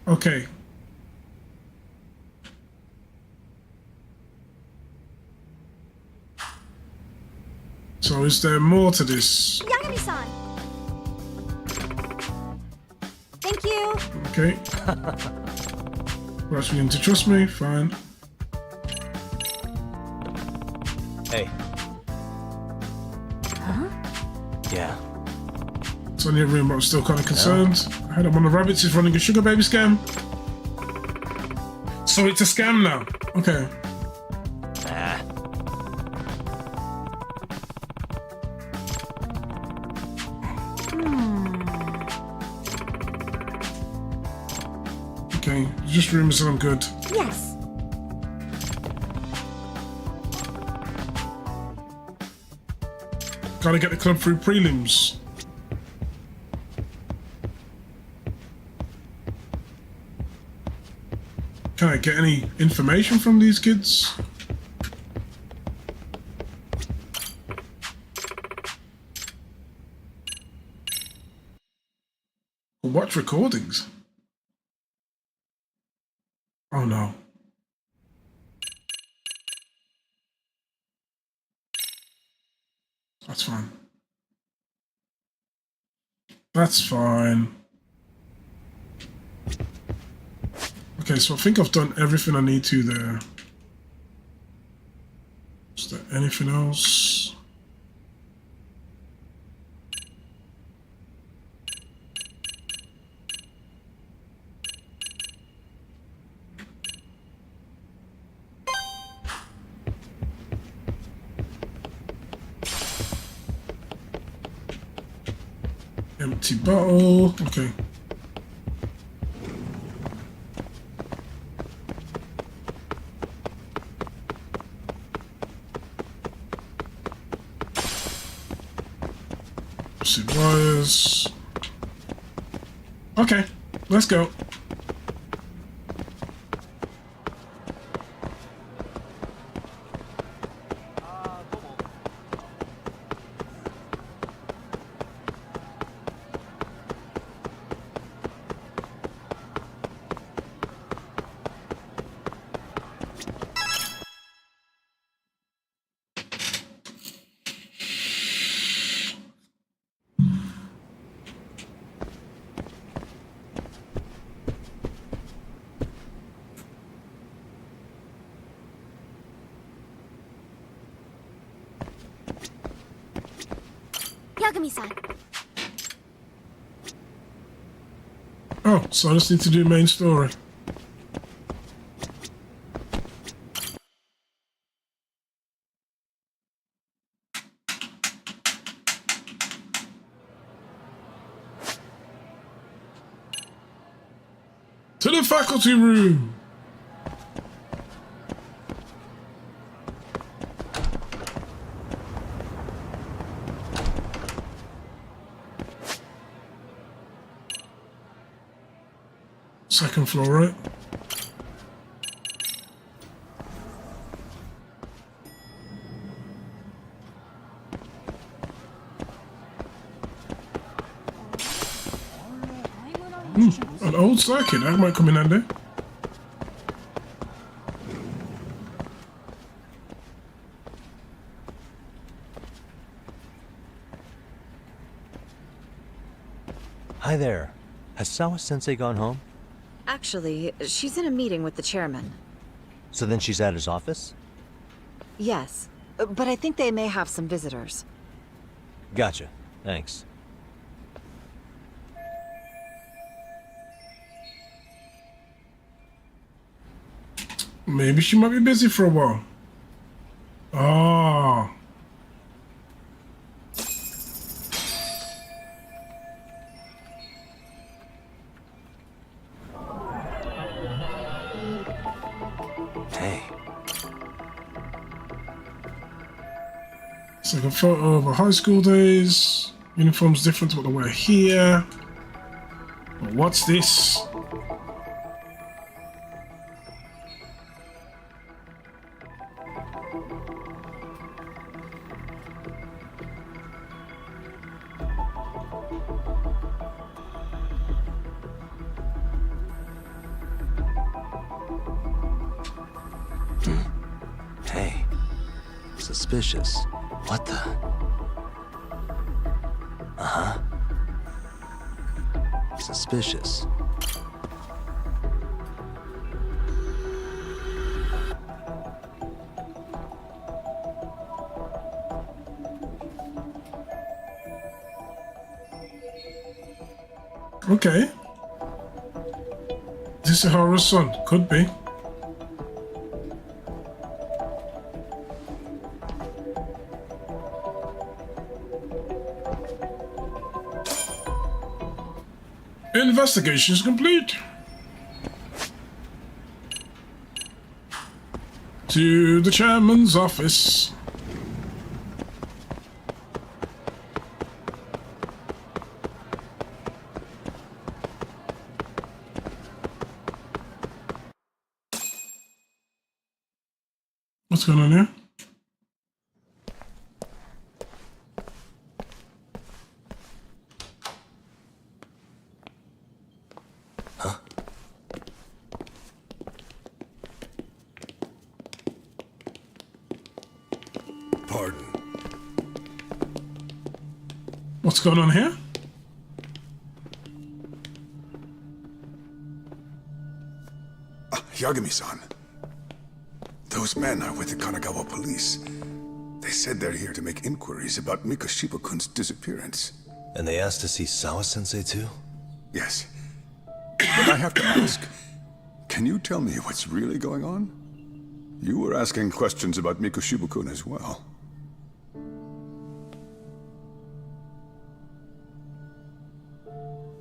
Okay. So is there more to this?
Yagami-san! Thank you!
Okay. Perhaps you need to trust me, fine.
Hey.
Huh?
Yeah.
It's only a room, but I'm still kind of concerned. I heard one of the rabbits is running a sugar baby scam. So it's a scam now. Okay.
Nah.
Okay, just rumors that I'm good.
Yes.
Gotta get the club through prelims. Can I get any information from these kids? Watch recordings. Oh no. That's fine. That's fine. Okay, so I think I've done everything I need to there. Is there anything else? Empty bottle. Okay. Wires. Okay, let's go.
Yagami-san.
Oh, so I just need to do main story. To the faculty room. Second floor, right? An old circuit, that might come in handy.
Hi there. Has Sawa-sensei gone home?
Actually, she's in a meeting with the chairman.
So then she's at his office?
Yes, but I think they may have some visitors.
Gotcha. Thanks.
Maybe she might be busy for a while. Ah.
Hey.
It's like a photo of her high school days. Uniform's different to what they wear here. But what's this?
Hey. Suspicious. What the? Uh-huh. Suspicious.
Okay. This is Haru's son. Could be. Investigation is complete. To the chairman's office. What's going on here?
Pardon.
What's going on here?
Yagami-san. Those men are with the Kanagawa police. They said they're here to make inquiries about Mikoshiba-kun's disappearance.
And they asked to see Sawa-sensei too?
Yes. But I have to ask, can you tell me what's really going on? You were asking questions about Mikoshiba-kun as well.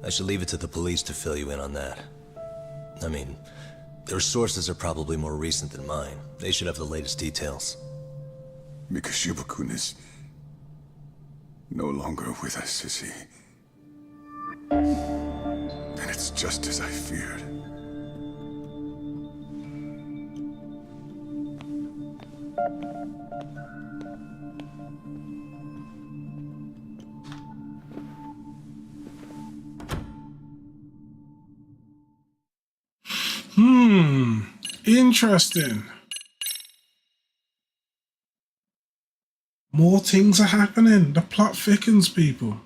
I should leave it to the police to fill you in on that. I mean, their sources are probably more recent than mine. They should have the latest details.
Mikoshiba-kun is no longer with us, is he? And it's just as I feared.
Interesting. More things are happening. The plot thickens, people.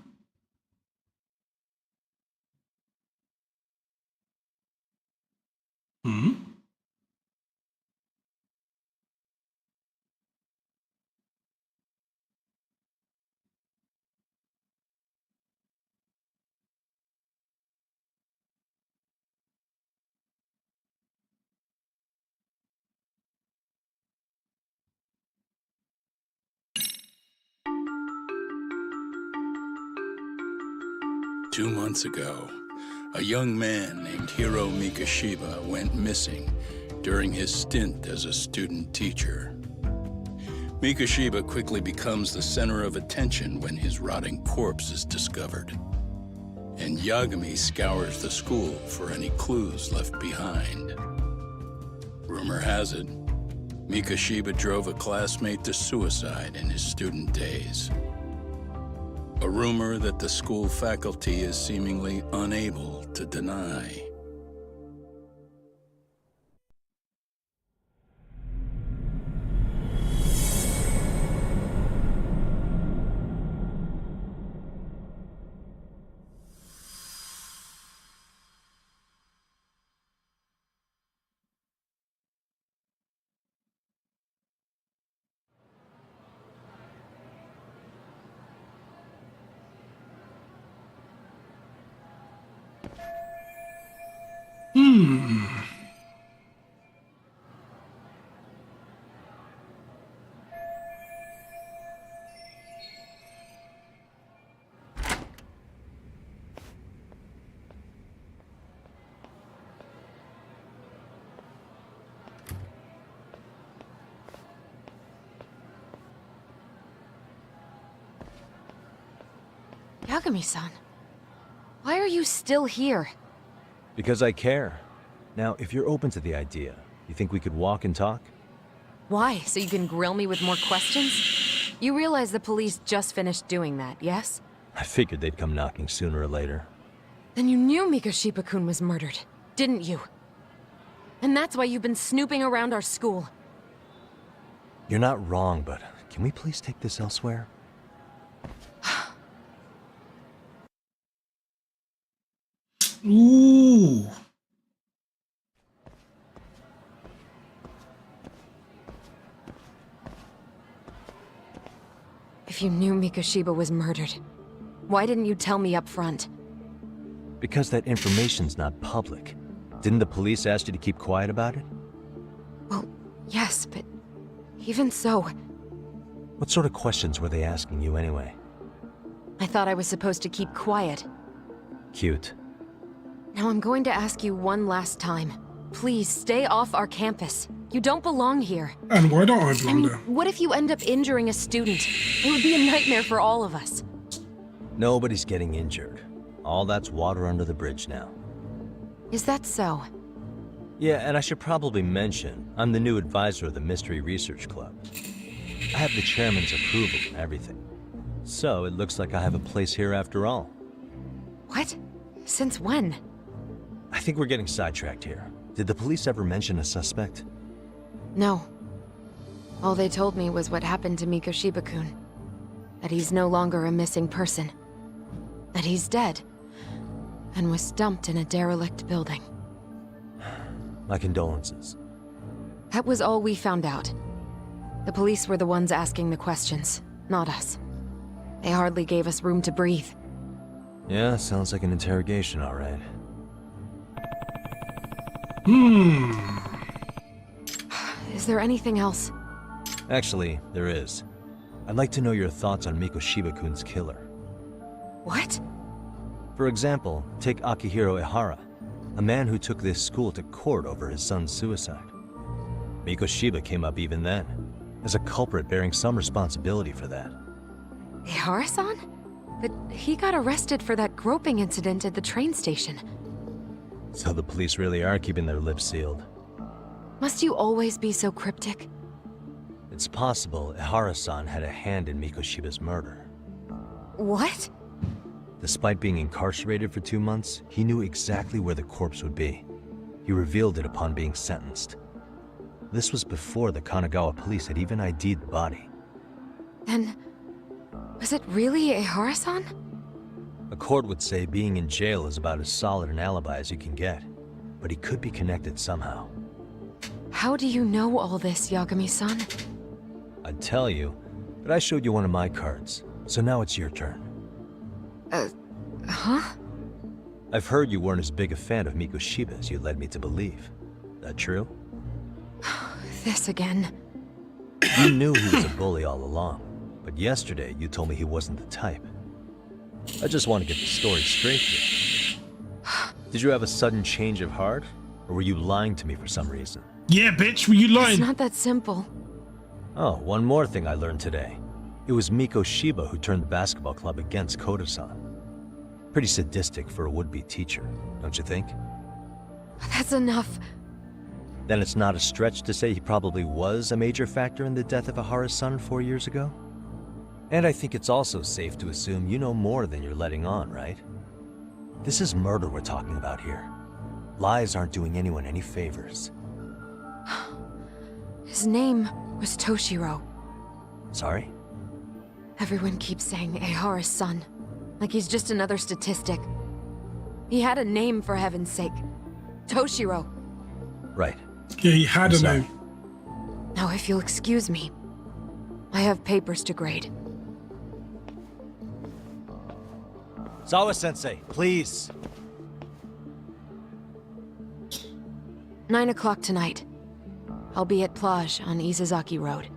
2 months ago, a young man named Hiro Mikashiba went missing during his stint as a student teacher. Mikashiba quickly becomes the center of attention when his rotting corpse is discovered. And Yagami scours the school for any clues left behind. Rumor has it, Mikashiba drove a classmate to suicide in his student days. A rumor that the school faculty is seemingly unable to deny.
Yagami-san, why are you still here?
Because I care. Now, if you're open to the idea, you think we could walk and talk?
Why? So you can grill me with more questions? You realize the police just finished doing that, yes?
I figured they'd come knocking sooner or later.
Then you knew Mikashiba-kun was murdered, didn't you? And that's why you've been snooping around our school.
You're not wrong, but can we please take this elsewhere?
Ooh.
If you knew Mikashiba was murdered, why didn't you tell me up front?
Because that information's not public. Didn't the police ask you to keep quiet about it?
Well, yes, but even so...
What sort of questions were they asking you anyway?
I thought I was supposed to keep quiet.
Cute.
Now I'm going to ask you one last time. Please, stay off our campus. You don't belong here.
And why don't I belong there?
What if you end up injuring a student? It would be a nightmare for all of us.
Nobody's getting injured. All that's water under the bridge now.
Is that so?
Yeah, and I should probably mention, I'm the new advisor of the Mystery Research Club. I have the chairman's approval and everything. So it looks like I have a place here after all.
What? Since when?
I think we're getting sidetracked here. Did the police ever mention a suspect?
No. All they told me was what happened to Mikashiba-kun. That he's no longer a missing person. That he's dead. And was dumped in a derelict building.
My condolences.
That was all we found out. The police were the ones asking the questions, not us. They hardly gave us room to breathe.
Yeah, sounds like an interrogation, all right.
Is there anything else?
Actually, there is. I'd like to know your thoughts on Mikashiba-kun's killer.
What?
For example, take Akihiro Ehara, a man who took this school to court over his son's suicide. Mikashiba came up even then, as a culprit bearing some responsibility for that.
Ehara-san? But he got arrested for that groping incident at the train station.
So the police really are keeping their lips sealed.
Must you always be so cryptic?
It's possible Ehara-san had a hand in Mikoshiba's murder.
What?
Despite being incarcerated for 2 months, he knew exactly where the corpse would be. He revealed it upon being sentenced. This was before the Kanagawa police had even ID'd the body.
Then... was it really Ehara-san?
A court would say being in jail is about as solid an alibi as you can get. But he could be connected somehow.
How do you know all this, Yagami-san?
I'd tell you, but I showed you one of my cards, so now it's your turn.
Huh?
I've heard you weren't as big a fan of Mikoshiba as you led me to believe. That true?
This again.
You knew he was a bully all along, but yesterday you told me he wasn't the type. I just want to get the story straight here. Did you have a sudden change of heart? Or were you lying to me for some reason?
Yeah, bitch, were you lying?
It's not that simple.
Oh, one more thing I learned today. It was Miko Shiba who turned the basketball club against Koda-san. Pretty sadistic for a would-be teacher, don't you think?
That's enough.
Then it's not a stretch to say he probably was a major factor in the death of Ahara's son 4 years ago? And I think it's also safe to assume you know more than you're letting on, right? This is murder we're talking about here. Lies aren't doing anyone any favors.
His name was Toshiro.
Sorry?
Everyone keeps saying Ehara's son, like he's just another statistic. He had a name, for heaven's sake. Toshiro.
Right.
Yeah, he had
I'm
a
sorry.
name.
Now, if you'll excuse me, I have papers to grade.
Sawa-sensei, please.
9 o'clock tonight. I'll be at Plage on Izazaki Road.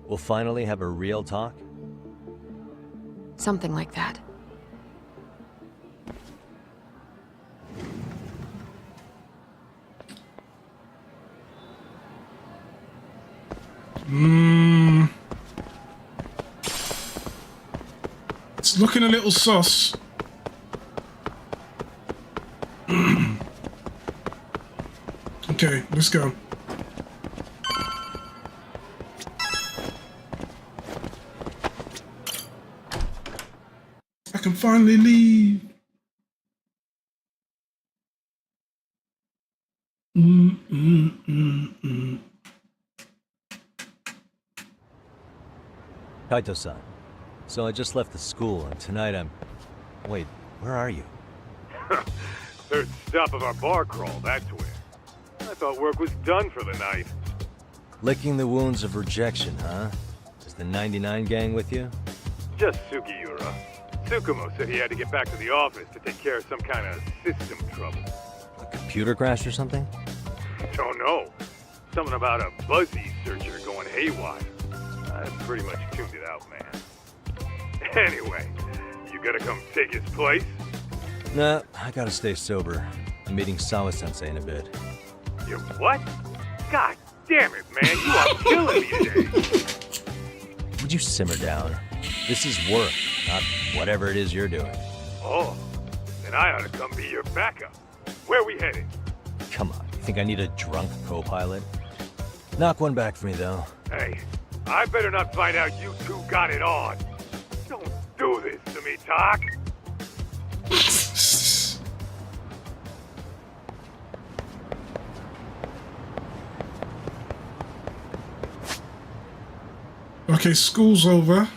We'll finally have a real talk?
Something like that.
It's looking a little sus. Okay, let's go. I can finally leave.
Kaito-san, so I just left the school and tonight I'm... Wait, where are you?
Third stop of our bar crawl, that's where. I thought work was done for the night.
Licking the wounds of rejection, huh? Is the 99 gang with you?
Just Sugiura. Tsukumo said he had to get back to the office to take care of some kind of system trouble.
A computer crash or something?
Don't know. Something about a Buzzy searcher going haywire. I pretty much tuned it out, man. Anyway, you gotta come take his place?
Nah, I gotta stay sober. I'm meeting Sawa-sensei in a bit.
You what? God damn it, man, you are killing me today.
Would you simmer down? This is work, not whatever it is you're doing.
Oh, then I ought to come be your backup. Where we headed?
Come on, you think I need a drunk co-pilot? Knock one back for me, though.
Hey, I better not find out you two got it on. Don't do this to me, Doc.
Okay, school's over.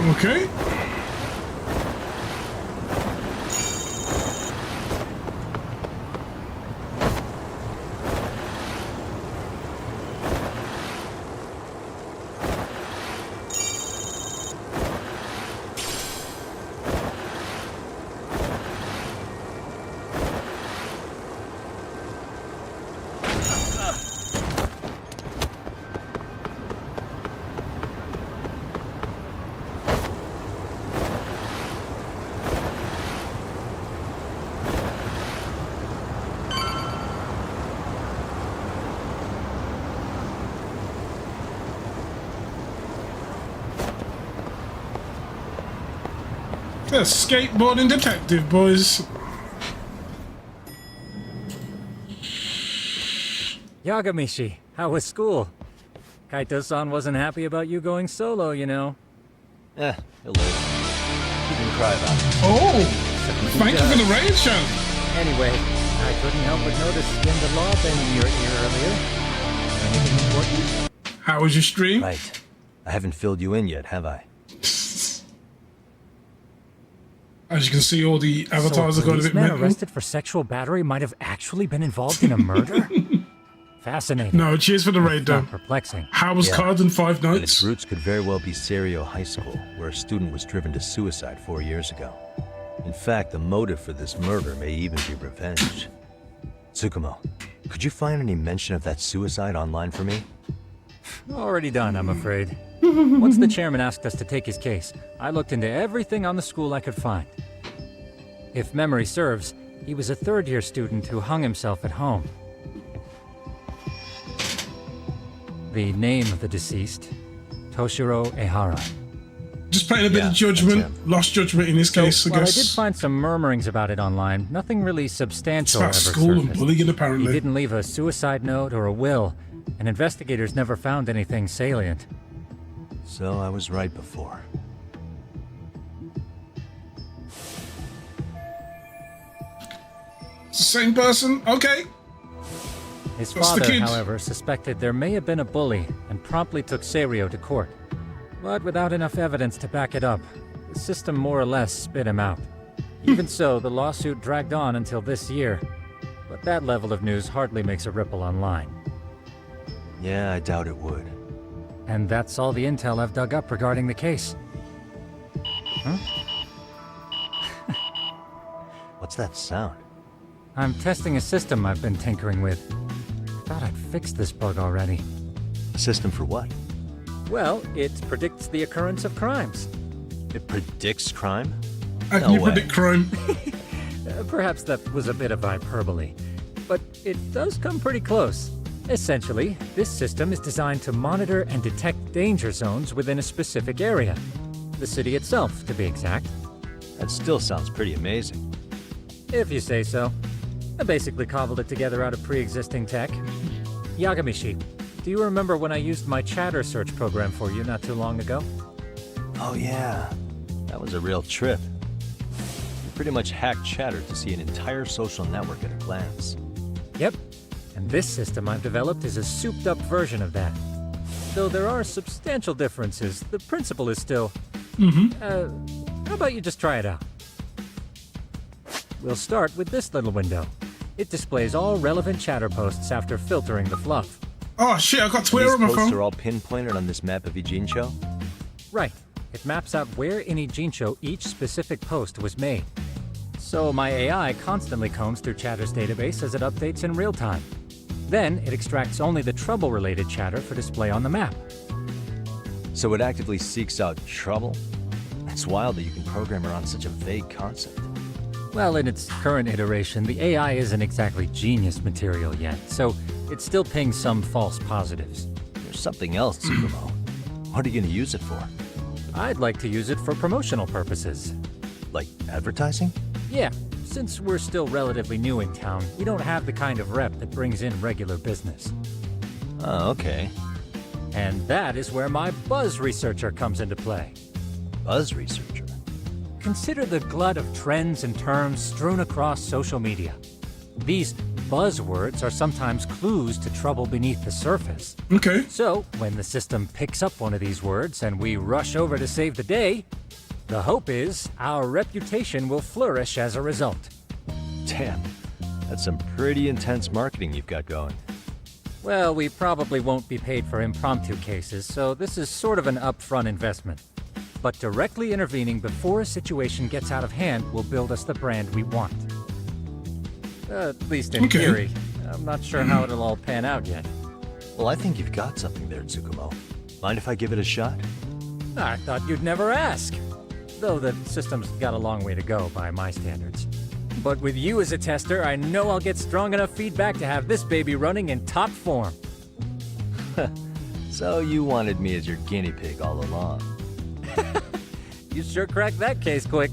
Okay. The skateboarding detective, boys.
Yagamishi, how was school? Kaito-san wasn't happy about you going solo, you know.
He'll live. You can cry about it.
Oh, thank you for the raid show.
Anyway, I couldn't help but notice Skin the Law bending your ear earlier. Anything important?
How was your stream?
Right. I haven't filled you in yet, have I?
As you can see, all the avatars
so
are going a bit
man
mental.
arrested for sexual battery might have actually been involved in a murder? Fascinating.
No, cheers for the raid, though.
Perplexing.
How was Cards in 5
But
Nights?
its roots could very well be Serio High School, where a student was driven to suicide 4 years ago. In fact, the motive for this murder may even be revenge. Tsukumo, could you find any mention of that suicide online for me?
Already done, I'm afraid. Once the chairman asked us to take his case, I looked into everything on the school I could find. If memory serves, he was a third-year student who hung himself at home. The name of the deceased, Toshiro Ehara.
Just playing a bit of judgment. Lost judgment in this case, I
While
guess.
I did find some murmurings about it online, nothing really substantial
It's
ever
about school and
surfaced.
bullying, apparently.
He didn't leave a suicide note or a will, and investigators never found anything salient.
So I was right before.
It's the same person? Okay.
His
That's the
father,
kid.
however, suspected there may have been a bully and promptly took Serio to court. But without enough evidence to back it up, the system more or less spit him out. Even so, the lawsuit dragged on until this year. But that level of news hardly makes a ripple online.
Yeah, I doubt it would.
And that's all the intel I've dug up regarding the case. Huh?
What's that sound?
I'm testing a system I've been tinkering with. Thought I'd fixed this bug already.
A system for what?
Well, it predicts the occurrence of crimes.
It predicts crime?
How can you predict crime?
Perhaps that was a bit of hyperbole, but it does come pretty close. Essentially, this system is designed to monitor and detect danger zones within a specific area. The city itself, to be exact.
That still sounds pretty amazing.
If you say so. I basically cobbled it together out of pre-existing tech. Yagamishi, do you remember when I used my chatter search program for you not too long ago?
Oh yeah, that was a real trip. You pretty much hacked Chatter to see an entire social network at a glance.
Yep, and this system I've developed is a souped-up version of that. Though there are substantial differences, the principle is still... how about you just try it out? We'll start with this little window. It displays all relevant chatter posts after filtering the fluff.
Oh shit, I got Twitter on
These
my
posts
phone.
are all pinpointed on this map of Ijincho?
Right. It maps out where in Ijincho each specific post was made. So my AI constantly combs through Chatter's database as it updates in real time. Then it extracts only the trouble-related chatter for display on the map.
So it actively seeks out trouble? It's wild that you can program around such a vague concept.
Well, in its current iteration, the AI isn't exactly genius material yet, so it still pings some false positives.
There's something else, Tsukumo. What are you going to use it for?
I'd like to use it for promotional purposes.
Like advertising?
Yeah, since we're still relatively new in town, we don't have the kind of rep that brings in regular business.
Oh, okay.
And that is where my buzz researcher comes into play.
Buzz researcher?
Consider the glut of trends and terms strewn across social media. These buzzwords are sometimes clues to trouble beneath the surface.
Okay.
So, when the system picks up one of these words and we rush over to save the day, the hope is our reputation will flourish as a result.
Damn, that's some pretty intense marketing you've got going.
Well, we probably won't be paid for impromptu cases, so this is sort of an upfront investment. But directly intervening before a situation gets out of hand will build us the brand we want. At least in theory. I'm not sure how it'll all pan out yet.
Well, I think you've got something there, Tsukumo. Mind if I give it a shot?
I thought you'd never ask. Though the system's got a long way to go by my standards. But with you as a tester, I know I'll get strong enough feedback to have this baby running in top form.
So you wanted me as your guinea pig all along.
You sure cracked that case quick.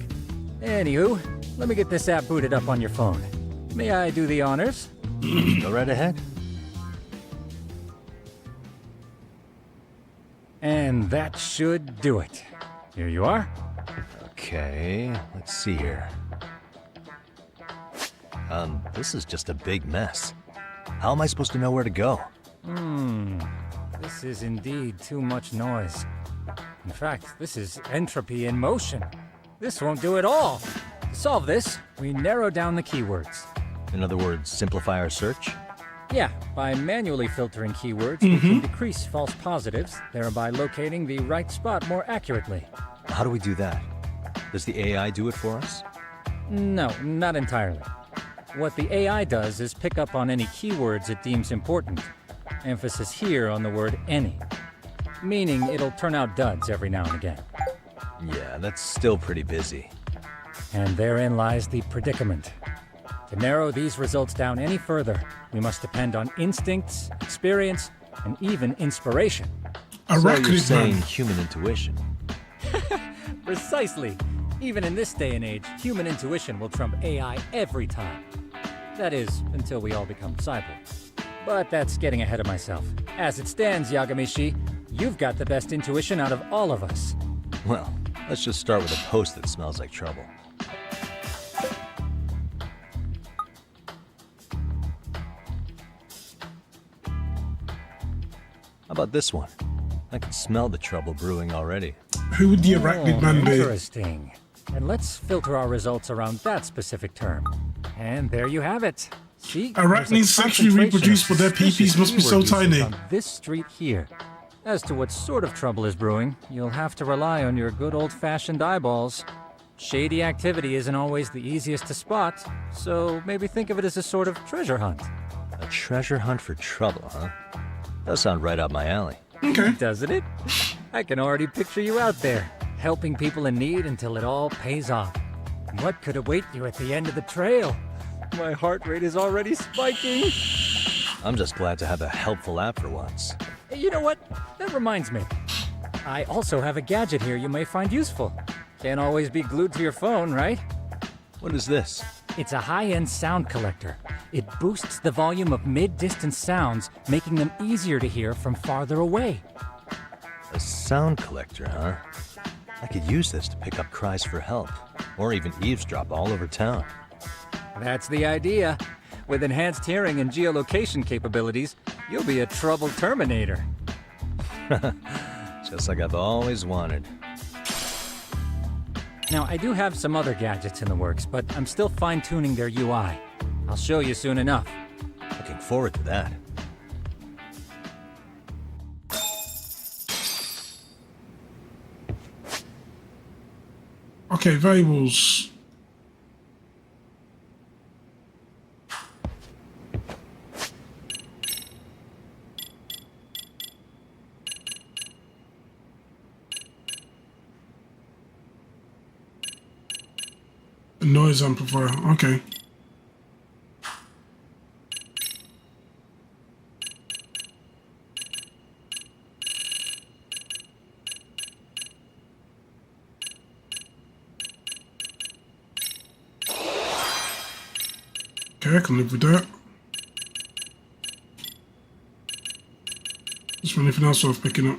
Anywho, let me get this app booted up on your phone. May I do the honors?
Go right ahead.
And that should do it. Here you are.
Okay, let's see here. This is just a big mess. How am I supposed to know where to go?
This is indeed too much noise. In fact, this is entropy in motion. This won't do at all. To solve this, we narrow down the keywords.
In other words, simplify our search?
Yeah, by manually filtering keywords, we can decrease false positives, thereby locating the right spot more accurately.
How do we do that? Does the AI do it for us?
No, not entirely. What the AI does is pick up on any keywords it deems important. Emphasis here on the word any. Meaning it'll turn out duds every now and again.
Yeah, that's still pretty busy.
And therein lies the predicament. To narrow these results down any further, we must depend on instincts, experience, and even inspiration.
So you're saying human intuition?
Precisely. Even in this day and age, human intuition will trump AI every time. That is, until we all become cyborgs. But that's getting ahead of myself. As it stands, Yagamishi, you've got the best intuition out of all of us.
Well, let's just start with a post that smells like trouble. How about this one? I can smell the trouble brewing already.
Who would the arachnid man be?
Interesting. And let's filter our results around that specific term. And there you have it. See?
Arachnids sexually reproduce, but their peepees must be so tiny.
On this street here. As to what sort of trouble is brewing, you'll have to rely on your good old-fashioned eyeballs. Shady activity isn't always the easiest to spot, so maybe think of it as a sort of treasure hunt.
A treasure hunt for trouble, huh? Does sound right up my alley.
Okay.
Doesn't it? I can already picture you out there, helping people in need until it all pays off. What could await you at the end of the trail? My heart rate is already spiking.
I'm just glad to have a helpful app for once.
You know what? That reminds me. I also have a gadget here you may find useful. Can't always be glued to your phone, right?
What is this?
It's a high-end sound collector. It boosts the volume of mid-distance sounds, making them easier to hear from farther away.
A sound collector, huh? I could use this to pick up cries for help, or even eavesdrop all over town.
That's the idea. With enhanced hearing and geolocation capabilities, you'll be a trouble terminator.
Just like I've always wanted.
Now, I do have some other gadgets in the works, but I'm still fine-tuning their UI. I'll show you soon enough.
Looking forward to that.
Okay, variables. A noise amplifier, okay. Okay, I can live with that. Is there anything else worth picking up?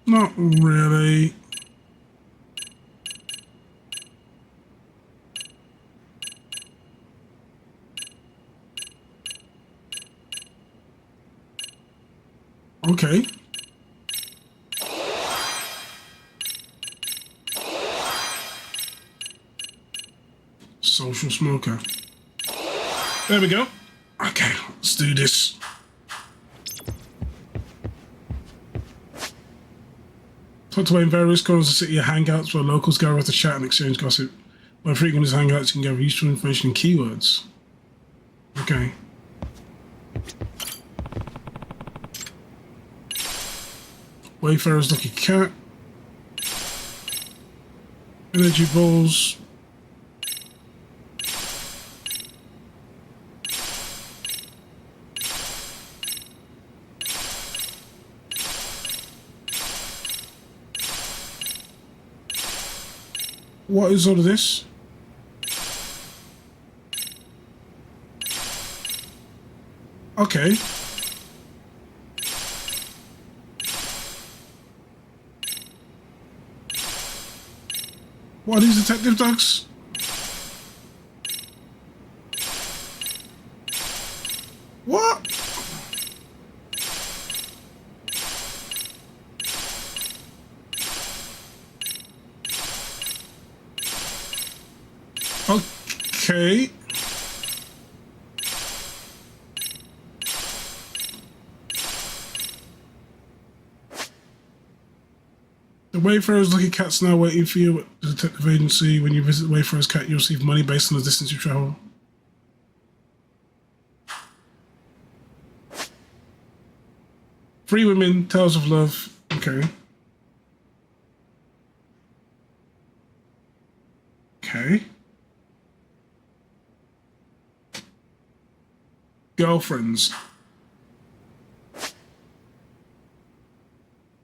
Not really. Okay. Social smoker. There we go. Okay, let's do this. Tucked away in various corners of the city are hangouts where locals gather to chat and exchange gossip. By frequenting these hangouts, you can gather useful information and keywords. Okay. Wayfarer's Lucky Cat. Energy balls. What is all of this? Okay. What are these detective dogs? What? Okay. The Wayfarer's Lucky Cat's now waiting for you at the detective agency. When you visit the Wayfarer's Cat, you receive money based on the distance you travel. Free Women, Tales of Love. Okay. Okay. Girlfriends.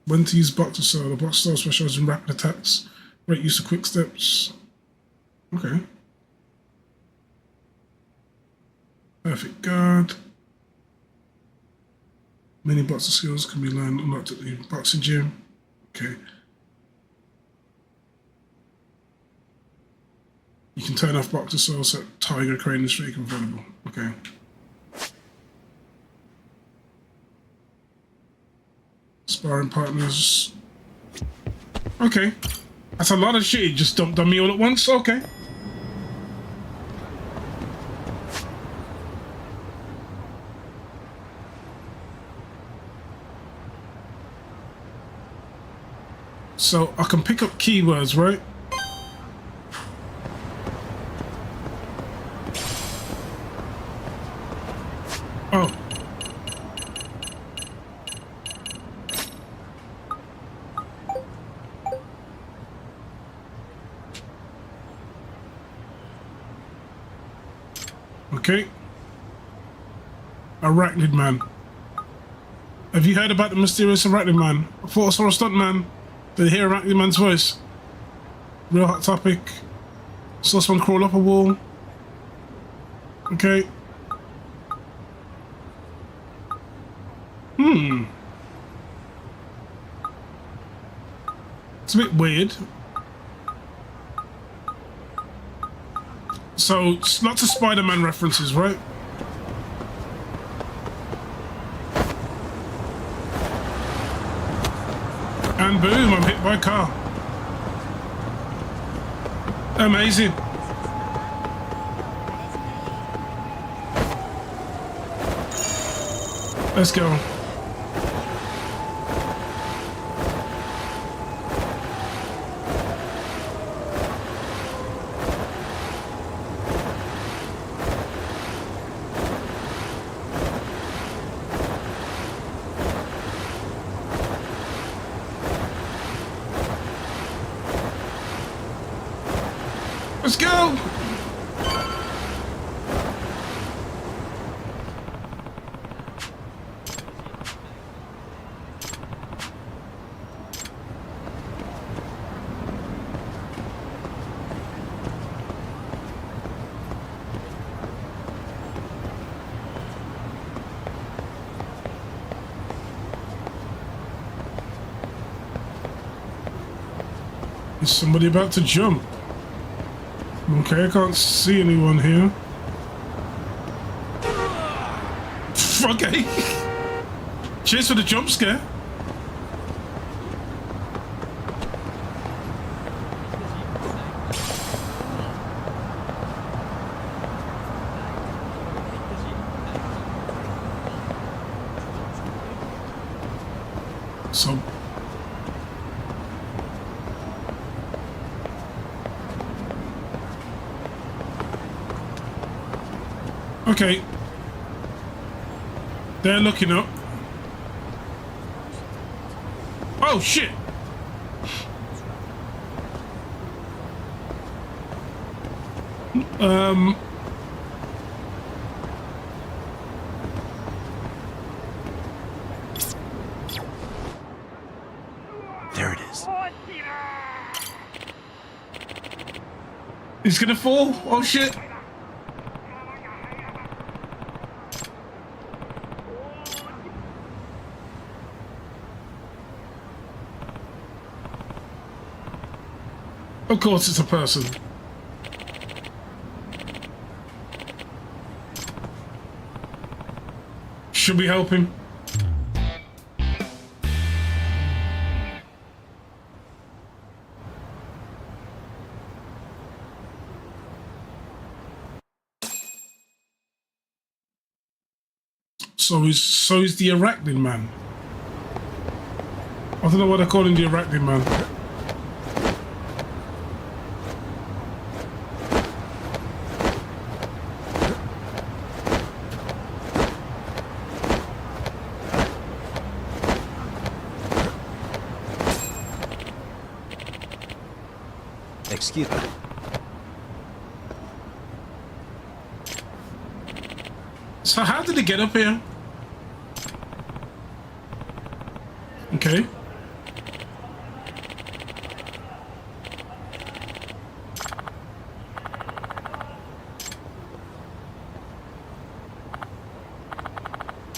When to use Boxer Cell. The Boxer Cell specializes in rapid attacks. Great use of quick steps. Okay. Perfect guard. Many boxer skills can be learned unlocked at the boxing gym. Okay. You can turn off Boxer Cell, set Tiger, Crane, and Streak available. Okay. Sparring partners. Okay. That's a lot of shit. You just dumped on me all at once. Okay. So I can pick up keywords, right? Oh. Okay. Arachnid Man. Have you heard about the mysterious Arachnid Man? I thought I saw a stunt man. Did you hear Arachnid Man's voice? Real hot topic. Saw someone crawl up a wall. Okay. It's a bit weird. So, lots of Spider-Man references, right? And boom, I'm hit by a car. Amazing. Let's go. Let's go! Is somebody about to jump? Okay, I can't see anyone here. Okay. Cheers for the jump scare. So... Okay. They're looking up. Oh shit!
There it is.
He's gonna fall. Oh shit! Of course it's a person. Should we help him? So he's the Arachnid man. I don't know what they call him, the Arachnid man.
Excuse me.
So how did he get up here? Okay.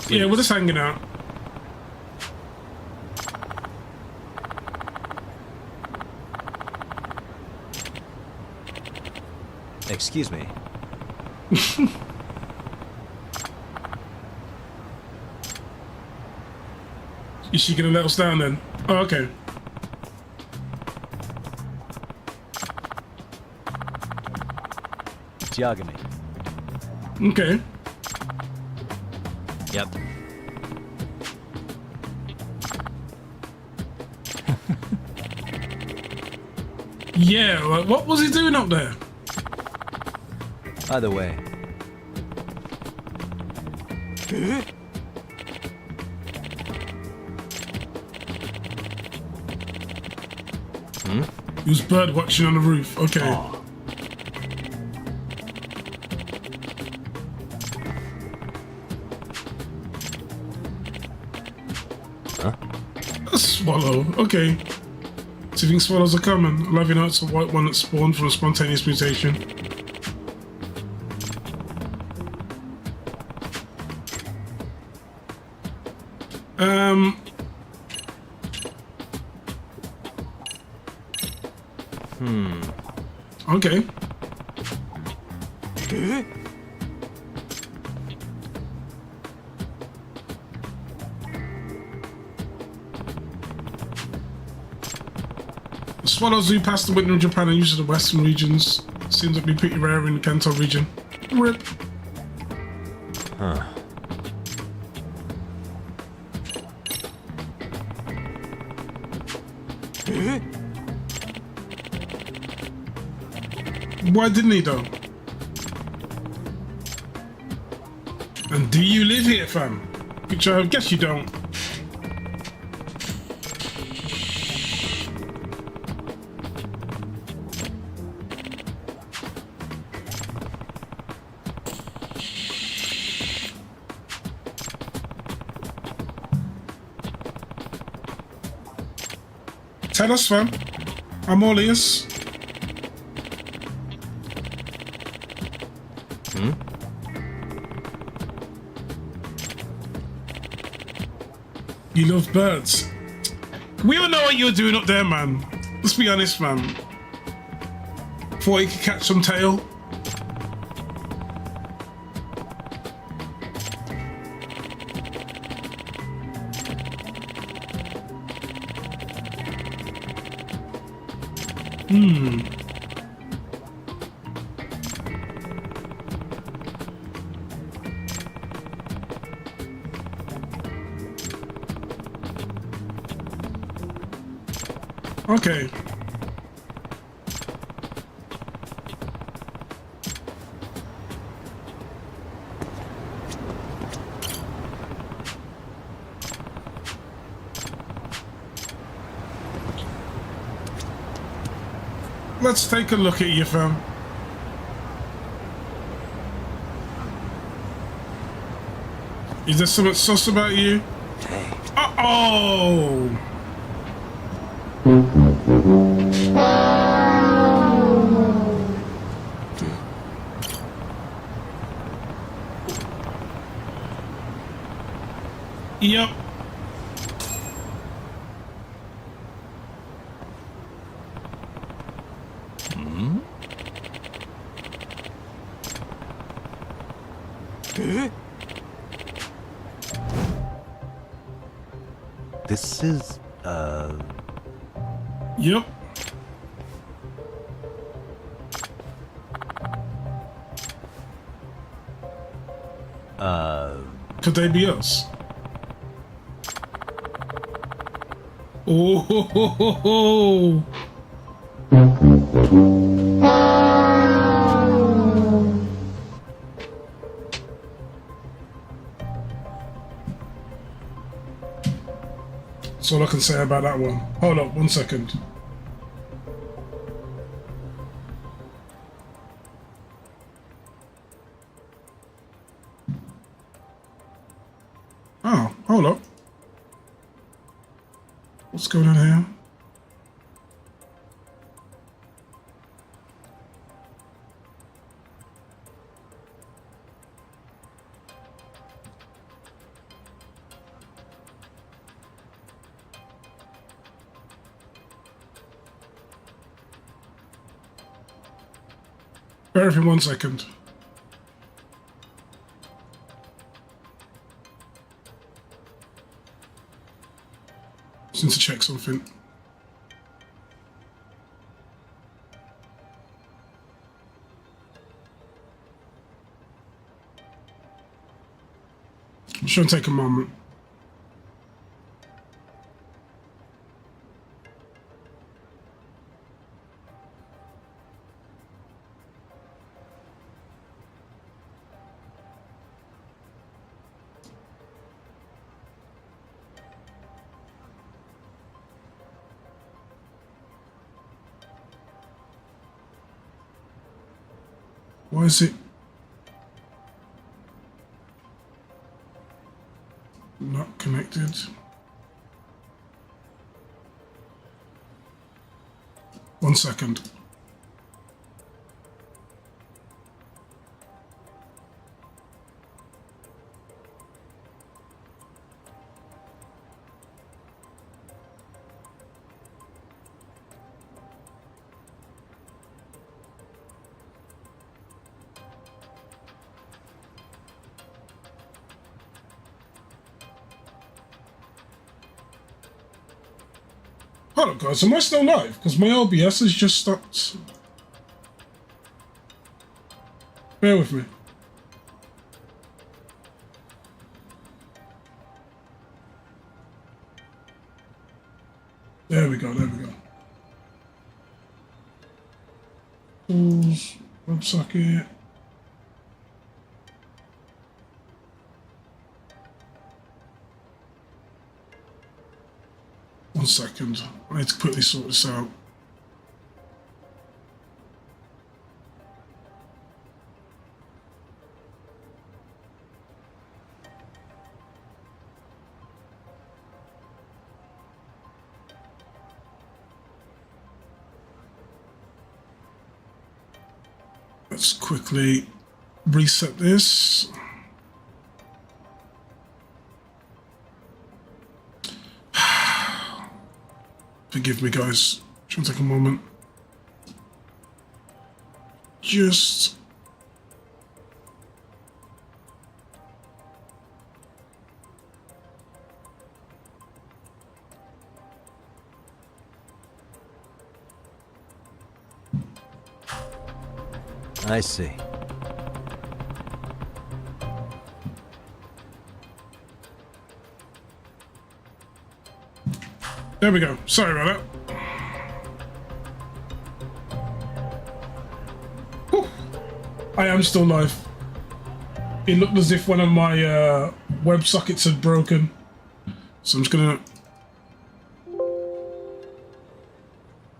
Yeah, we're just hanging out.
Excuse me.
Is she gonna let us down then? Oh, okay.
Yagami.
Okay.
Yep.
Yeah, like, what was he doing up there?
By the way.
He was bird watching on the roof. Okay.
Oh.
A swallow. Okay. So you think swallows are common? 11 it's a white one that spawned from a spontaneous mutation. Okay. The swallows do pass the winter in Japan and usually the western regions. Seems to be pretty rare in the Kanto region. RIP.
Huh.
Why didn't he though? And do you live here, fam? Which I guess you don't. Tell us, fam. I'm all ears. You love birds. We all know what you're doing up there, man. Let's be honest, man. Thought you could catch some tail. Okay. Let's take a look at you, fam. Is there something sus about you?
Hey.
Uh-oh! Yep.
this is,
Yep. Could they be us? Oh ho ho ho ho! That's all I can say about that one. Hold up, 1 second. Oh, hold up. What's going on here? Bear with me 1 second. Just need to check something. I'm sure it'll take a moment. Why is it not connected? One second. Hold up, guys, am I still live? Because my OBS has just stopped. Bear with me. There we go, there we go. Tools, WebSocket. One second, I need to quickly sort this out. Let's quickly reset this. Forgive me, guys. Should take a moment. Just
I see.
there we go. Sorry about that. Whew. I am still live. It looked as if one of my web sockets had broken. So I'm just gonna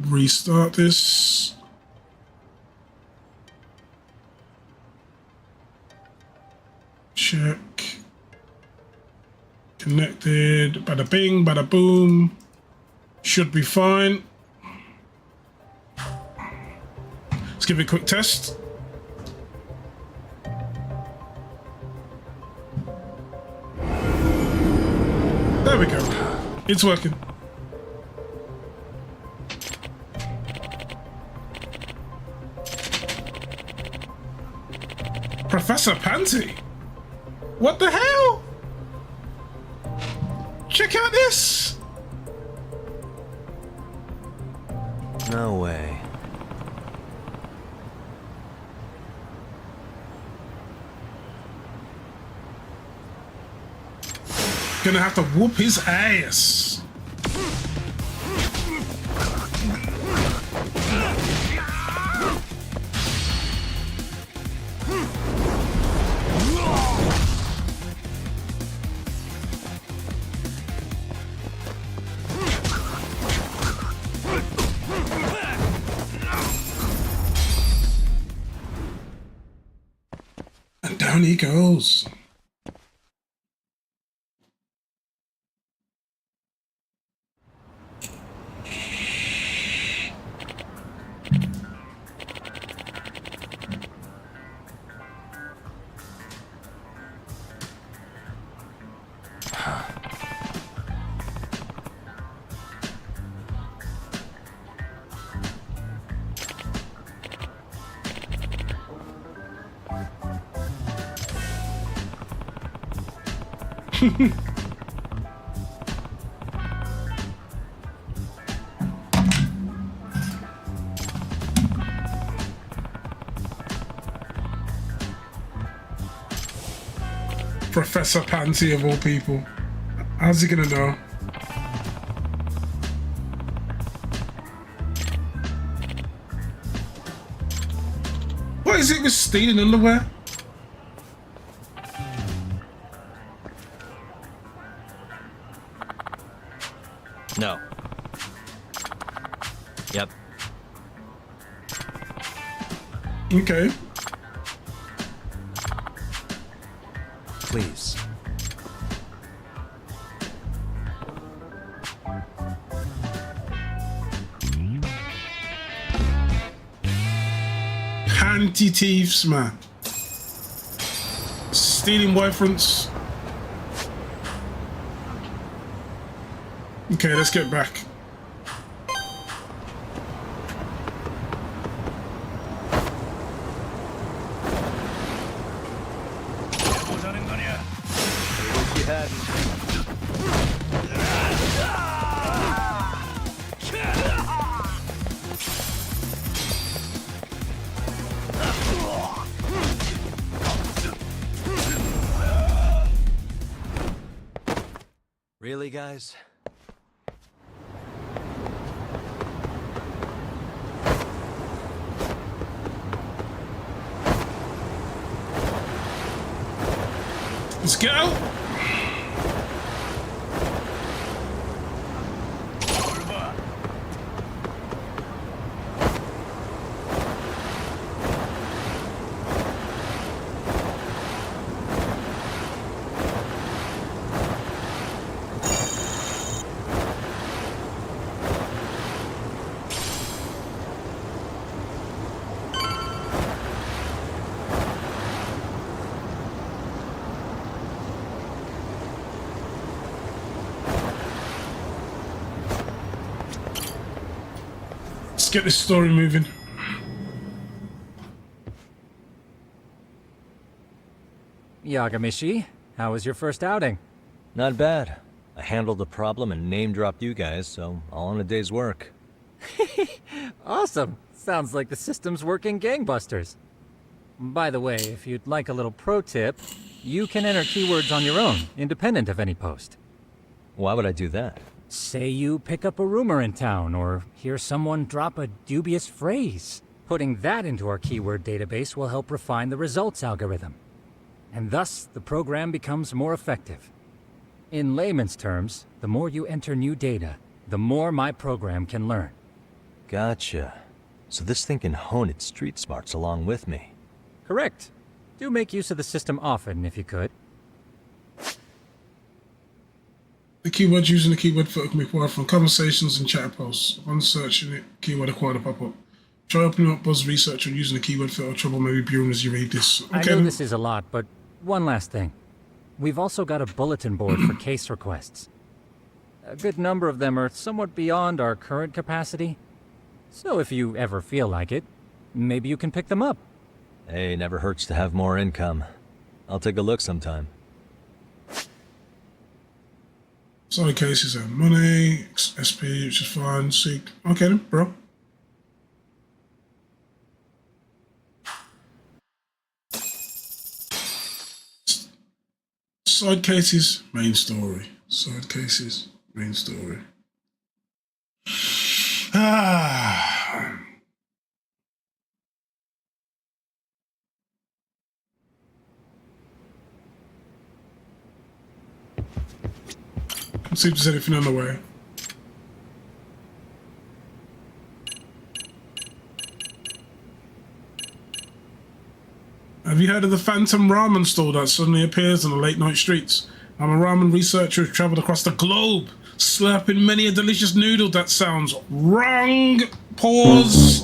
restart this. Check. Connected. Bada bing, bada boom. Should be fine. Let's give it a quick test. There we go. It's working. Professor Panty? What the hell? Check out this!
No way.
Gonna have to whoop his ass. And down he goes. Professor Pansy of all people. How's he gonna know? What is it with stealing underwear?
No. Yep.
Okay.
Please.
Panty thieves, man. Stealing boyfriends. Okay, let's get back.
Really, guys?
Let's go. Let's get this story moving.
Yagamishi, how was your first outing?
Not bad. I handled the problem and name-dropped you guys, so all in a day's work.
Awesome. Sounds like the system's working gangbusters. By the way, if you'd like a little pro tip, you can enter keywords on your own, independent of any post.
Why would I do that?
Say you pick up a rumor in town, or hear someone drop a dubious phrase. Putting that into our keyword database will help refine the results algorithm. And thus, the program becomes more effective. In layman's terms, the more you enter new data, the more my program can learn.
Gotcha. So this thing can hone its street smarts along with me.
Correct. Do make use of the system often, if you could.
The keywords using the keyword filter can be acquired from conversations and chat posts. On searching it, keyword acquired will pop up. Try opening up Buzz Research and using the keyword filter. Trouble may be brewing as you read this. Okay,
I know this is a lot, but one last thing. We've also got a bulletin board for case requests. A good number of them are somewhat beyond our current capacity. So if you ever feel like it, maybe you can pick them up.
Hey, never hurts to have more income. I'll take a look sometime.
Solid cases have money, SP, which is fine. Seek. Okay, then, bro. Side cases, main story. Side cases, main story. Ah. Can't see if there's anything on the way. Have you heard of the Phantom Ramen store that suddenly appears on the late night streets? I'm a ramen researcher who's traveled across the globe, slurping many a delicious noodle. That sounds wrong. Pause.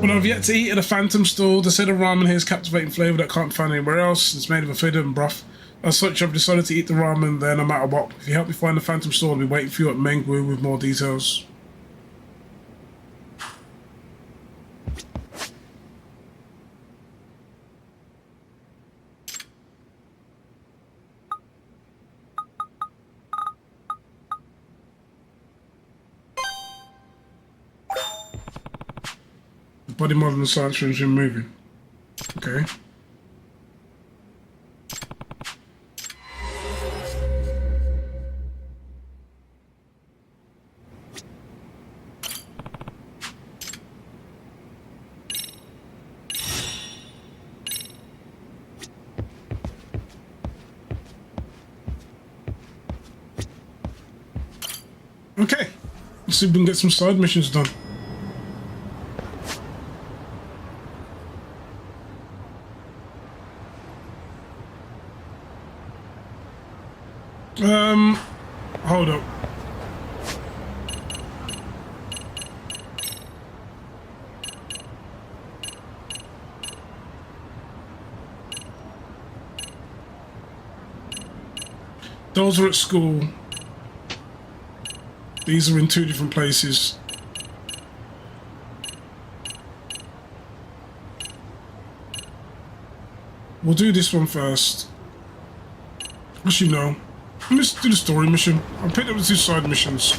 But I've yet to eat at a Phantom store. They say the ramen here is captivating flavour that can't find anywhere else. It's made of a flavor and broth. As such, I've decided to eat the ramen there no matter what. If you help me find the Phantom store, I'll be waiting for you at Mengwu with more details. Body model and science fiction movie. Okay. Okay. Let's see if we can get some side missions done. Hold up. Those are at school. These are in two different places. We'll do this one first. As you know. Let's do the story mission. I'll pick up the two side missions.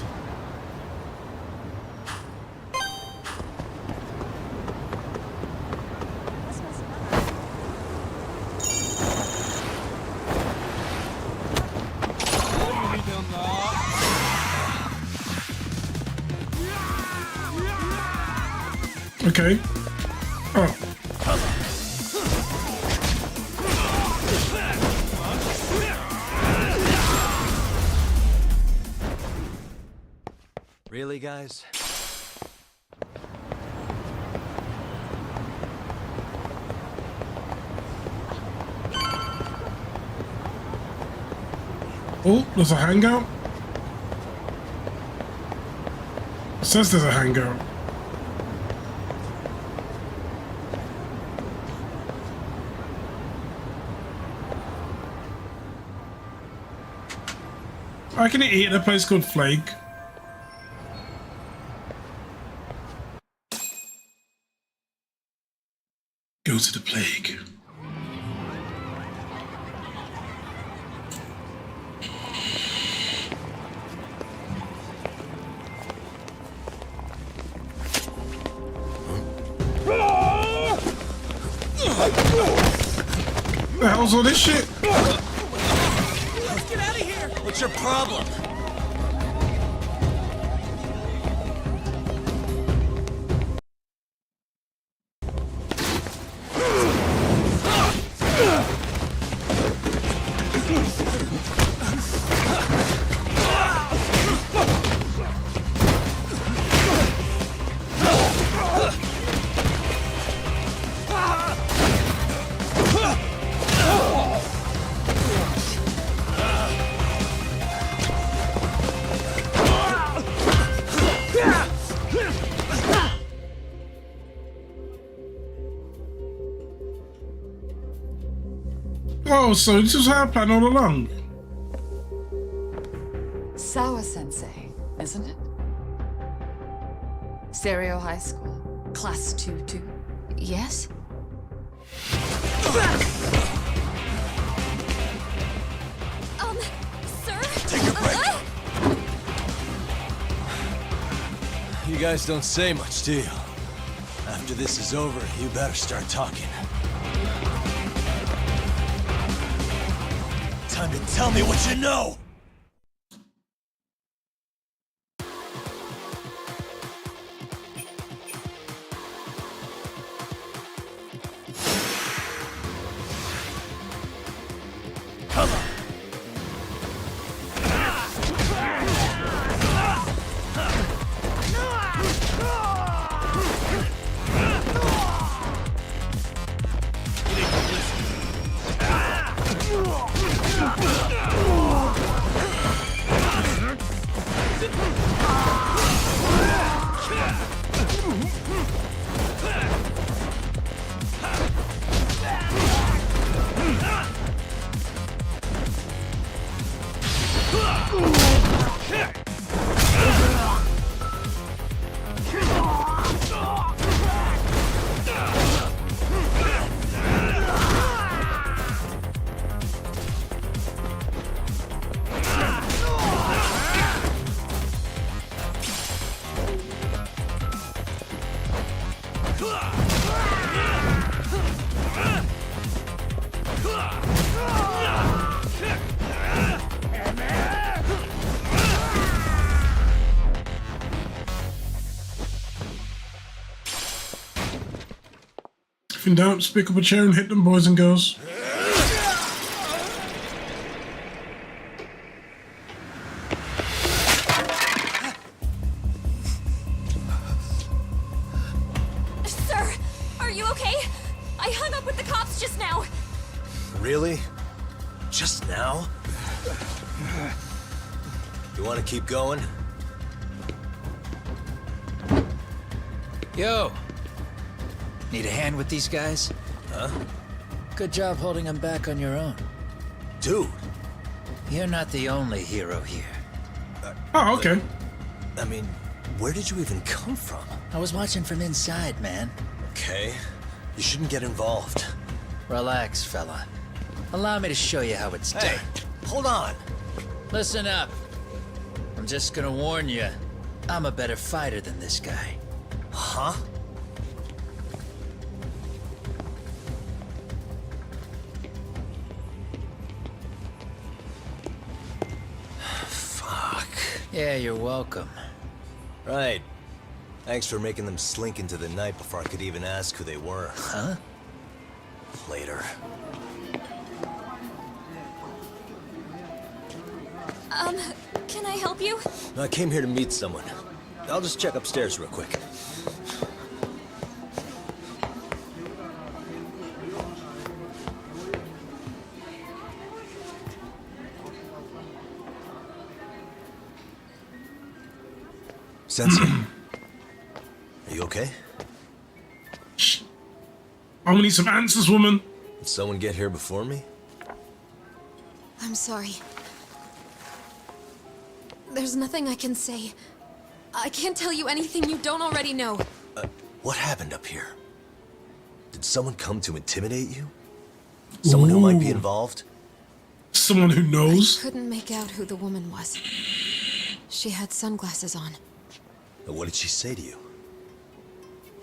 Okay. Oh.
Really, guys?
Oh, there's a hangout? It says there's a hangout. I can eat at a place called Flake. Go to the plague. The hell's all this shit?
Let's get out of here! What's your problem?
Oh, so this was our plan all along.
Sawa-sensei, isn't it? Stereo High School, Class 2-2.
Yes?
Sir? Take a break.
You guys don't say much, do you? After this is over, you better start talking. Time to tell me what you know! Come on!
If in doubt, just pick up a chair and hit them, boys and girls.
Sir, are you okay? I hung up with the cops just now.
Really? Just now? You want to keep going?
Yo! Need a hand with these guys?
Huh?
Good job holding them back on your own.
Dude!
You're not the only hero here.
Oh, okay.
I mean, where did you even come from?
I was watching from inside, man.
Okay. You shouldn't get involved.
Relax, fella. Allow me to show you how it's
Hey,
done.
hold on!
Listen up. I'm just gonna warn you. I'm a better fighter than this guy.
Huh? Fuck.
Yeah, you're welcome.
Right. Thanks for making them slink into the night before I could even ask who they were.
Huh?
Later.
Can I help you?
I came here to meet someone. I'll just check upstairs real quick. Sensei, are you okay?
I'm gonna need some answers, woman.
Did someone get here before me?
I'm sorry. There's nothing I can say. I can't tell you anything you don't already know.
What happened up here? Did someone come to intimidate you? Someone who might be involved?
Someone who knows?
I couldn't make out who the woman was. She had sunglasses on.
What did she say to you?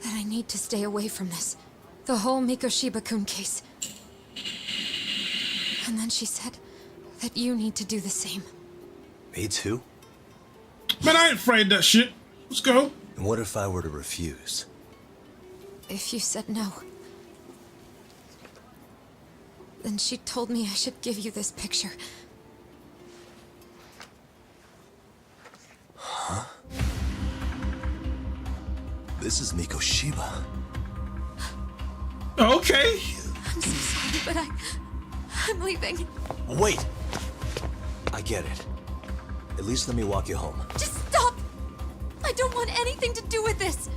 That I need to stay away from this. The whole Mikoshiba-kun case. And then she said that you need to do the same.
Me too?
Man, I ain't afraid of that shit. Let's go.
And what if I were to refuse?
If you said no, then she told me I should give you this picture.
Huh? This is Mikoshiba.
Okay.
I'm so sorry, but I'm leaving.
Wait! I get it. At least let me walk you home.
Just stop! I don't want anything to do with this!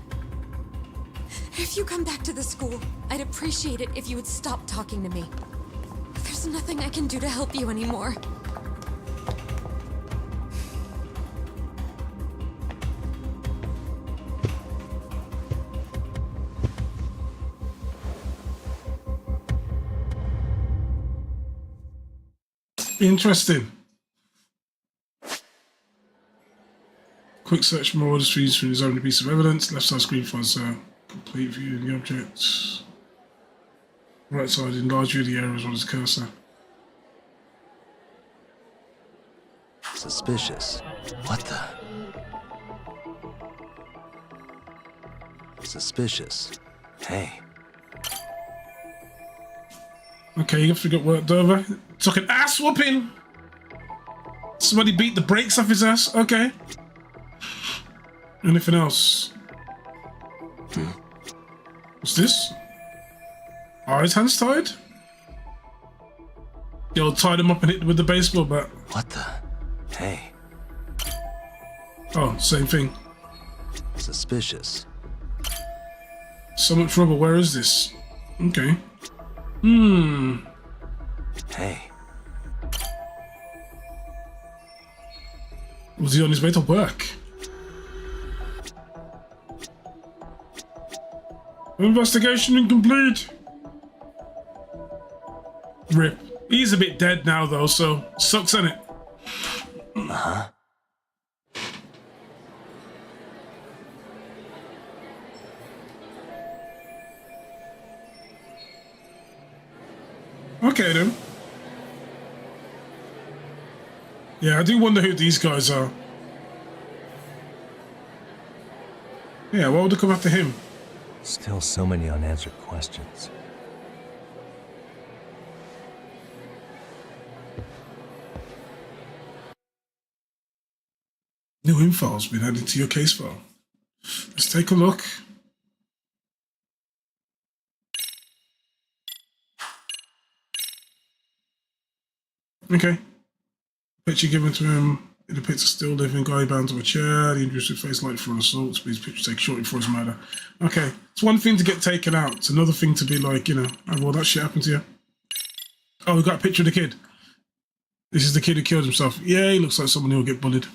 If you come back to the school, I'd appreciate it if you would stop talking to me. There's nothing I can do to help you anymore.
Interesting. Quick search for more orders for use for his own piece of evidence. Left side screen finds complete view of the object. Right side enlarge view of the area as well as cursor.
Suspicious. What the? Suspicious. Hey.
Okay, you have to get worked over. Took an ass whooping. Somebody beat the brakes off his ass. Okay. Anything else? What's this? Are his hands tied? Yo, tied him up and hit with the baseball bat.
What the? Hey.
Oh, same thing.
Suspicious.
So much rubber. Where is this? Okay.
Hey.
Was he on his way to work? Investigation incomplete. Rip. He's a bit dead now though, so sucks, innit?
Uh-huh.
Okay then. Yeah, I do wonder who these guys are. Yeah, why would they come after him?
Still so many unanswered questions.
New info has been added to your case file. Let's take a look. Okay. Picture given to him. It depicts a still living guy bound to a chair. The intrusive face light for an assault. Please picture taken shortly before his murder. Okay. It's one thing to get taken out. It's another thing to be like, you know, oh, well, that shit happened to you. Oh, we got a picture of the kid. This is the kid who killed himself. Yeah, he looks like someone who will get bullied.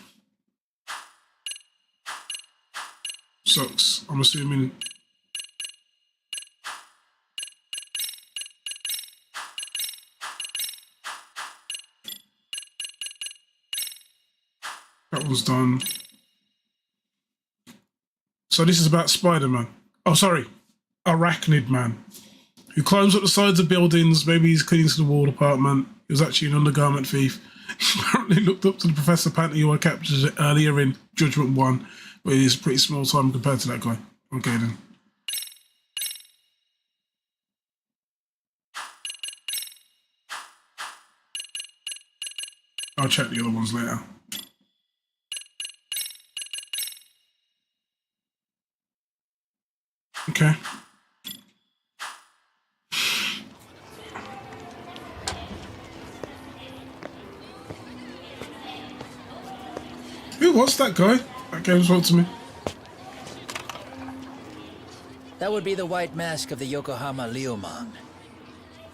Sucks. I'm assuming. That one's done. So this is about Spider-Man. Oh, sorry. Arachnid Man. Who climbs up the sides of buildings. Maybe he's cleaning to the wall apartment. He was actually an undergarment thief. He apparently looked up to the Professor Panther who I captured earlier in Judgment 1. But it is a pretty small time compared to that guy. Okay then. I'll check the other ones later. Okay. Who was that guy? That guy was what to me.
That would be the white mask of the Yokohama Liumang.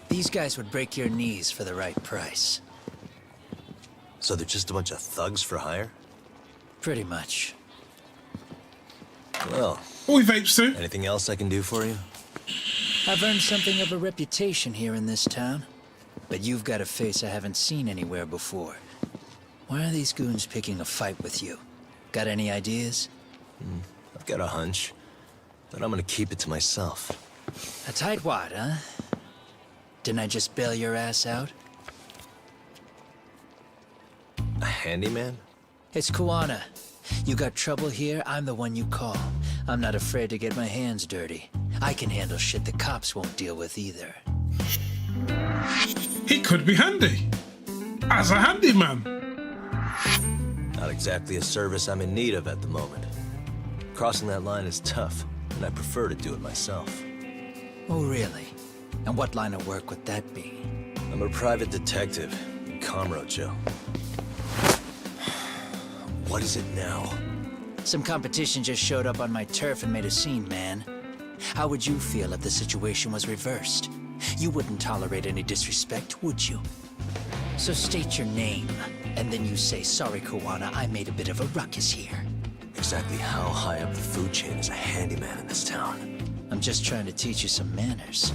These guys would break your knees for the right price.
So they're just a bunch of thugs for hire?
Pretty much.
Well.
Oh, he vapes too.
Anything else I can do for you?
I've earned something of a reputation here in this town. But you've got a face I haven't seen anywhere before. Why are these goons picking a fight with you? Got any ideas?
I've got a hunch, but I'm gonna keep it to myself.
A tightwad, huh? Didn't I just bail your ass out?
A handyman?
It's Kuwana. You got trouble here, I'm the one you call. I'm not afraid to get my hands dirty. I can handle shit the cops won't deal with either.
He could be handy. As a handyman.
Not exactly a service I'm in need of at the moment. Crossing that line is tough, and I prefer to do it myself.
Oh, really? And what line of work would that be?
I'm a private detective in Kamurocho. What is it now?
Some competition just showed up on my turf and made a scene, man. How would you feel if the situation was reversed? You wouldn't tolerate any disrespect, would you? So state your name, and then you say, sorry, Kuwana, I made a bit of a ruckus here.
Exactly how high up the food chain is a handyman in this town?
I'm just trying to teach you some manners.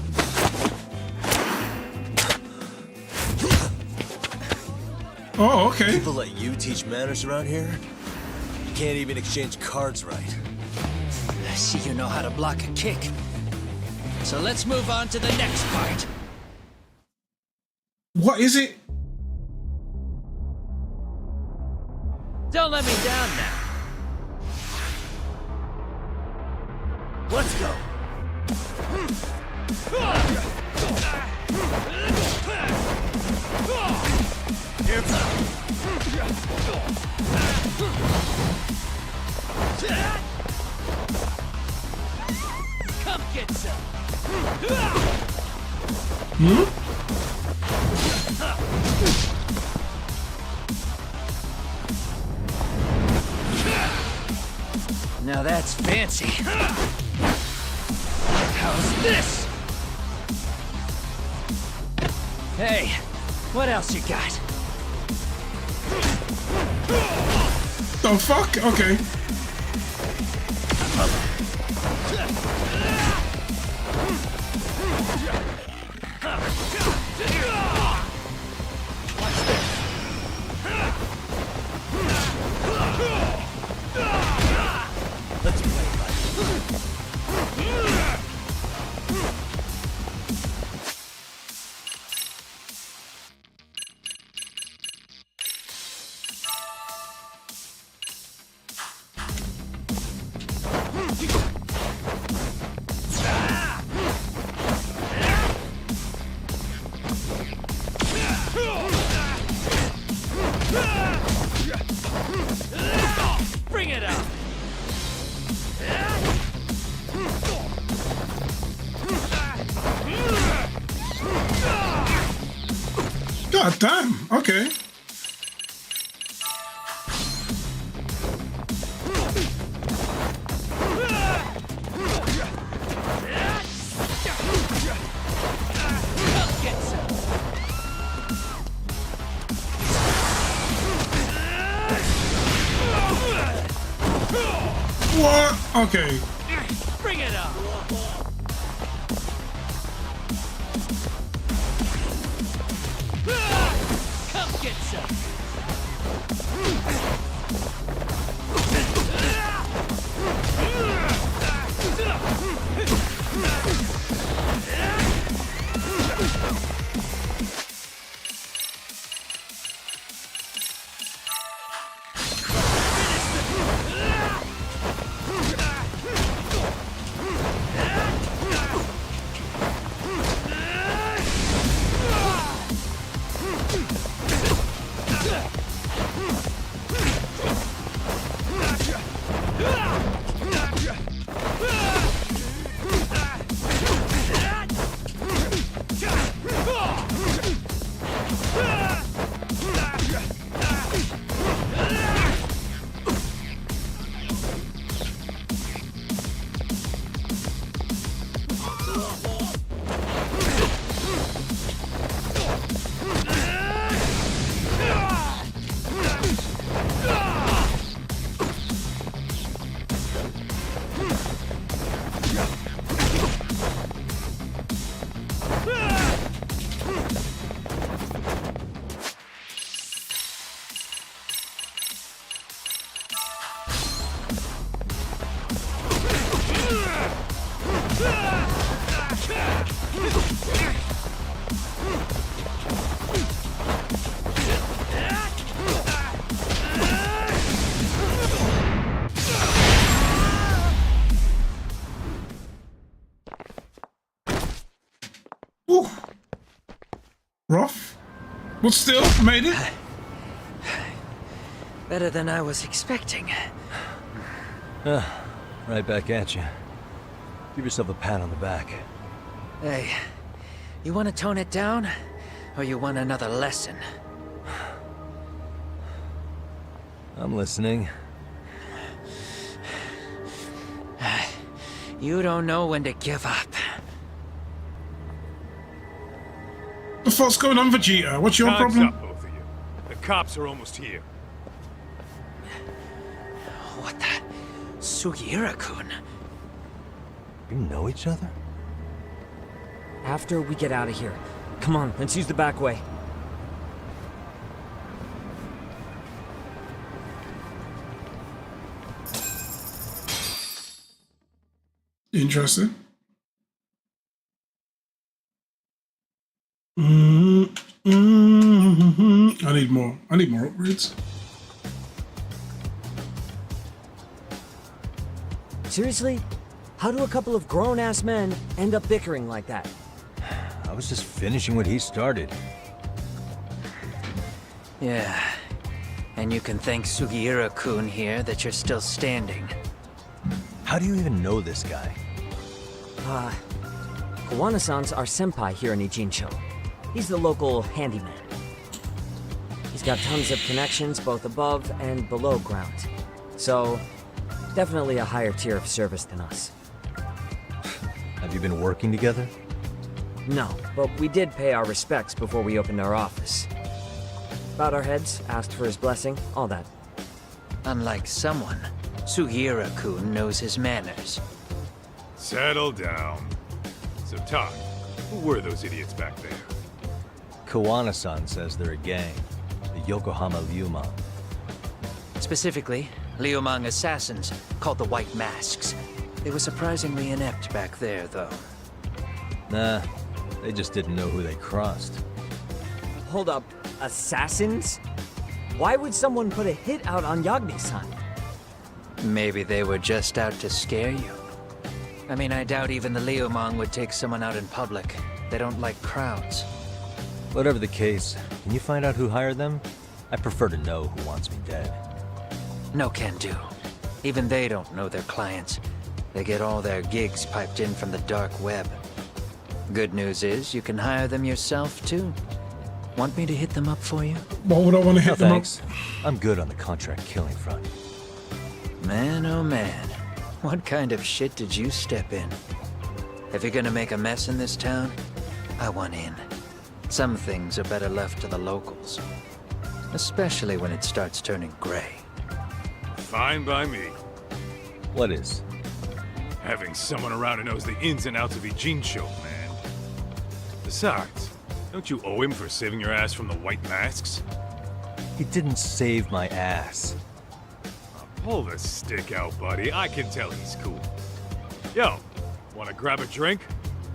Oh, okay.
People let you teach manners around here? You can't even exchange cards right.
I see you know how to block a kick. So let's move on to the next part.
What is it?
Don't let me down now. Let's go. Come get some. Now that's fancy. How's this? Hey, what else you got?
The fuck? Okay.
Bring it up.
God damn. Okay. What? Okay.
Bring it up. Come get some.
Ooh. Rough. But still, made it.
Better than I was expecting.
Right back at you. Give yourself a pat on the back.
Hey, you want to tone it down? Or you want another lesson?
I'm listening.
You don't know when to give up.
The fuck's going on, Vegeta? What's your
Time's
problem?
up, both of you. The cops are almost here.
What the? Sugiura-kun?
You know each other?
After we get out of here. Come on, let's use the back way.
Interesting. I need more. I need more upgrades.
Seriously? How do a couple of grown-ass men end up bickering like that?
I was just finishing what he started.
Yeah. And you can thank Sugiura-kun here that you're still standing.
How do you even know this guy?
Kawana-san's our senpai here in Ijincho. He's the local handyman. He's got tons of connections both above and below ground. So, definitely a higher tier of service than us.
Have you been working together?
No, but we did pay our respects before we opened our office. Bowed our heads, asked for his blessing, all that.
Unlike someone, Sugiura-kun knows his manners.
Settle down. So, Todd, who were those idiots back there?
Kawana-san says they're a gang. The Yokohama Ryuman.
Specifically, Liumang assassins called the White Masks. They were surprisingly inept back there, though.
Nah, they just didn't know who they crossed.
Hold up, assassins? Why would someone put a hit out on Yagami-san?
Maybe they were just out to scare you. I mean, I doubt even the Liumang would take someone out in public. They don't like crowds.
Whatever the case, can you find out who hired them? I prefer to know who wants me dead.
No can do. Even they don't know their clients. They get all their gigs piped in from the dark web. Good news is, you can hire them yourself, too. Want me to hit them up for you?
What would I want to hit them
thanks. Up? I'm good on the contract killing front.
Man, oh man. What kind of shit did you step in? If you're gonna make a mess in this town, I want in. Some things are better left to the locals. Especially when it starts turning gray.
Fine by me.
What is?
Having someone around who knows the ins and outs of Ijincho, man. Besides, don't you owe him for saving your ass from the White Masks?
He didn't save my ass.
Pull the stick out, buddy. I can tell he's cool. Yo, wanna grab a drink?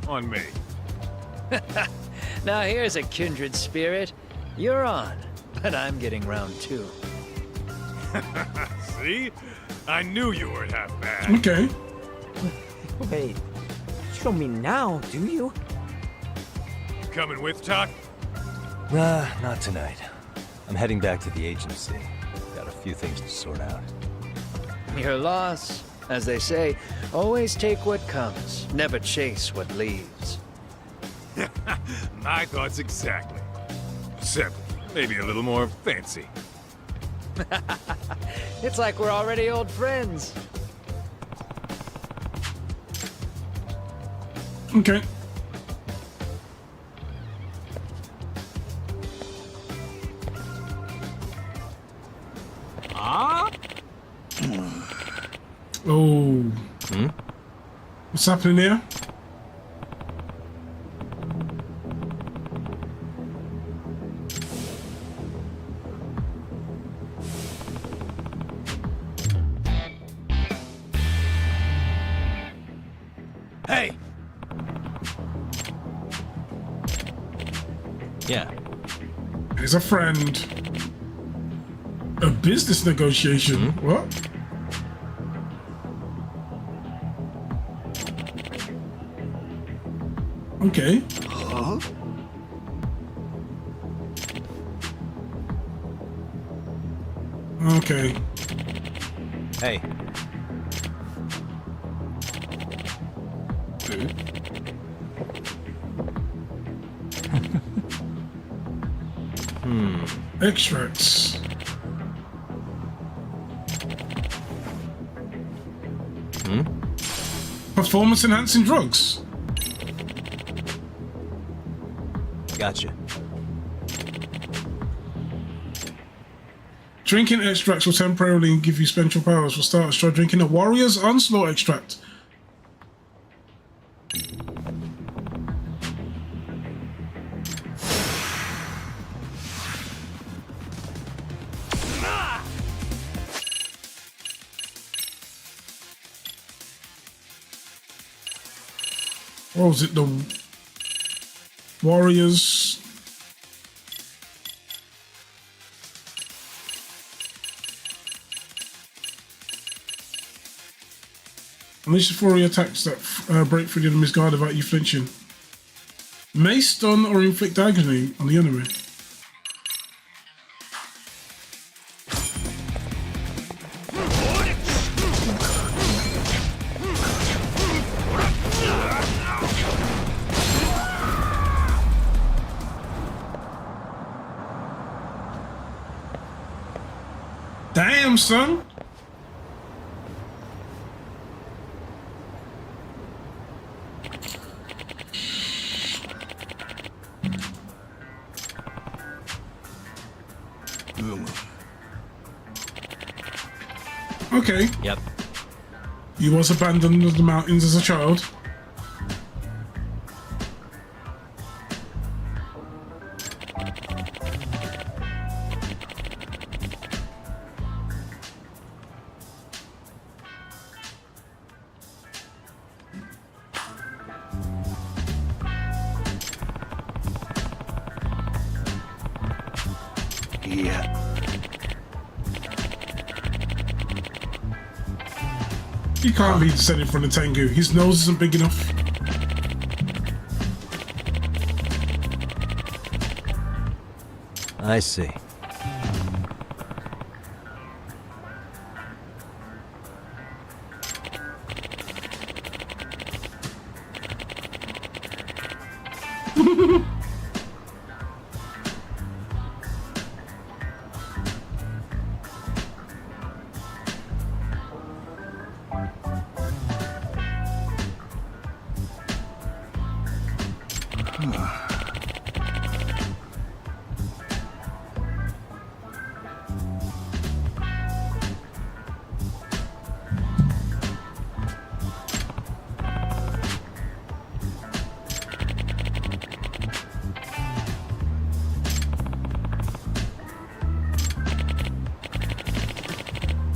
On me.
Now here's a kindred spirit. You're on, but I'm getting round two.
See? I knew you weren't half bad.
Okay.
Wait, you don't mean now, do you?
Coming with, Talk?
Nah, not tonight. I'm heading back to the agency. Got a few things to sort out.
Your loss. As they say, always take what comes, never chase what leaves.
My thoughts exactly. Except maybe a little more fancy.
It's like we're already old friends.
Okay. Oh. What's happening here?
Hey!
Yeah.
He's a friend. A business negotiation. What? Okay.
Huh?
Okay.
Hey.
Extracts. Performance enhancing drugs.
Gotcha.
Drinking extracts will temporarily give you special powers. For starters, try drinking a Warrior's Onslaught extract. What was it? The Warriors. Unleash the fury attacks that break through the enemy's guard without you flinching. May stun or inflict agony on the enemy. Damn, son! Okay.
Yep.
You was abandoned in the mountains as a child.
Yeah.
He can't be descending from the Tengu. His nose isn't big enough.
I see.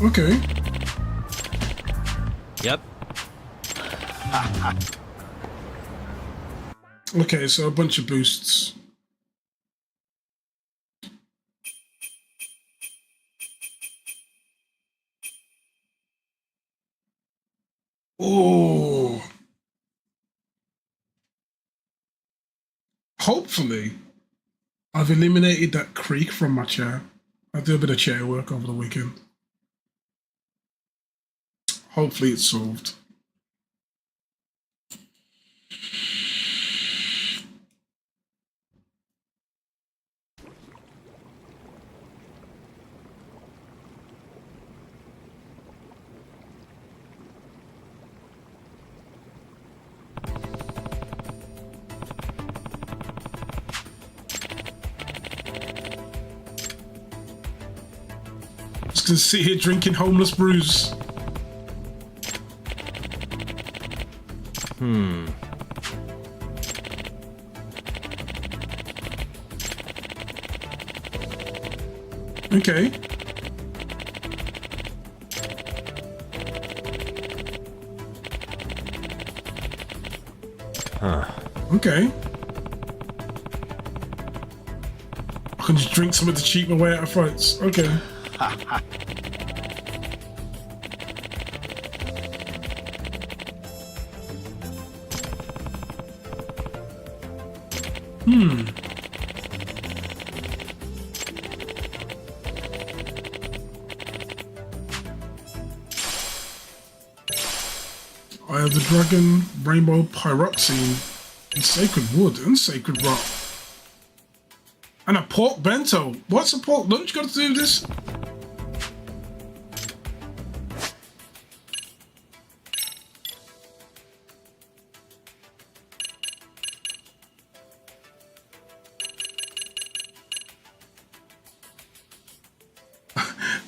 Okay.
Yep.
Okay, so a bunch of boosts. Oh. Hopefully, I've eliminated that creak from my chair. I do a bit of chair work over the weekend. Hopefully it's solved. Just gonna sit here drinking homeless brews. Okay.
Huh.
Okay. I can just drink some of the cheap my way out of fights. Okay. I have the Dragon Rainbow Pyroxene and Sacred Wood and Sacred Rock. And a pork bento. What's a pork lunch got to do with this?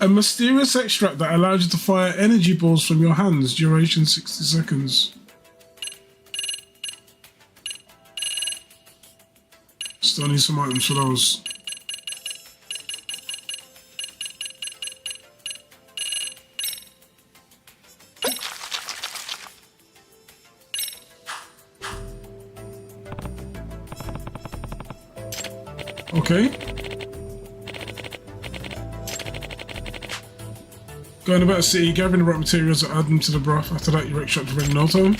A mysterious extract that allows you to fire energy balls from your hands, duration 60 seconds. Still need some items for those. Okay. Going about the city, gathering the right materials and add them to the broth. After that, you extract the ring notum.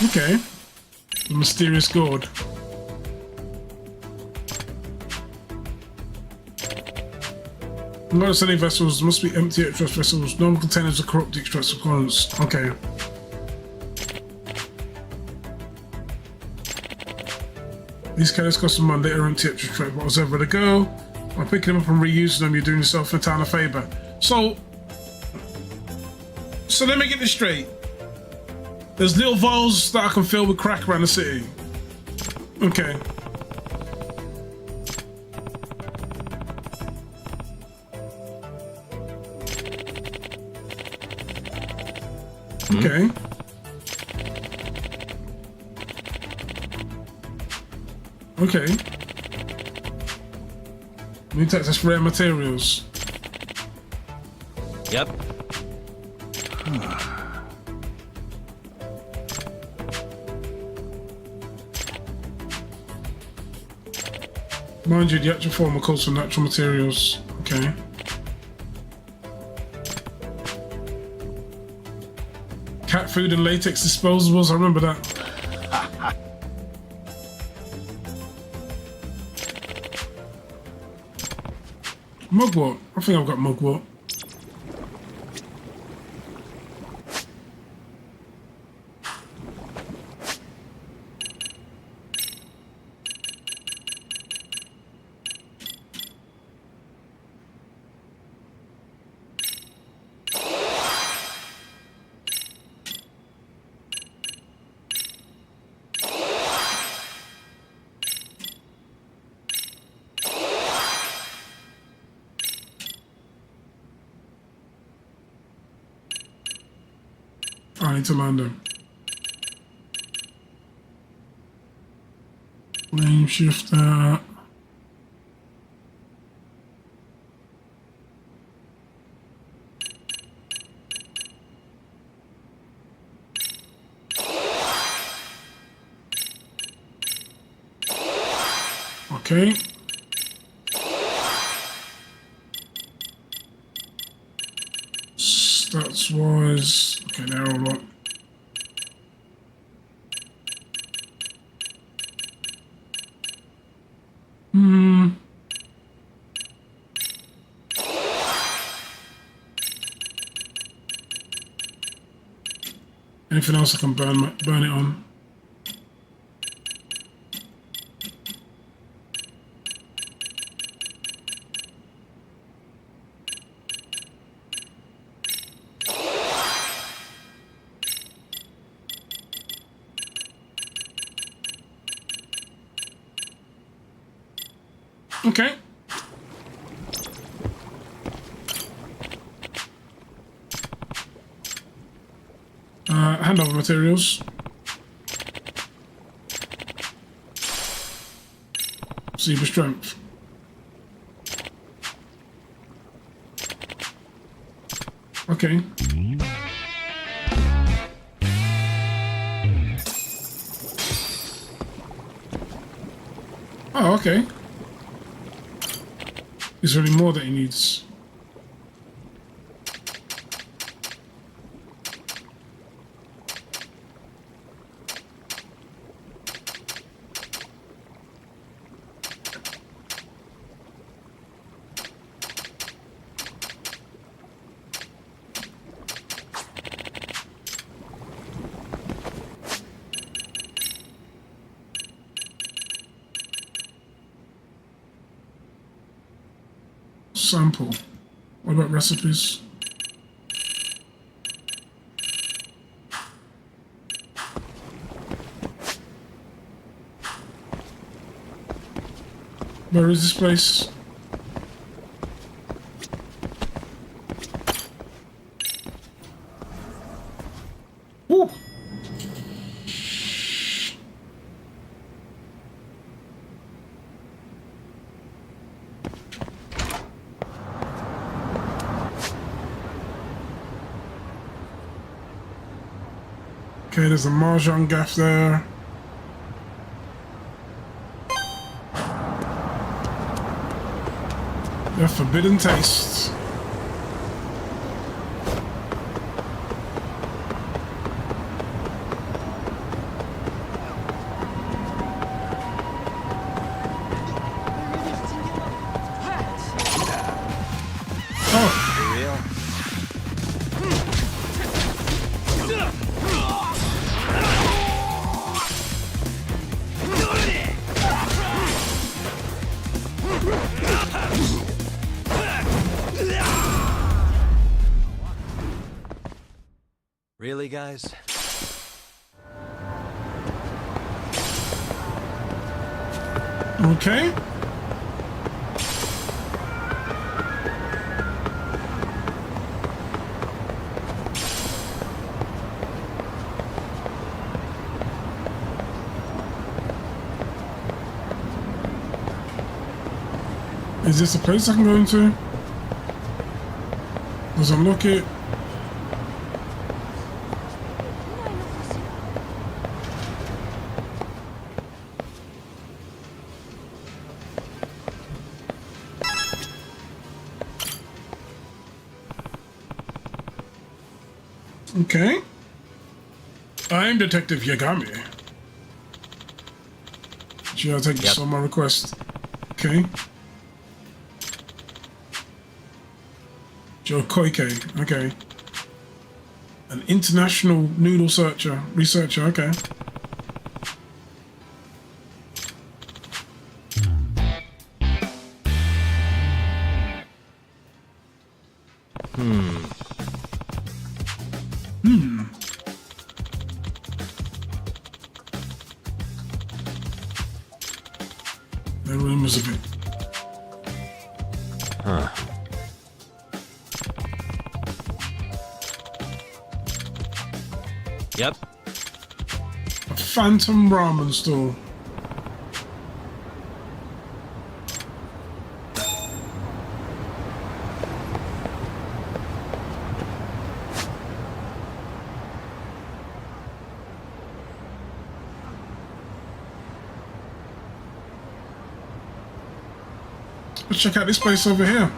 Okay. The mysterious gourd. Not selling vessels must be empty extract vessels. Normal containers are corrupt extract components. Okay. These cannons cost some money. They are empty extract bottles everywhere to go. By picking them up and reusing them, you're doing yourself a town a favour. So let me get this straight. There's little vials that I can fill with crack around the city. Okay. Okay. Okay. We need to access rare materials.
Yep.
Mind you, the actual formula calls for natural materials. Okay. Cat food and latex disposables, I remember that. Mugwort. I think I've got mugwort. I need to land him. Flame shifter. Okay. Stats wise, okay, they're all right. Anything else I can burn it on? Okay. Handover materials. Zebra strength. Okay. Oh, okay. Is there any more that he needs? Sample. What about recipes? Where is this place? Ooh. Okay, there's a Mahjong gaff there. forbidden taste.
Really, guys?
Okay. Is this a place I can go into? Does unlock it? Okay. I'm Detective Yagami. Should I take this on my request? Okay. Joe Koike, okay. An international noodle researcher, okay. The room is a bit.
Huh. Yep.
A phantom ramen store. Let's check out this place over here.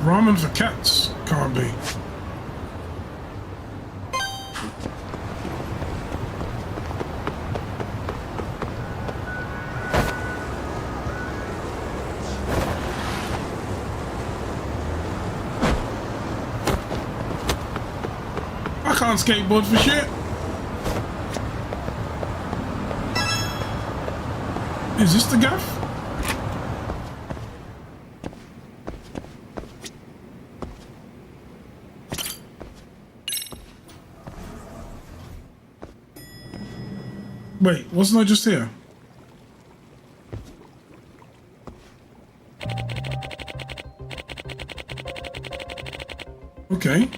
Ramen for cats. Can't be. I can't skateboard for shit. Is this the gaff? Wait, wasn't I just here? Okay.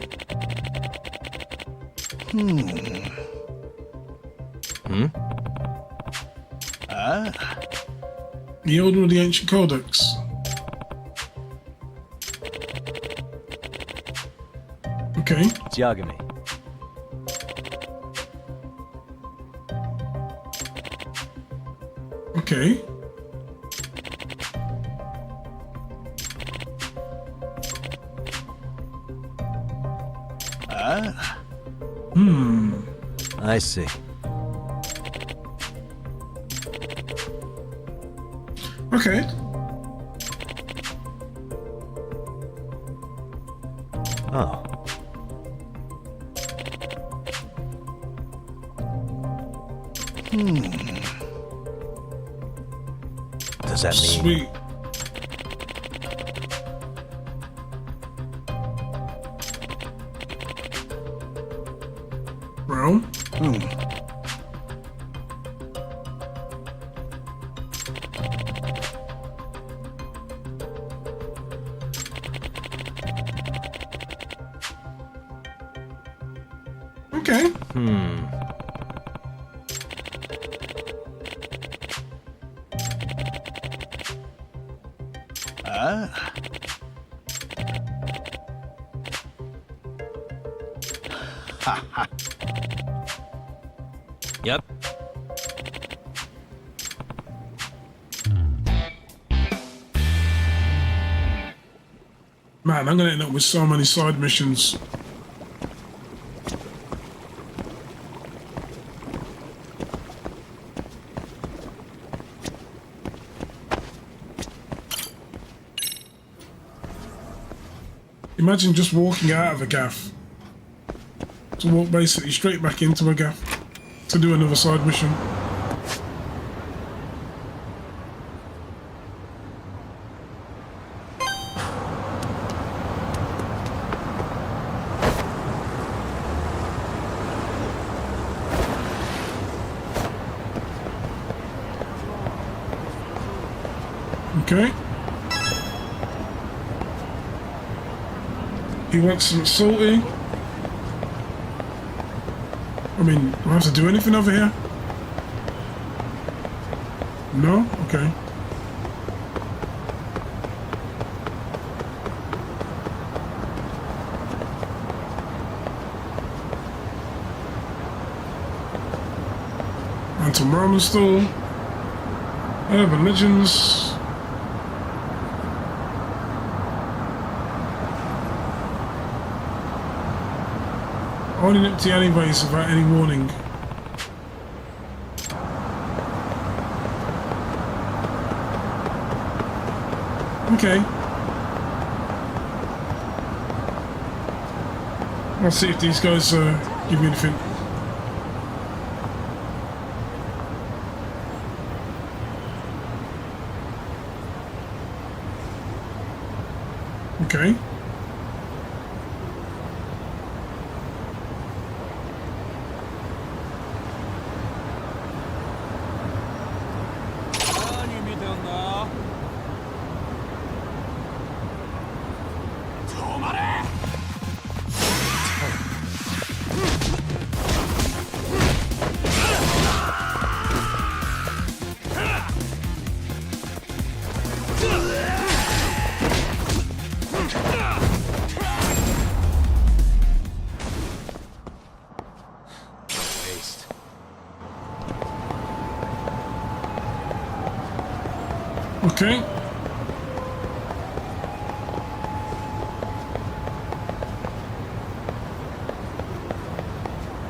The Order of the Ancient Codex. Okay.
It's Yagami.
Okay.
I see.
Okay.
Oh. Does that mean?
Sweet. Bro. Okay.
Ah. Ha ha. Yep.
Man, I'm gonna end up with so many side missions. Imagine just walking out of a gaff to walk basically straight back into a gaff to do another side mission. Okay. He wants some salty. I mean, do I have to do anything over here? No? Okay. Anton Ramen Store. Urban Legends. Only empty alleyways without any warning. Okay. I'll see if these guys give me anything. Okay. Okay.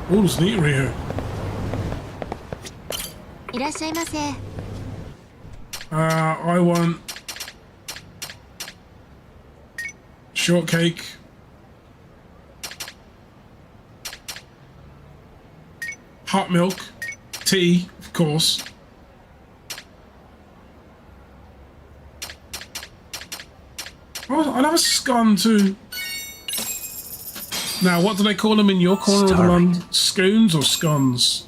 Oh, there's an eatery here.
いらっしゃいませ。
I want shortcake, hot milk, tea, of course. Oh, I'll have a scone too. Now, what do they call them in your corner of the land? Scones or scones?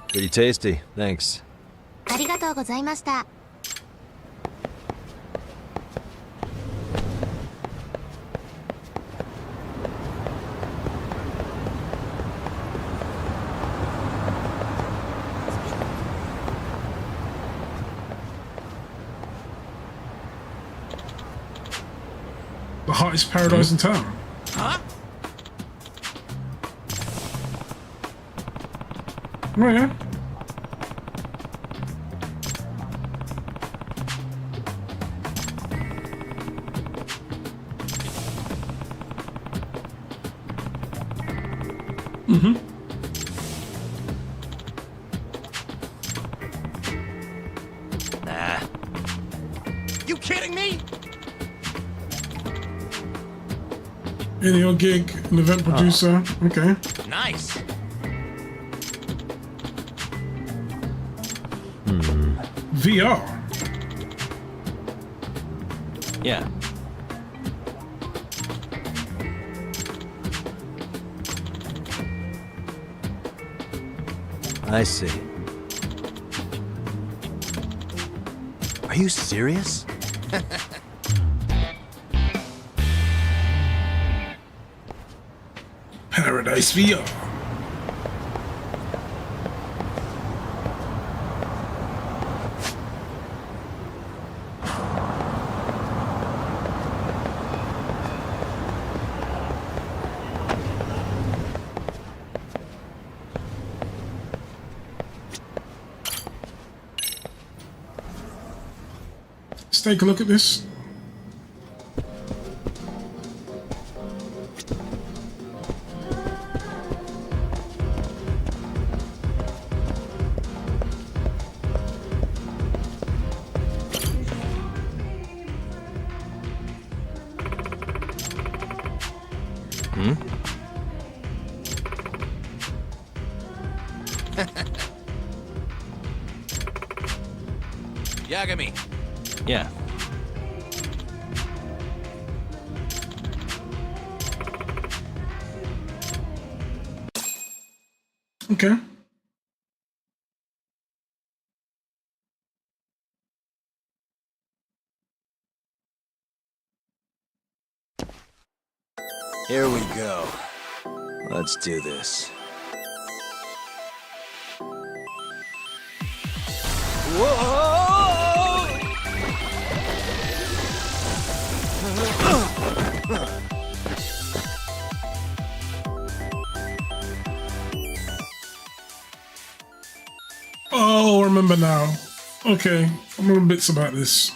Pretty tasty, thanks.
ありがとうございました。
The hottest paradise in town.
Huh?
Oh yeah. Mm-hmm.
Nah. You kidding me?
In your gig, an event producer. Okay.
Nice.
VR.
Yeah. I see. Are you serious?
Paradise VR. Let's take a look at this.
Yagami.
Yeah.
Okay.
Here we go. Let's do this.
Oh, I remember now. Okay, I remember bits about this.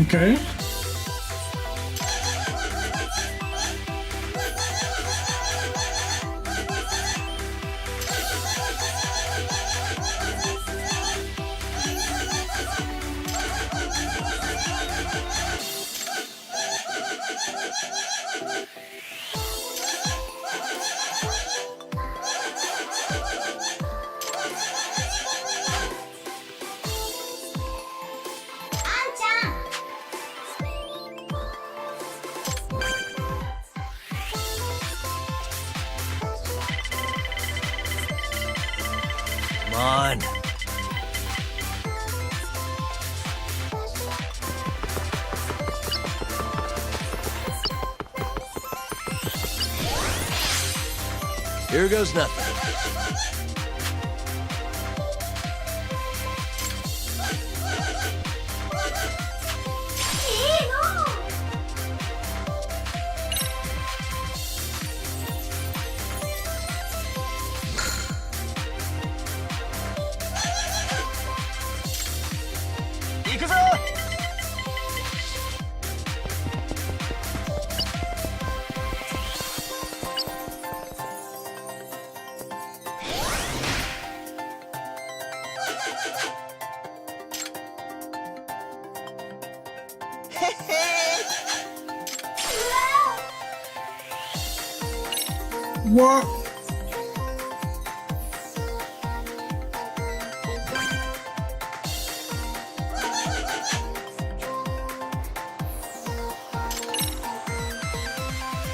Okay.
Come on. Here goes nothing.
What?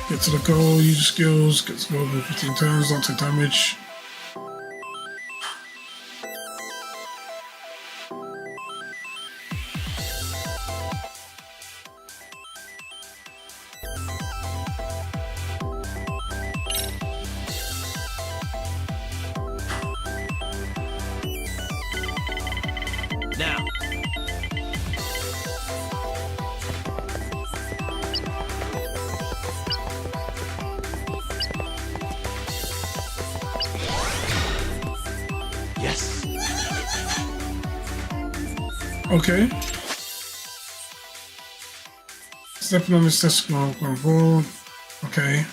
Get to the goal, use your skills, get to the goal, 15 turns, don't take damage.
Now. Yes.
Okay. Stepping on this test score, going forward. Okay.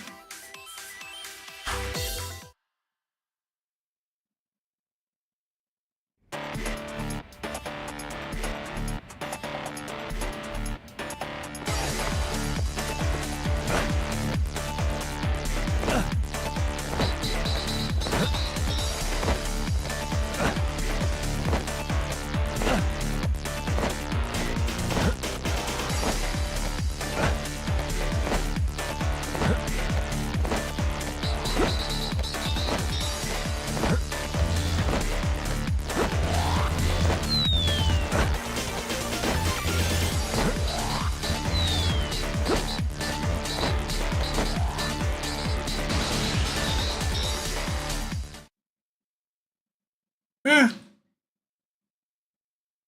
Yeah.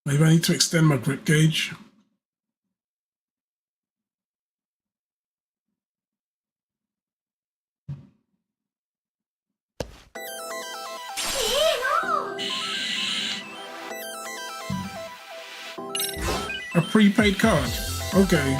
Maybe I need to extend my grip gauge. A prepaid card. Okay.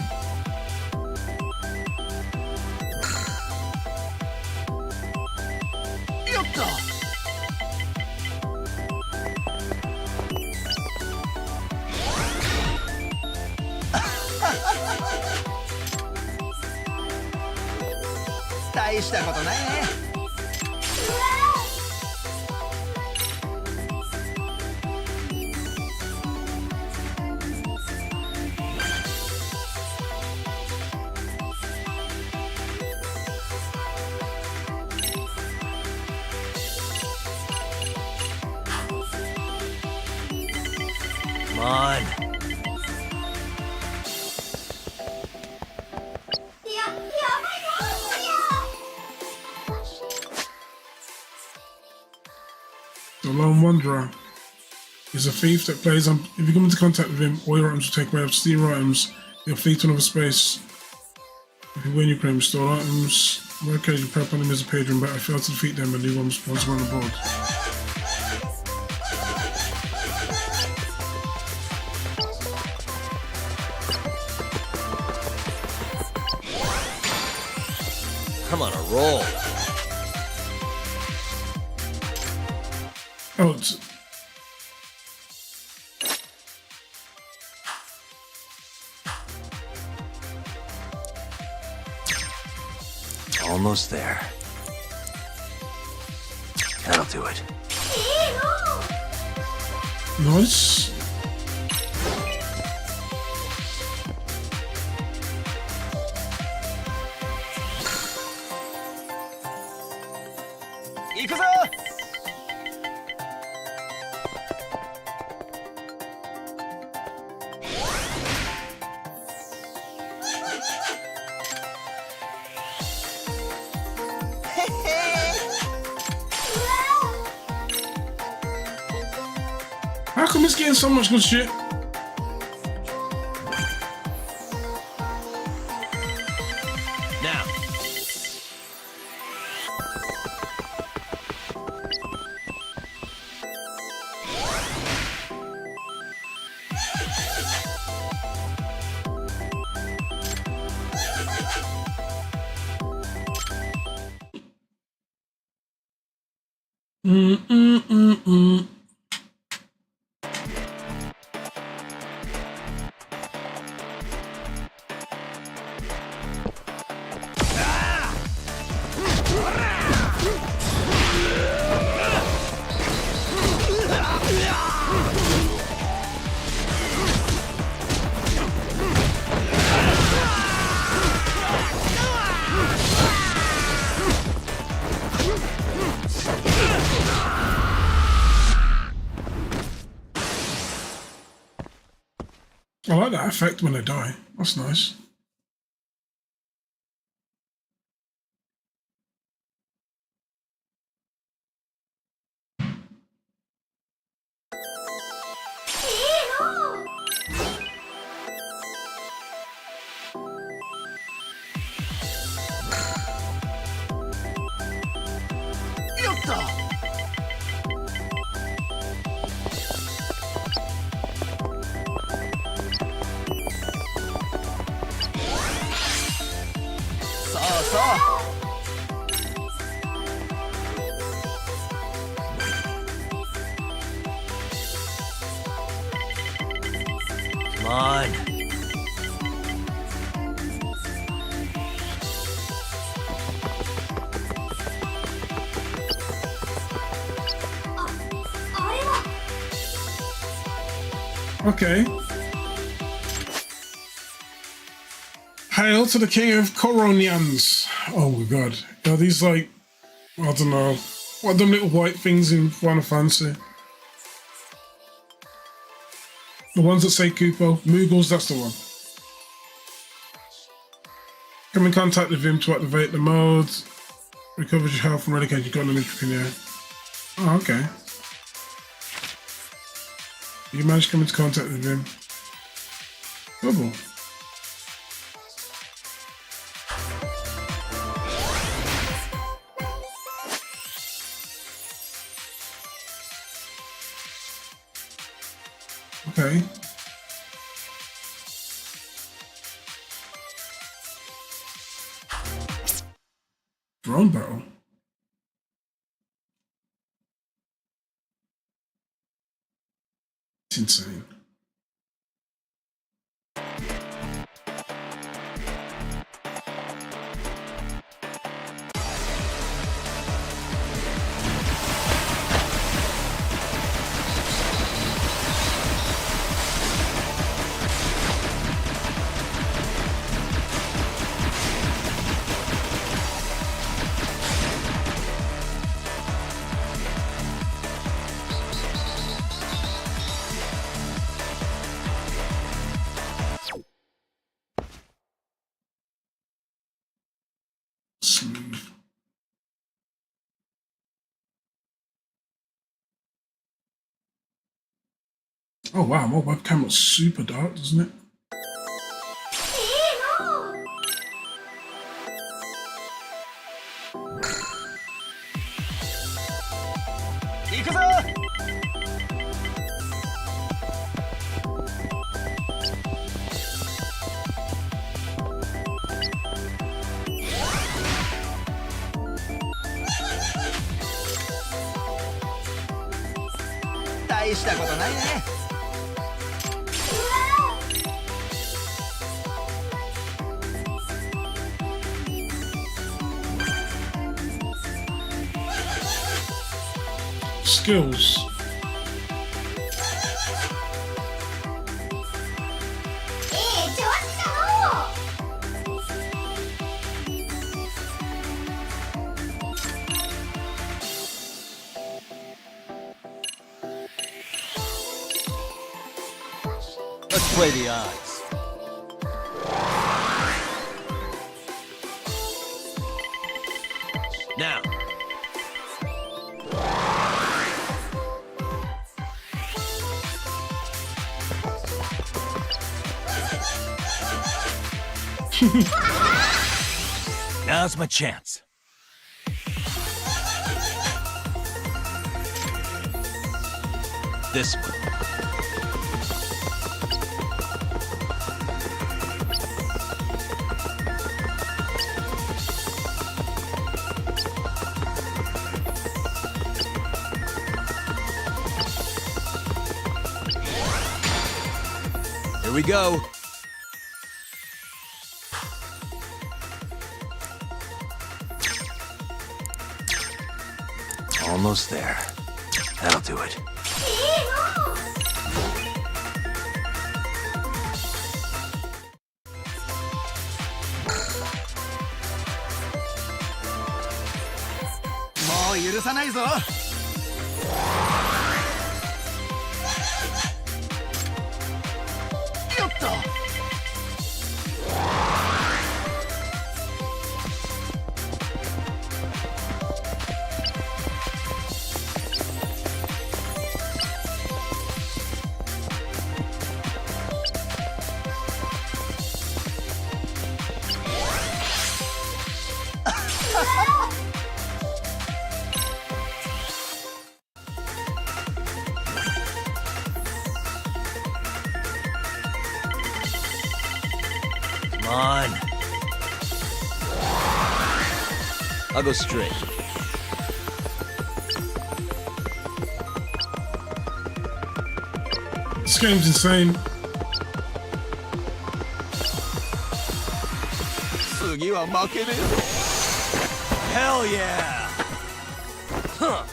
Come on.
The Lone Wanderer is a thief that plays on. If you come into contact with him, all your items will take away up to steal items. You'll flee to another space. If you win, you can restore items. On occasion, prep on enemies appear during battle. Fail to defeat them, and new ones spawns on the board.
I'm on a roll.
Oh, it's...
Almost there. That'll do it.
Nice. How come it's getting so much good shit?
Now.
Mm-mm-mm-mm. I like that effect when they die. That's nice.
Come on.
Okay. Hail to the king of Coronians. Oh my god. Are these like, I don't know, what are them little white things in Final Fantasy? The ones that say Kupo. Moogles, that's the one. Come in contact with him to activate the mode. Recovers your health from relocation. You've got an neutral in here. Oh, okay. You managed to come into contact with him. Bubble. Okay. Drone battle. It's insane. Smooth. Oh wow, my webcam looks super dark, doesn't it? Skills.
Let's play the odds. Now. Now's my chance. This one. Here we go. Almost there. That'll do it. Come on. I'll go straight.
This game's insane.
Hell yeah! Huh.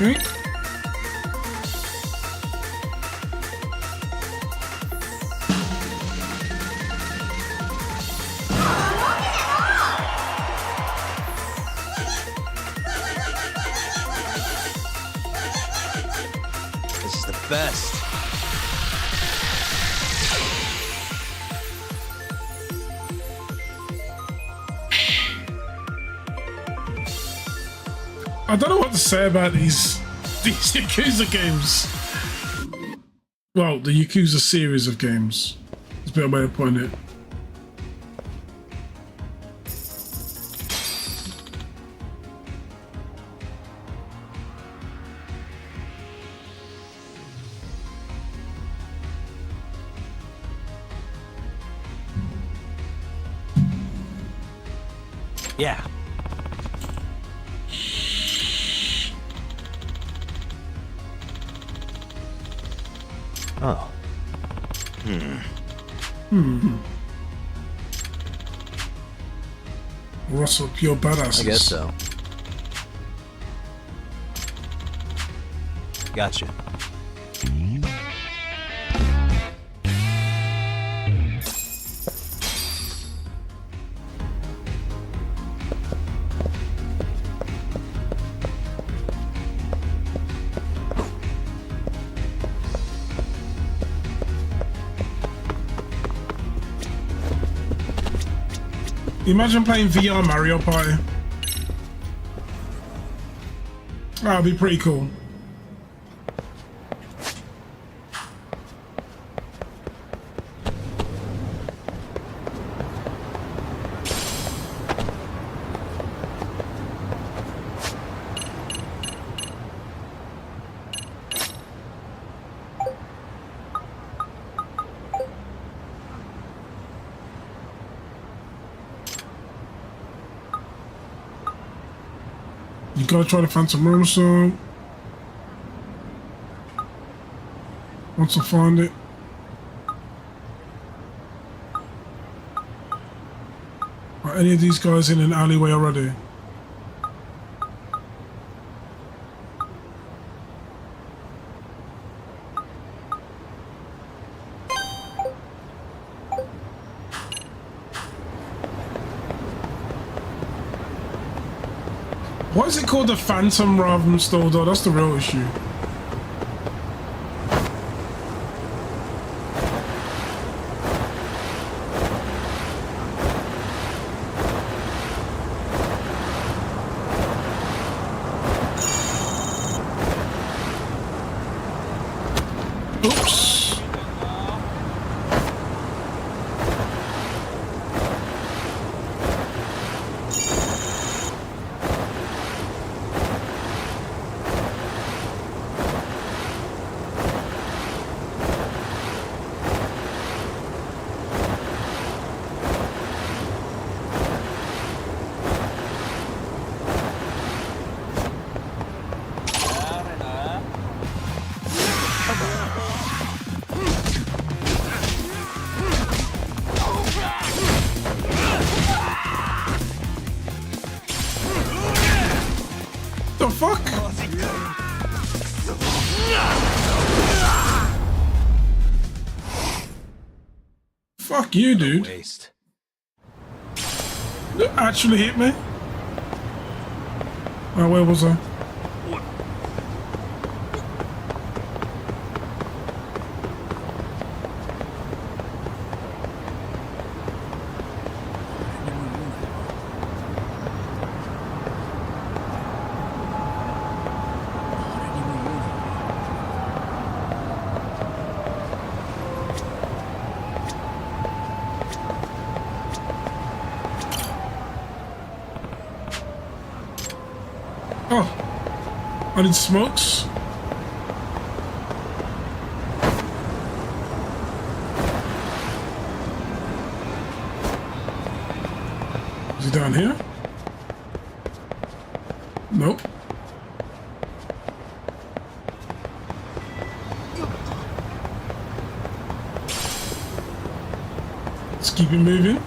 Okay.
best.
I don't know what to say about these Yakuza games. Well, the Yakuza series of games. It's a better way of putting it.
Yeah. Oh.
Russell, pure badasses.
I guess so. Gotcha.
Imagine playing VR Mario Party. That'd be pretty cool. You gotta try the Phantom Realm song. Once I find it. Are any of these guys in an alleyway already? Why is it called the Phantom rather than Store Door? That's the real issue. Oops. The fuck? Fuck you, dude.
Waste.
That actually hit me. Oh, where was I? Oh, I need smokes. Is he down here? Nope. Let's keep it moving.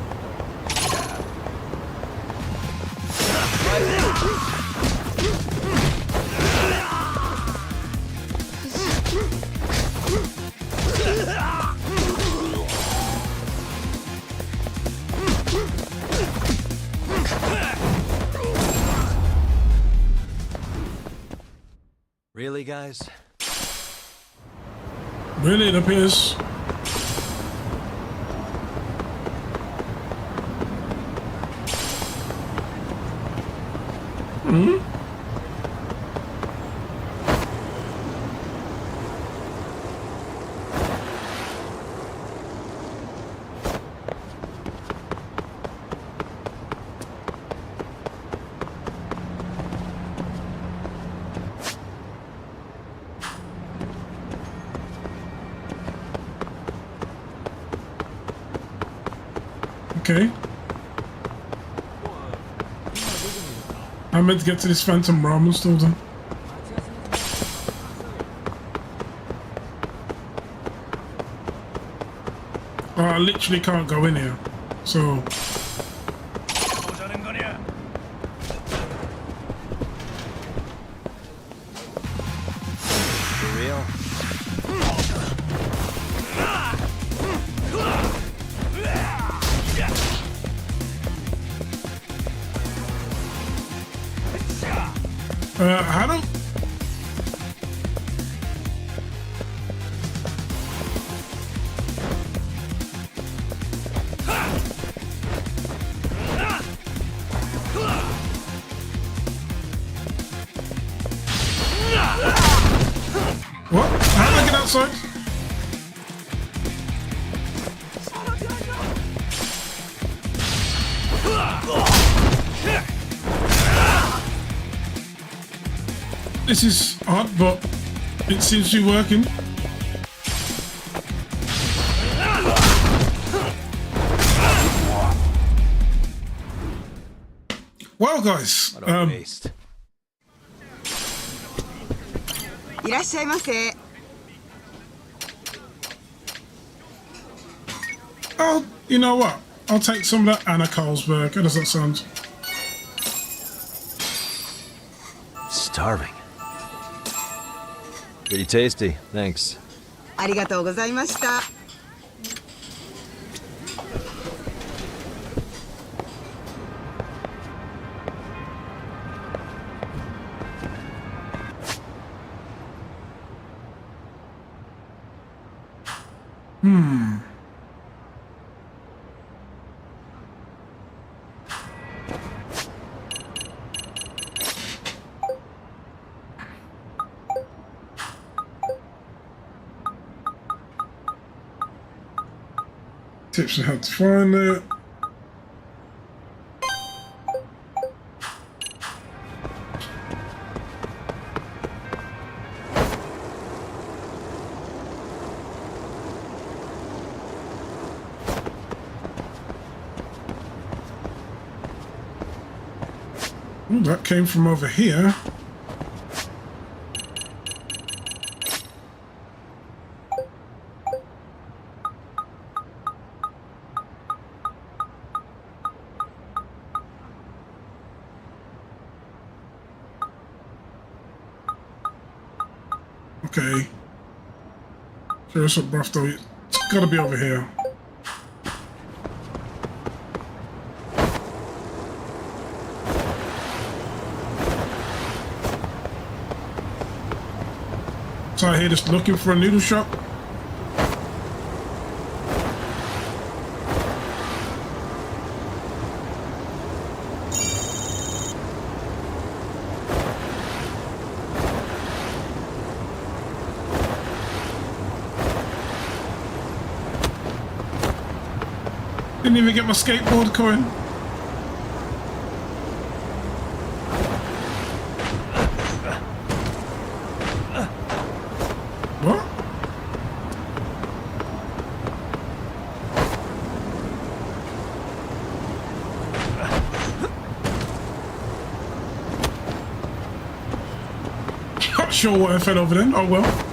Really, guys?
Really, it appears. Hmm? Okay. I meant to get to this Phantom Ramen store then. Oh, I literally can't go in here. So
For real?
how do... What? How do I get outside? This is odd, but it seems to be working. Well, guys,
いらっしゃいませ。
Oh, you know what? I'll take some of that Anna Carlsberg. How does that sound?
Starving. Pretty tasty, thanks.
ありがとうございました。
Tips on how to find it. Ooh, that came from over here. Okay. Curious what breath though. It's gotta be over here. So I here just looking for a noodle shop. Didn't even get my skateboard coin. What? Not sure what I fell over then. Oh well.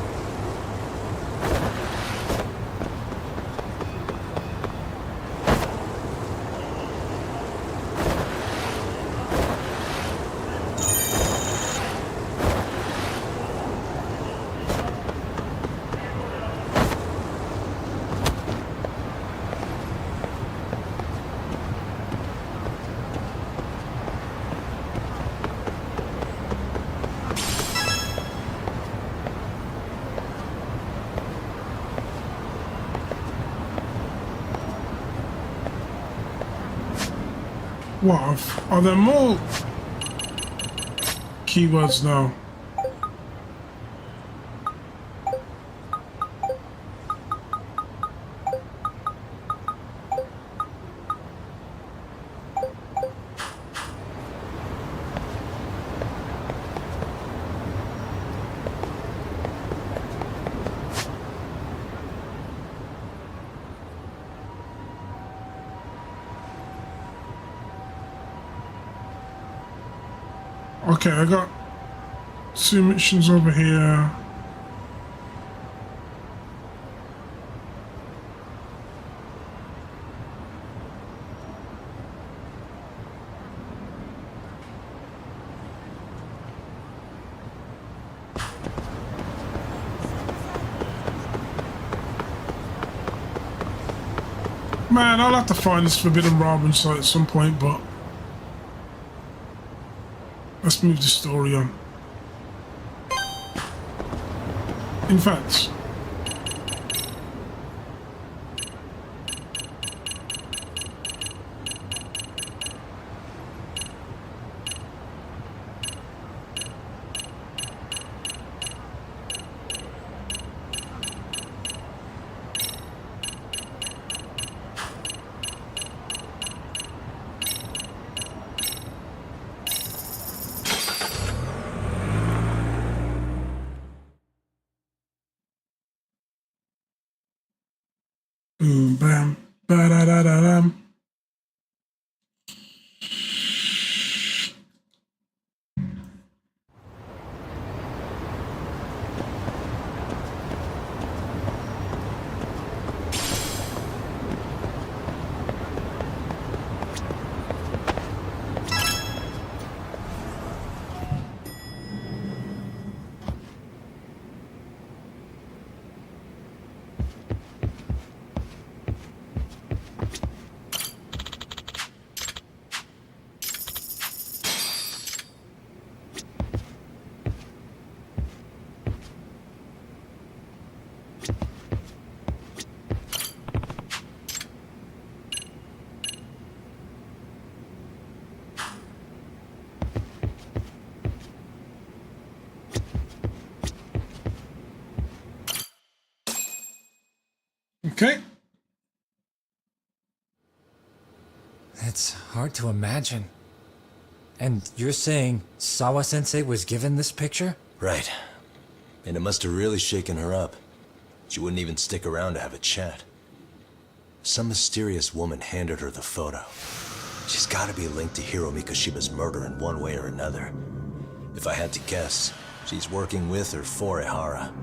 What? Are there more keywords now? Okay, I got 2 missions over here. Man, I'll have to find this Forbidden Ramen site at some point, but let's move the story on. In fact, boom, bam, ba-da-da-da-dam. Okay.
It's hard to imagine. And you're saying Sawa-sensei was given this picture?
Right. And it must have really shaken her up. She wouldn't even stick around to have a chat. Some mysterious woman handed her the photo. She's gotta be linked to Hiro Mikoshiba's murder in one way or another. If I had to guess, she's working with or for Ehara.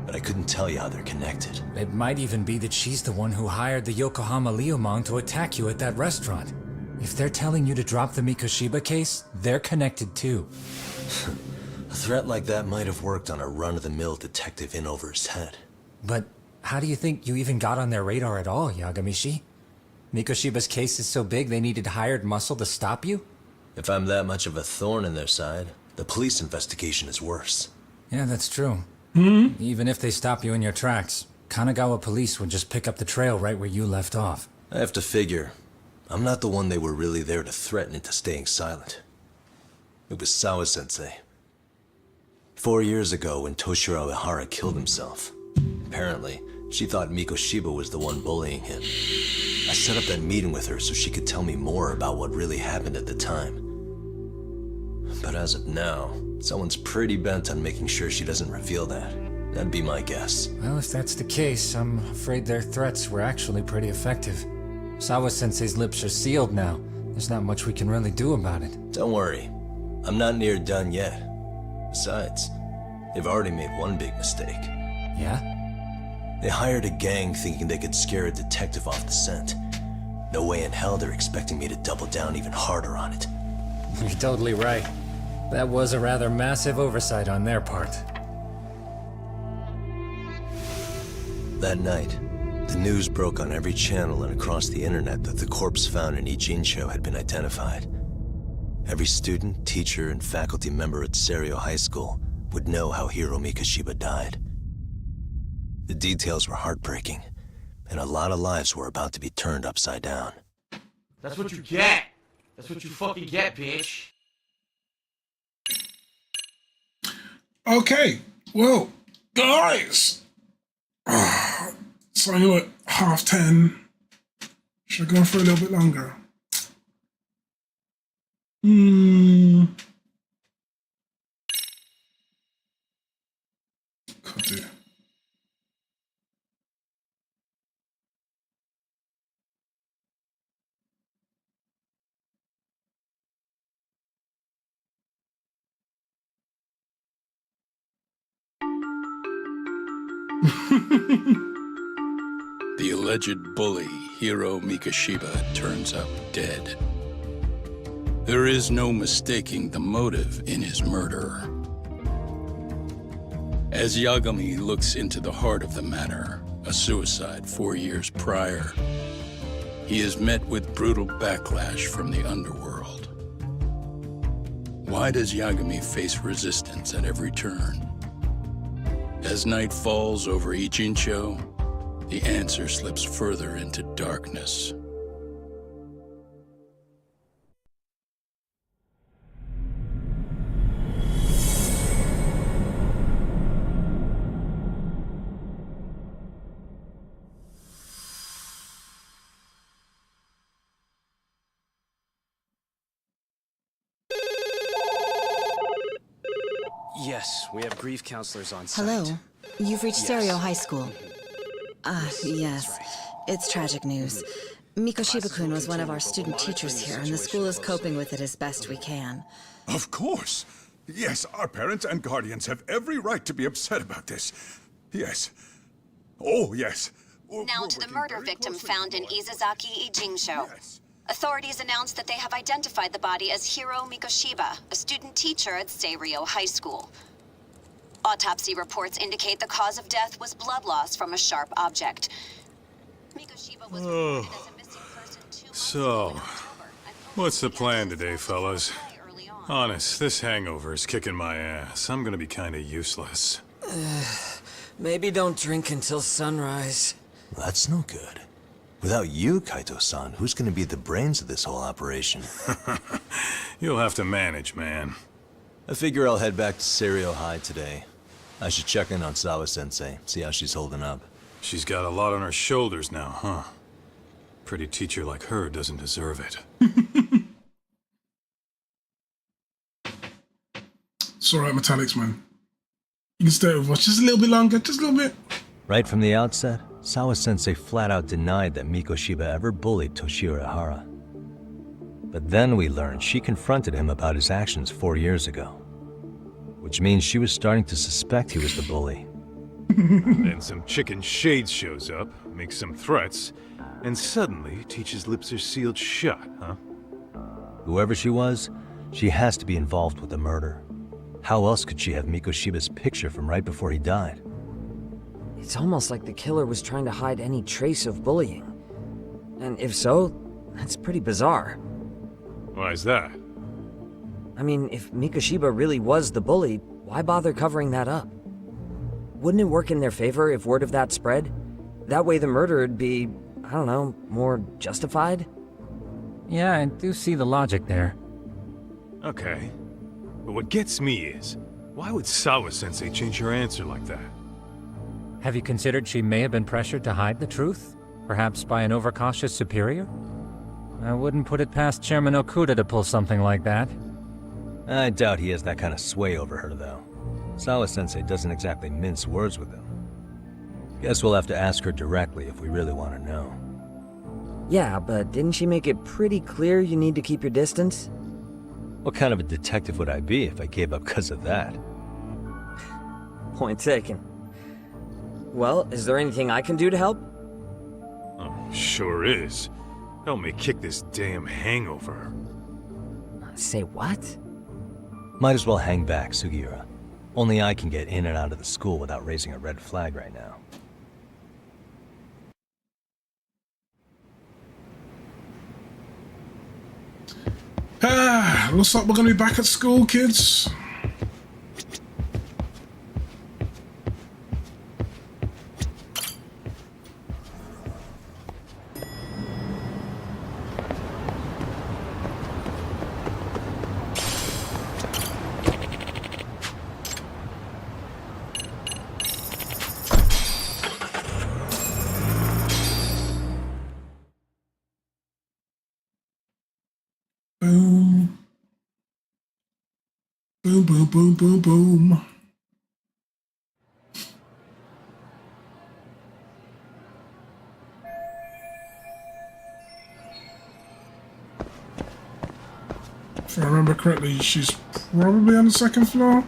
But I couldn't tell you how they're connected.
It might even be that she's the one who hired the Yokohama Liumang to attack you at that restaurant. If they're telling you to drop the Mikoshiba case, they're connected too.
A threat like that might have worked on a run-of-the-mill detective in over his head.
But how do you think you even got on their radar at all, Yagamishi? Mikoshiba's case is so big they needed hired muscle to stop you?
If I'm that much of a thorn in their side, the police investigation is worse.
Yeah, that's true. Even if they stop you in your tracks, Kanagawa police would just pick up the trail right where you left off.
I have to figure, I'm not the one they were really there to threaten into staying silent. It was Sawa-sensei. 4 years ago when Toshiro Ehara killed himself, apparently, she thought Mikoshiba was the one bullying him. I set up that meeting with her so she could tell me more about what really happened at the time. But as of now, someone's pretty bent on making sure she doesn't reveal that. That'd be my guess.
Well, if that's the case, I'm afraid their threats were actually pretty effective. Sawa-sensei's lips are sealed now. There's not much we can really do about it.
Don't worry. I'm not near done yet. Besides, they've already made one big mistake.
Yeah?
They hired a gang thinking they could scare a detective off the scent. No way in hell they're expecting me to double down even harder on it.
You're totally right. That was a rather massive oversight on their part.
That night, the news broke on every channel and across the internet that the corpse found in Ijincho had been identified. Every student, teacher, and faculty member at Seiryo High School would know how Hiro Mikoshiba died. The details were heartbreaking, and a lot of lives were about to be turned upside down.
That's what you get! That's what you fucking get, bitch.
Okay, well, guys. So you're at 10:30. Should I go for a little bit longer? Could do.
The alleged bully, Hiro Mikashiba, turns up dead. There is no mistaking the motive in his murder. As Yagami looks into the heart of the matter, a suicide 4 years prior, he is met with brutal backlash from the underworld. Why does Yagami face resistance at every turn? As night falls over Ichincho, the answer slips further into darkness.
Yes, we have grief counselors on site.
Hello. You've reached
Yes.
Stereo High School. Yes. It's tragic news. Mikoshiba-kun was one of our student teachers here, and the school is coping with it as best we can.
Of course. Yes, our parents and guardians have every right to be upset about this. Yes. Oh, yes.
Now to the murder victim found in Izazaki Ijinsho. Authorities announced that they have identified the body as Hiro Mikoshiba, a student teacher at Seiryo High School. Autopsy reports indicate the cause of death was blood loss from a sharp object. Mikoshiba was reported as a missing person 2 months
So, what's the plan today, fellas? Honest, this hangover is kicking my ass. I'm gonna be kinda useless.
Maybe don't drink until sunrise.
That's no good. Without you, Kaito-san, who's gonna be the brains of this whole operation?
You'll have to manage, man.
I figure I'll head back to Seiryo High today. I should check in on Sawa-sensei, see how she's holding up.
She's got a lot on her shoulders now, huh? Pretty teacher like her doesn't deserve it.
It's alright, Metallics, man. You can stay with us just a little bit longer, just a little bit.
Right from the outset, Sawa-sensei flat out denied that Mikoshiba ever bullied Toshiro Ihara. But then we learned she confronted him about his actions 4 years ago. Which means she was starting to suspect he was the bully.
Then some chicken shade shows up, makes some threats, and suddenly Teach's lips are sealed shut, huh?
Whoever she was, she has to be involved with the murder. How else could she have Mikoshiba's picture from right before he died?
It's almost like the killer was trying to hide any trace of bullying. And if so, that's pretty bizarre.
Why is that?
I mean, if Mikoshiba really was the bully, why bother covering that up? Wouldn't it work in their favor if word of that spread? That way the murder would be, I don't know, more justified?
Yeah, I do see the logic there.
Okay. But what gets me is, why would Sawa-sensei change her answer like that?
Have you considered she may have been pressured to hide the truth? Perhaps by an overcautious superior? I wouldn't put it past Chairman Okuda to pull something like that.
I doubt he has that kind of sway over her, though. Sawa-sensei doesn't exactly mince words with him. Guess we'll have to ask her directly if we really want to know.
Yeah, but didn't she make it pretty clear you need to keep your distance?
What kind of a detective would I be if I gave up because of that?
Point taken. Well, is there anything I can do to help?
Oh, sure is. Help me kick this damn hangover.
Say what?
Might as well hang back, Sugiura. Only I can get in and out of the school without raising a red flag right now.
Looks like we're gonna be back at school, kids. Boom. Boom, boom, boom, boom, boom. If I remember correctly, she's probably on the second floor.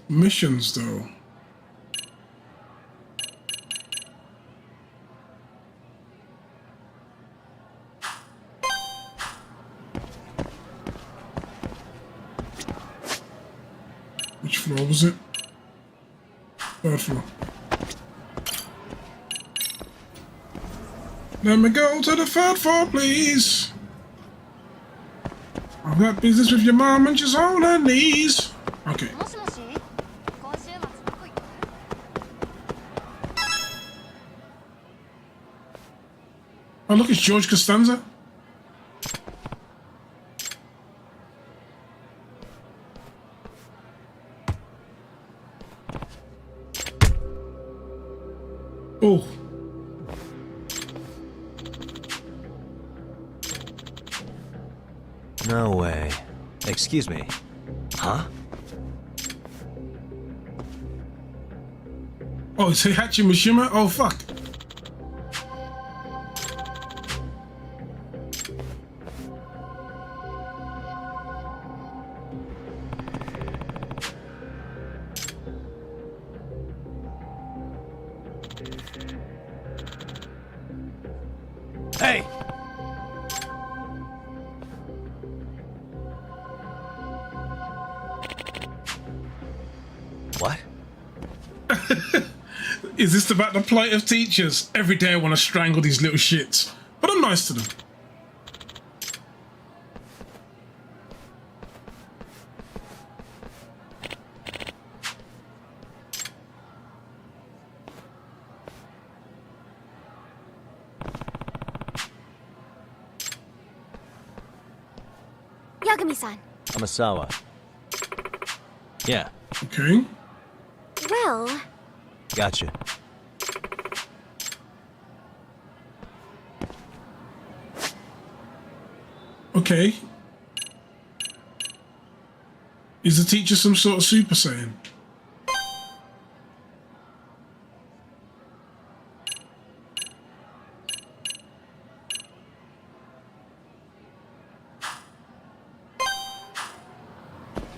Missions, though. Which floor was it? Third floor. Let me go to the third floor, please. I've got business with your mom and she's on her knees. Okay. Oh, look, it's George Costanza. Oh.
No way. Excuse me. Huh?
Oh, it's Heihachi Mishima? Oh, fuck.
Hey! What?
Is this about the plight of teachers? Every day I want to strangle these little shits. But I'm nice to them.
Yagami-san.
Amasawa. Yeah.
Okay.
Well...
Gotcha.
Okay. Is the teacher some sort of Super Saiyan?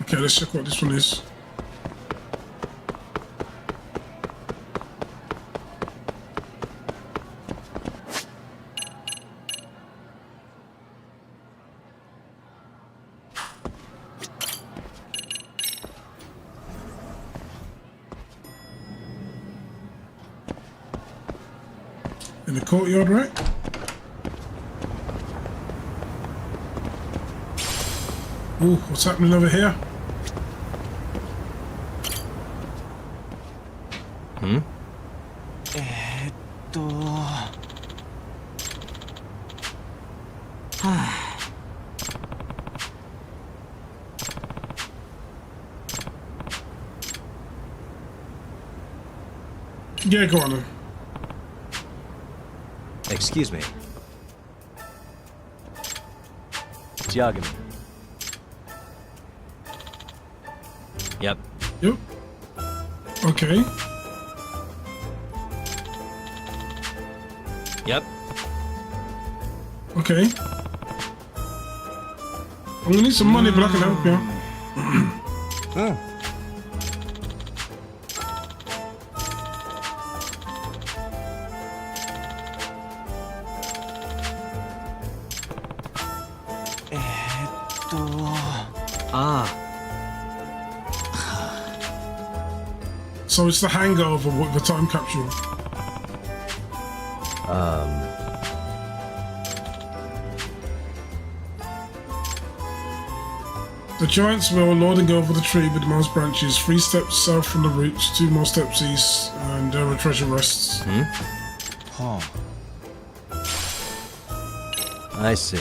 Okay, let's check what this one is. In the courtyard, right? Ooh, what's happening over here?
Hmm?
Yeah, go on then.
Excuse me. It's Yagami. Yep.
Yep. Okay.
Yep.
Okay. I'm gonna need some money, but I can help you.
Oh.
So it's the hangover with the time capsule. The giant's will lording over the tree with the most branches. 3 steps south from the roots, 2 more steps east, and there where treasure rests.
Oh. I see.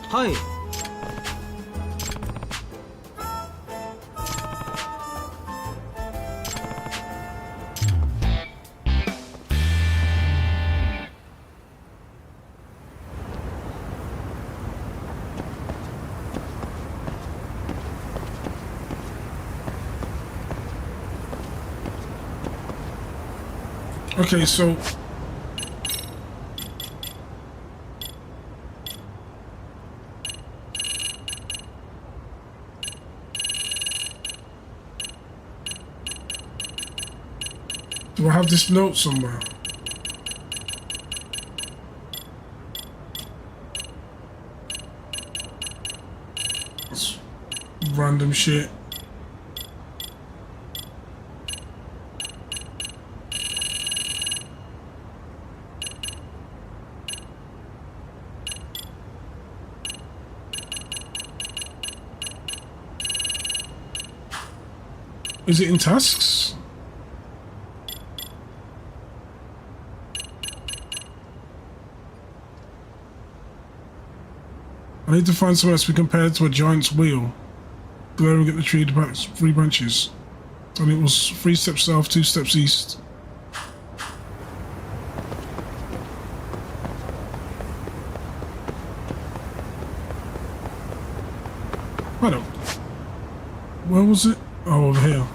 Hi.
Okay, so do I have this note somewhere? That's random shit. Is it in tasks? I need to find somewhere else to be compared to a giant's wheel. Glaring at the tree about 3 branches. And it was 3 steps south, 2 steps east. I don't. Where was it? Oh, over here.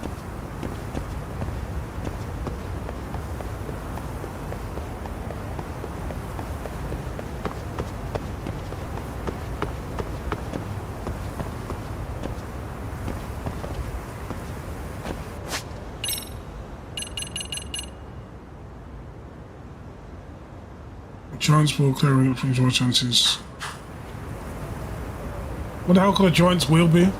Giant's wheel clearing up from your chances. What the hell could a giant's wheel be?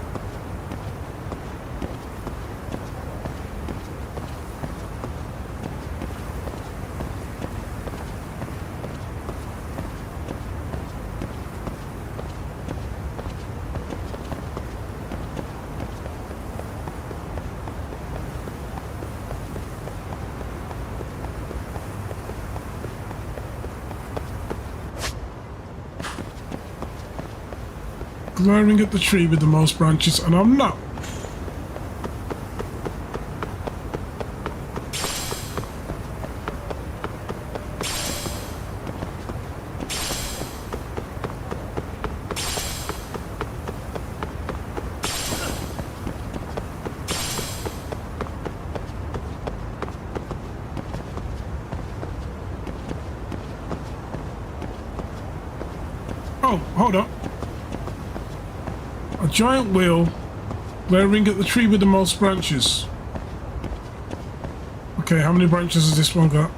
Glaring at the tree with the most branches, and I'm not. Oh, hold up. A giant wheel glaring at the tree with the most branches. Okay, how many branches has this one got?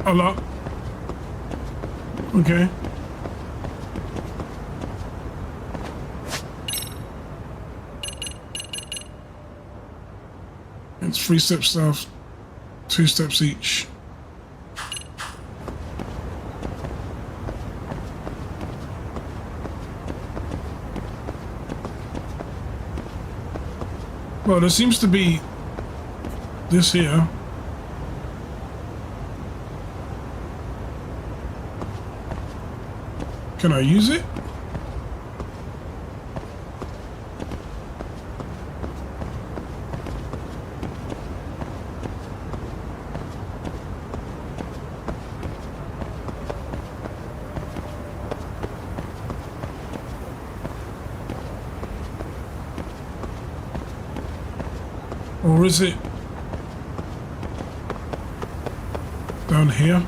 A lot. Okay. It's 3 steps south, 2 steps each. Well, there seems to be this here. Can I use it? Or is it down here?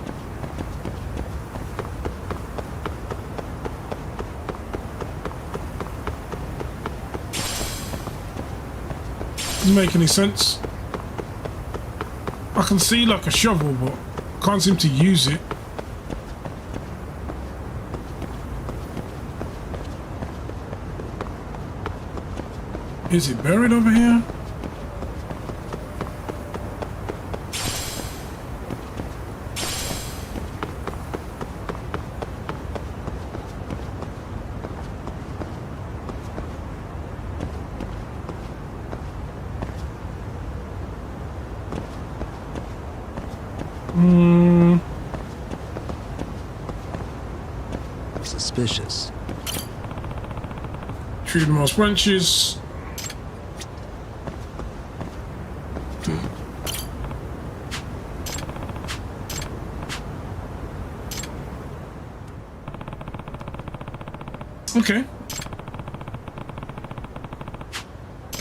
Doesn't make any sense. I can see like a shovel, but can't seem to use it. Is it buried over here?
suspicious.
Tree the most branches. Okay.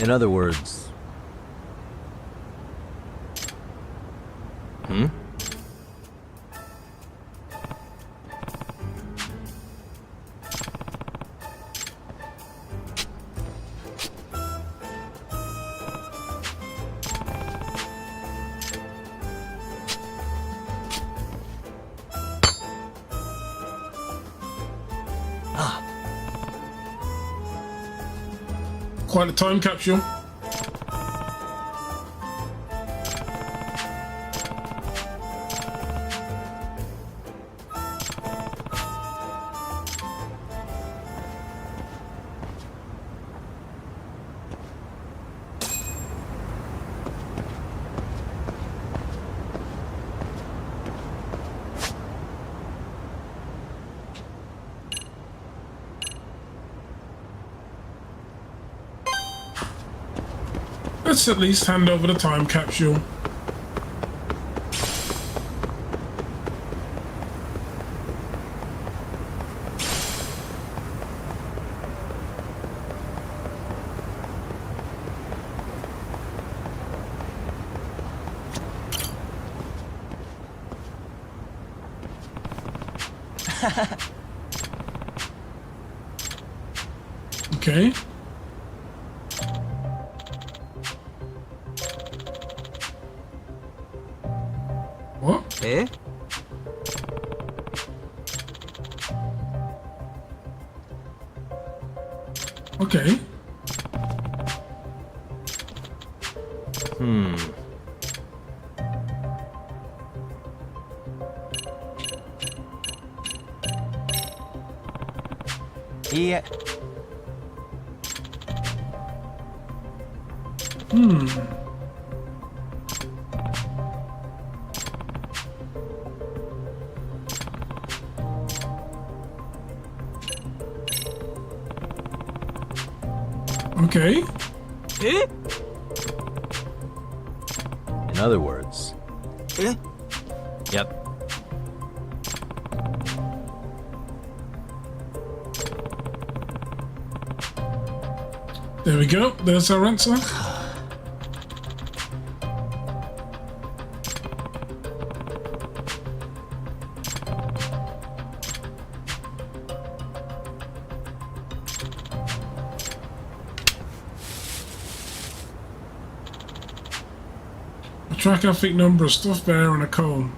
In other words... Hmm?
Quite a time capsule. Let's at least hand over the time capsule. Okay. What?
Eh?
Okay.
Yeah.
Okay.
Eh?
In other words...
Eh?
Yep.
There we go. There's our answer. A tracographic number, a stuffed bear, and a comb.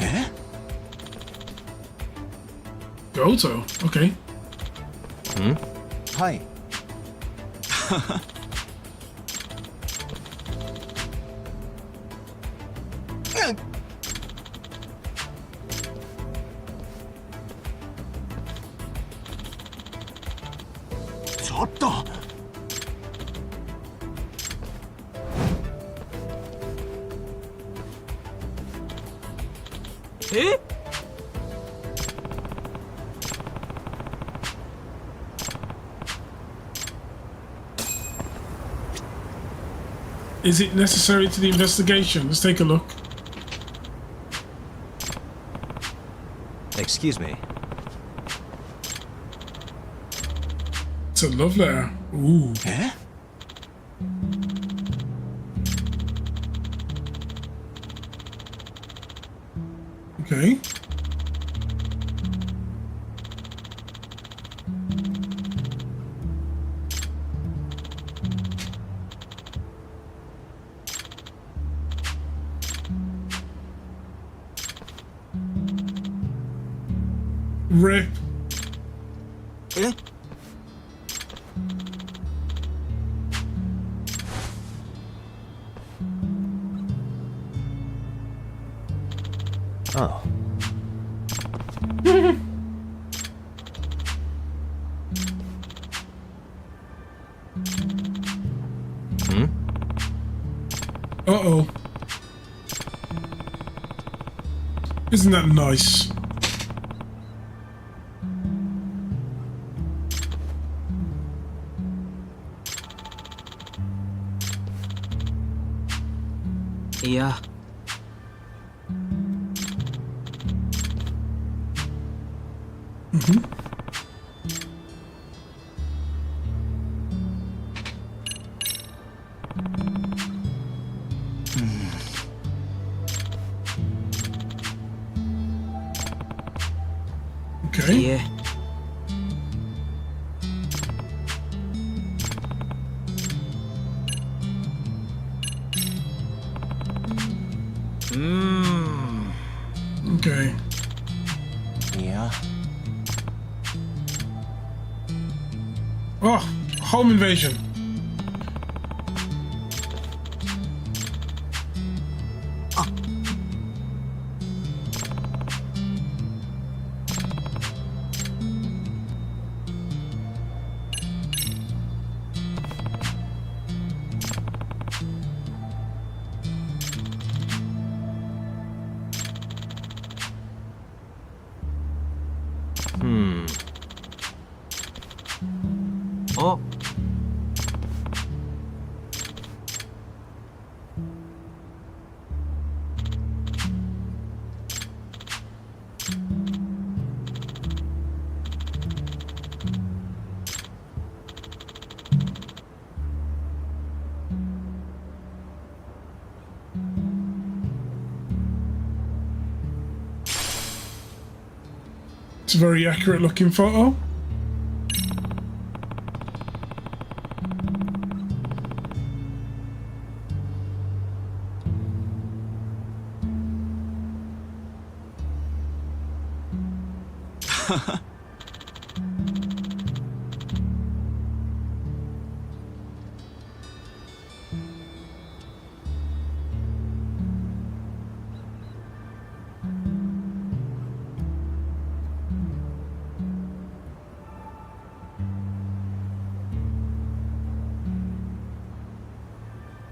Eh?
Goto. Okay.
Hmm?
Hi. Eh?
Is it necessary to the investigation? Let's take a look.
Excuse me.
It's a love letter. Ooh.
Eh?
Okay. Rip.
Eh?
Oh.
Uh-oh. Isn't that nice?
Yeah.
Mm-hmm. Okay.
Yeah.
Okay.
Yeah.
Oh, home invasion.
Oh.
It's a very accurate looking photo.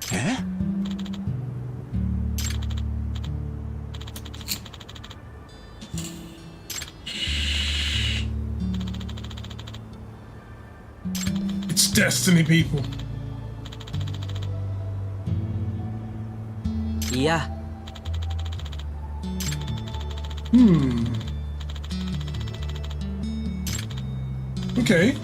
Yeah?
It's destiny, people.
Yeah.
Okay.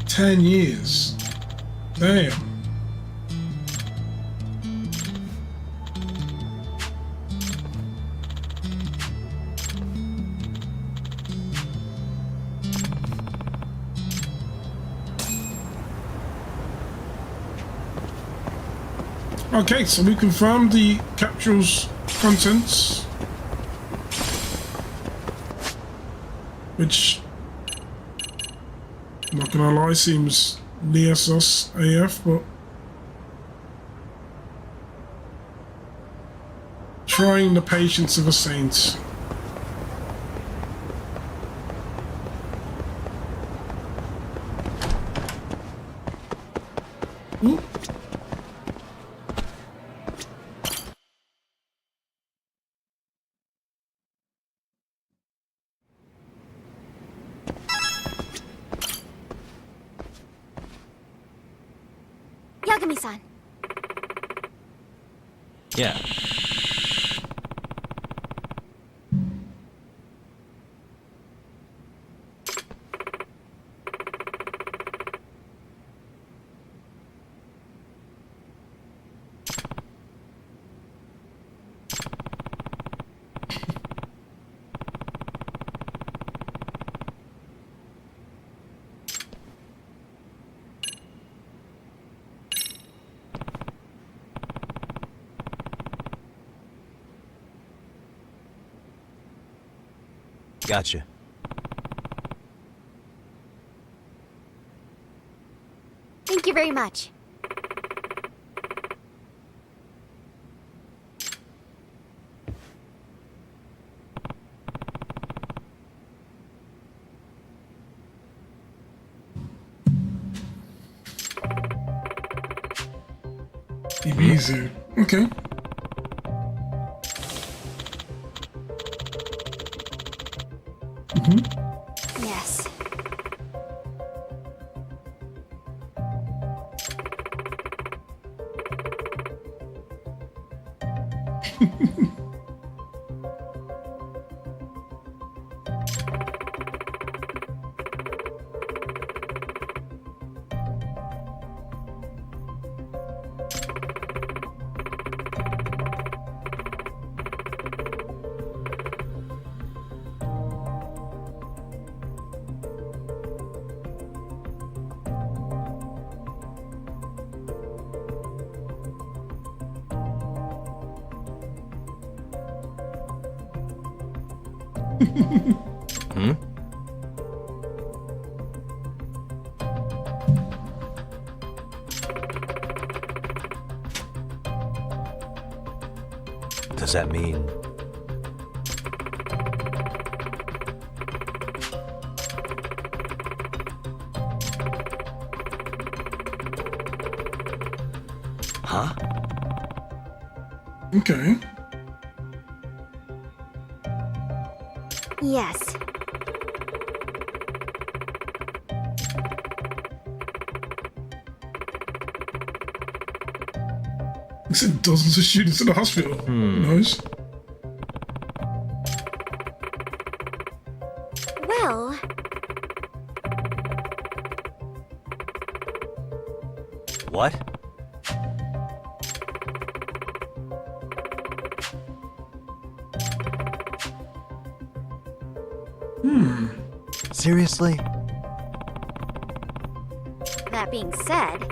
"10 years. Damn. Okay, so we confirmed the capsule's contents, which, I'm not gonna lie, seems near sus AF, but trying the patience of a saint. Ooh.
Yagami-san.
Yeah. Gotcha.
Thank you very much.
Ibizu. Okay.
Yes.
Hmm? Does that mean... Huh?
Okay.
Yes.
He said dozens of students in the hospital. Nice.
Well,
What? Seriously?
that being said,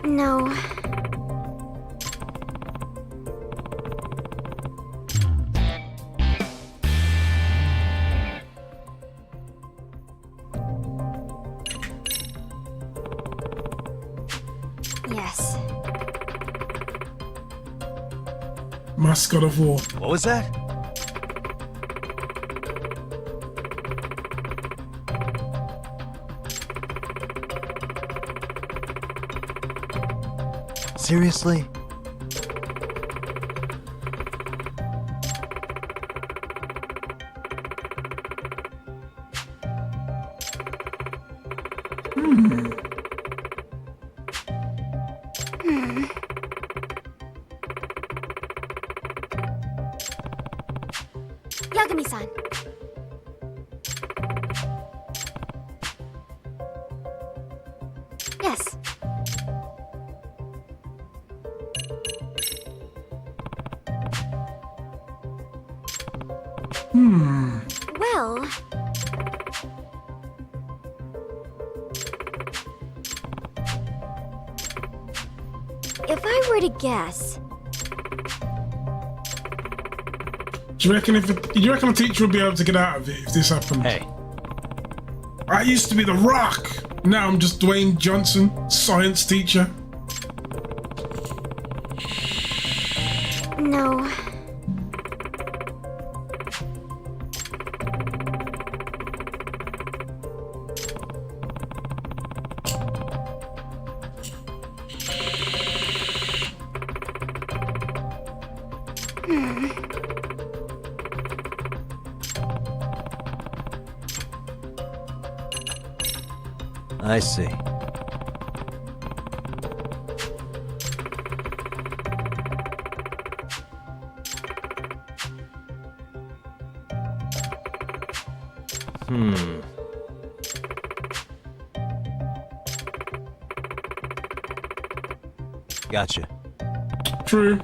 no. Yes.
Mascot of war.
What was that? Seriously?
Yagami-san. Yes. Well, if I were to guess,
Do you reckon a teacher would be able to get out of it if this happened?
Hey.
I used to be The Rock. Now I'm just Dwayne Johnson, science teacher.
no.
I see. Gotcha.
True.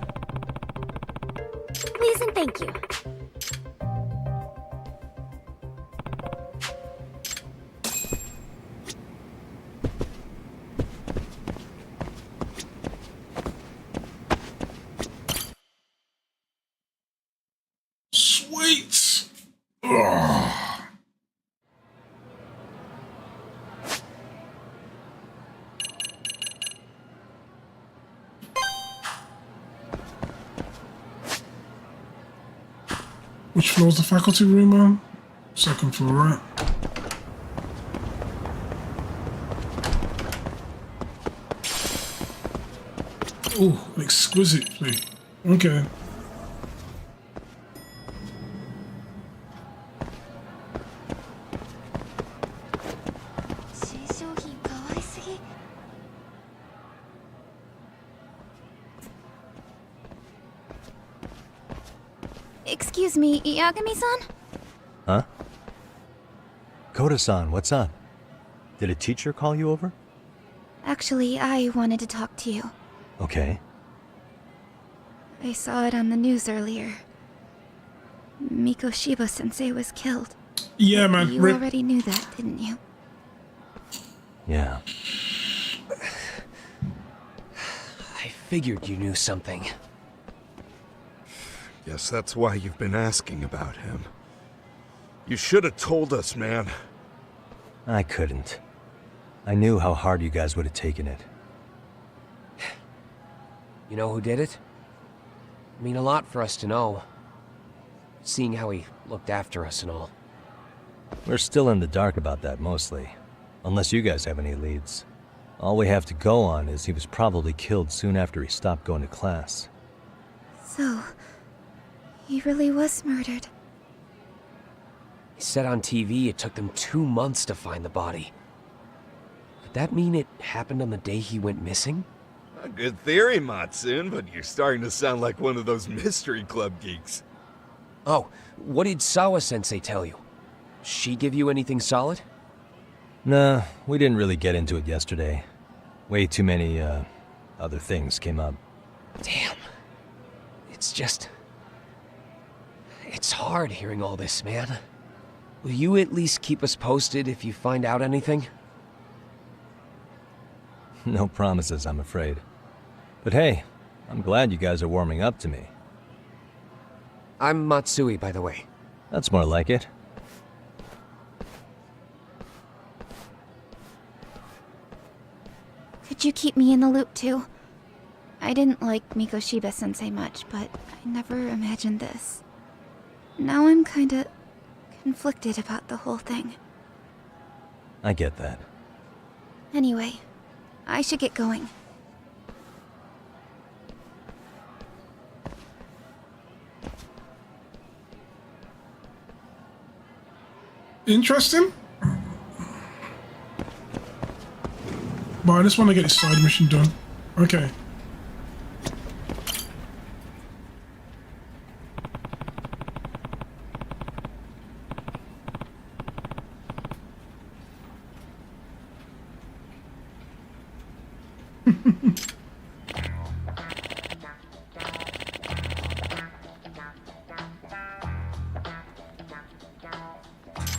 Please and thank you.
Sweet. Ugh. Which floor's the faculty room on? Second floor, right? Oh, exquisite play. Okay.
Excuse me, Yagami-san?
Huh? Koda-san, what's up? Did a teacher call you over?
Actually, I wanted to talk to you.
Okay.
I saw it on the news earlier. Mikoshiba-sensei was killed.
Yeah, man.
You already knew that, didn't you?
Yeah.
I figured you knew something.
Guess that's why you've been asking about him. You should have told us, man.
I couldn't. I knew how hard you guys would have taken it.
You know who did it? I mean a lot for us to know. Seeing how he looked after us and all.
We're still in the dark about that, mostly. Unless you guys have any leads. All we have to go on is he was probably killed soon after he stopped going to class.
So, he really was murdered.
He said on TV it took them 2 months to find the body. Could that mean it happened on the day he went missing?
A good theory, Matsun, but you're starting to sound like one of those mystery club geeks.
Oh, what did Sawa-sensei tell you? She give you anything solid?
Nah, we didn't really get into it yesterday. Way too many, other things came up.
Damn. It's just... It's hard hearing all this, man. Will you at least keep us posted if you find out anything?
No promises, I'm afraid. But hey, I'm glad you guys are warming up to me.
I'm Matsui, by the way.
That's more like it.
Could you keep me in the loop too? I didn't like Mikoshiba-sensei much, but I never imagined this. Now I'm kinda conflicted about the whole thing.
I get that.
Anyway, I should get going.
Interesting. But I just want to get this side mission done. Okay.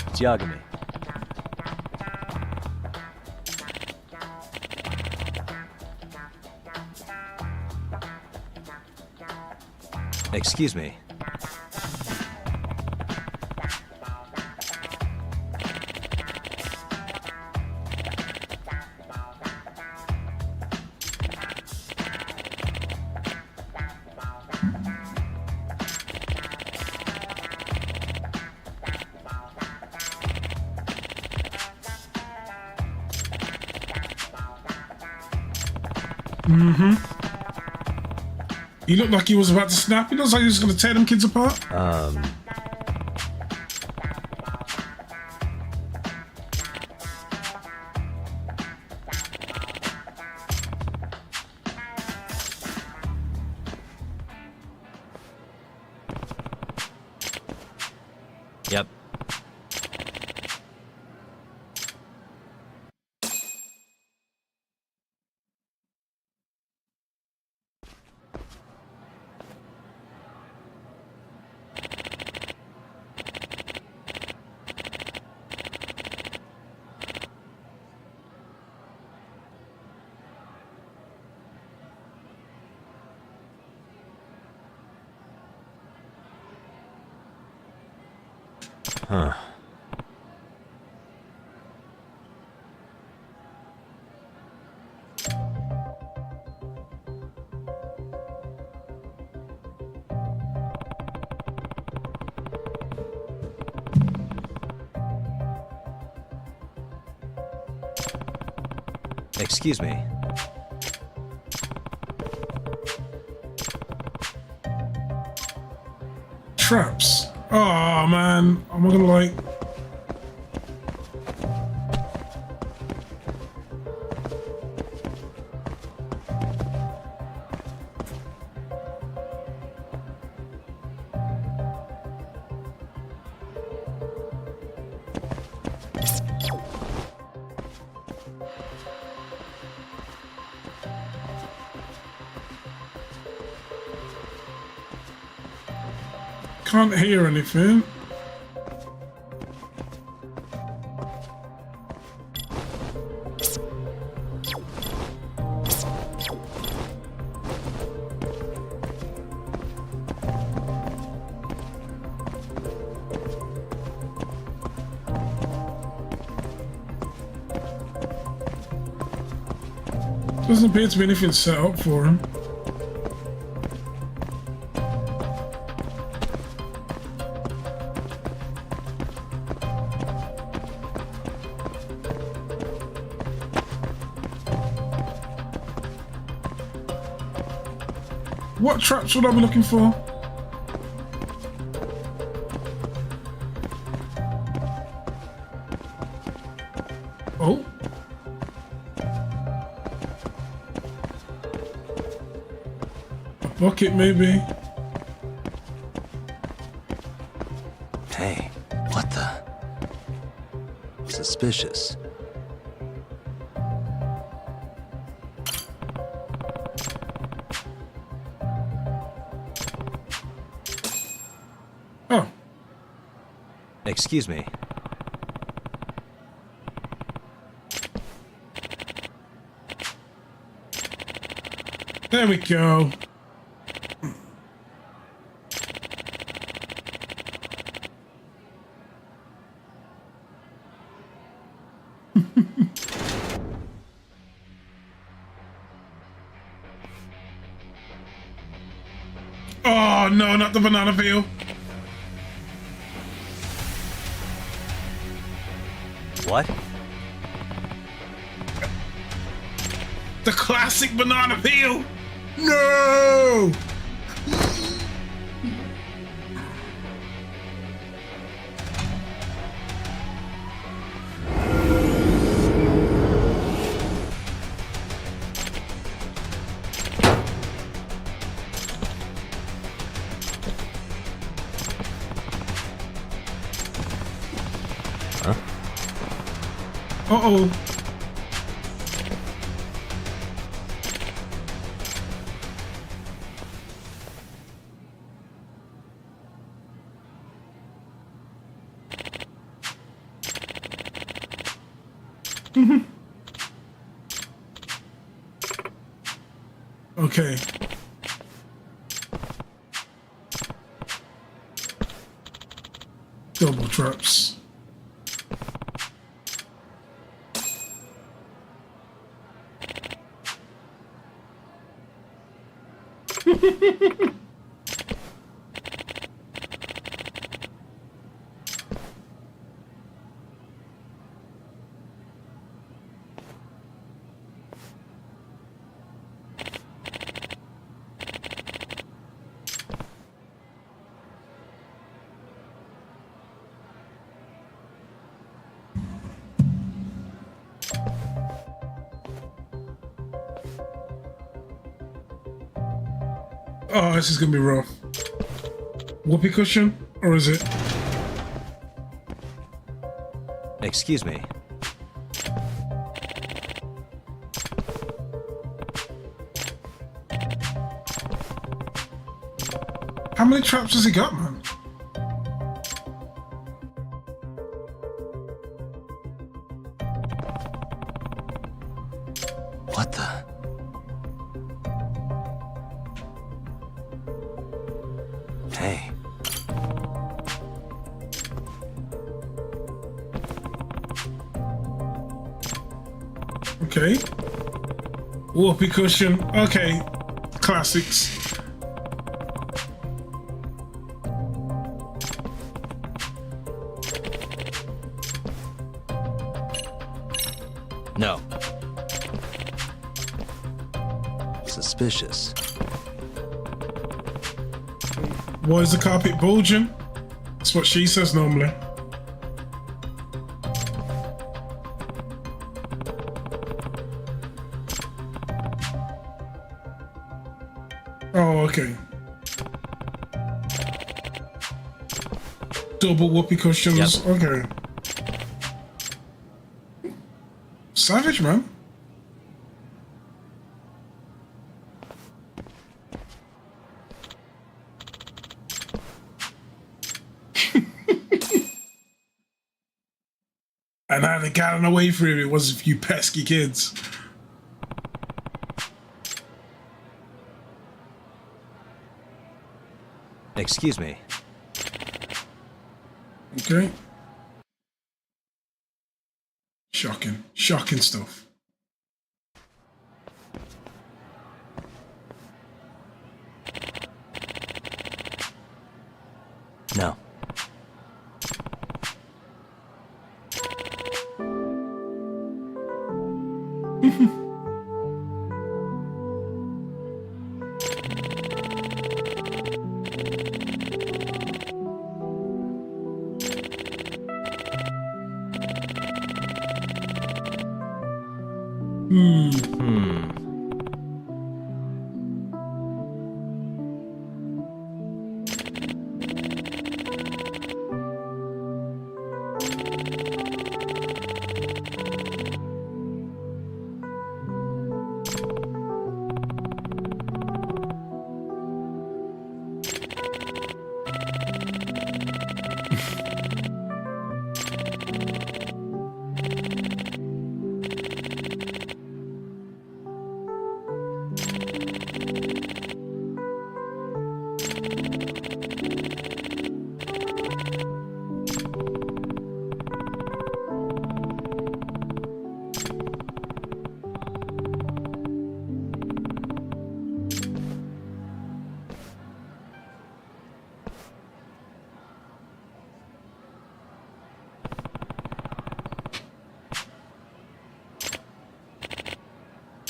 It's Yagami. Excuse me.
He looked like he was about to snap. He looks like he was going to tear them kids apart.
Yep. Huh. Excuse me.
Traps. Oh man, I'm not gonna like. Can't hear anything. Doesn't appear to be anything set up for him. What traps would I be looking for? Oh. A bucket, maybe.
Hey, what the? Suspicious.
Oh.
Excuse me.
There we go. Oh no, not the banana peel.
What?
The classic banana peel. No.
Huh?
Uh-oh. Okay. Double traps. Oh, this is gonna be rough. Whoopee cushion, or is it?
Excuse me.
How many traps has he got, man?
What the? Hey.
Okay. Whoopee cushion. Okay. Classics.
No.
Suspicious.
Why is the carpet bulging? That's what she says normally. Oh, okay. Double whoopee cushions.
Yep.
Okay. Savage, man. And I hadn't gotten away from it. It was a few pesky kids.
Excuse me.
Okay. Shocking. Shocking stuff.
No.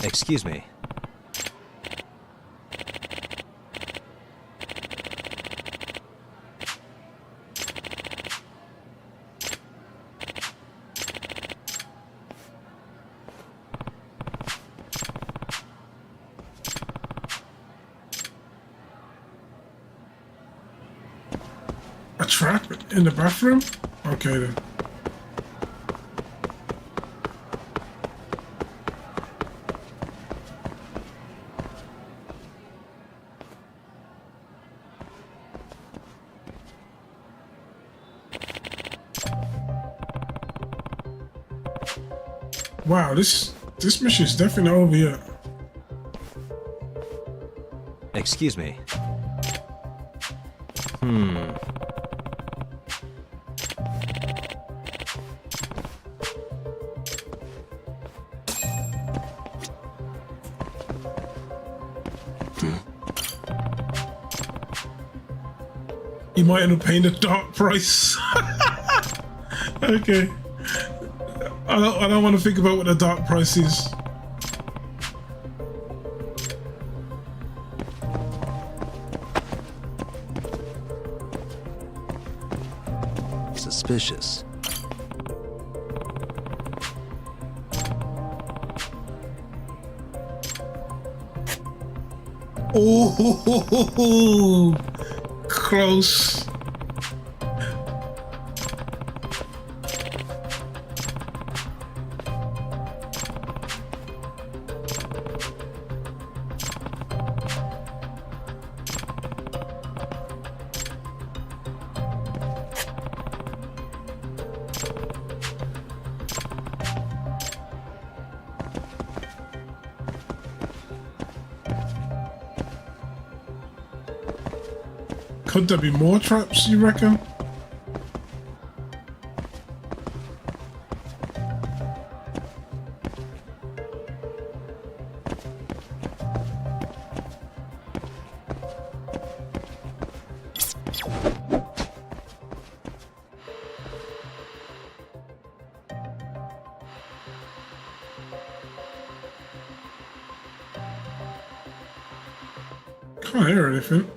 Excuse me.
A trap in the bathroom? Okay then. Wow, this mission is definitely not over yet.
Excuse me.
You might end up paying the dark price. Okay. I don't want to think about what the dark price is.
Suspicious.
Oh, close. Could there be more traps, you reckon? Can't hear anything.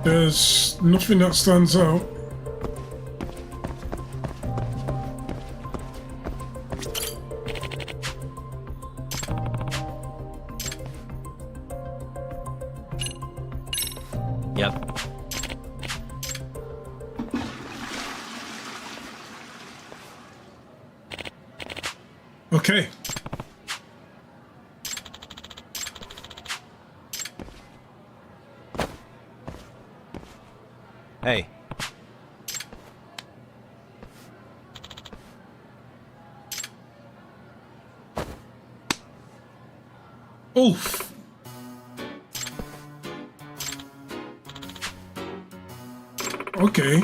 There's nothing that stands out.
Yep.
Okay.
Hey.
Oof. Okay.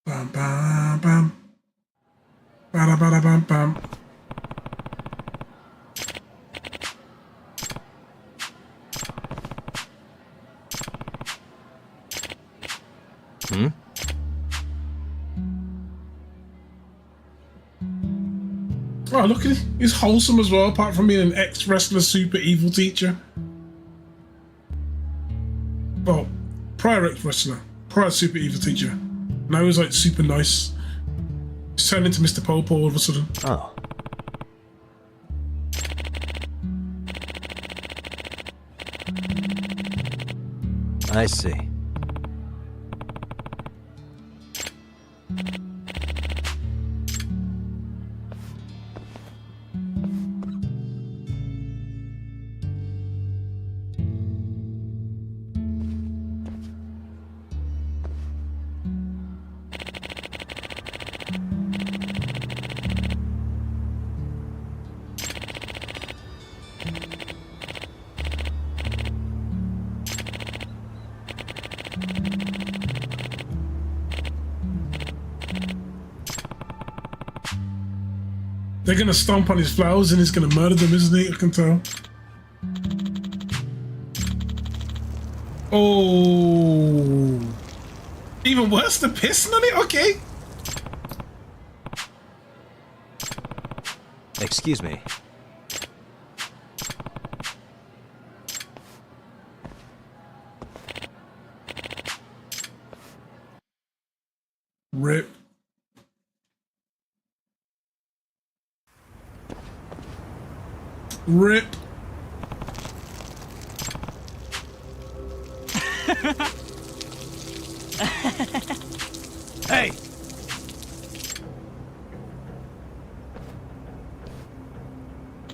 Bam bam bam. Bada bada bam bam.
Hmm?
Oh, look at it. He's wholesome as well, apart from being an ex-wrestler super evil teacher. Well, prior ex-wrestler, prior super evil teacher. Now he's like super nice. He's turned into Mr. Popo all of a sudden.
Oh. I see.
They're gonna stomp on his flowers and he's gonna murder them, isn't he? I can tell. Oh. Even worse than pissing on it? Okay.
Excuse me.
Rip. Rip.
Hey!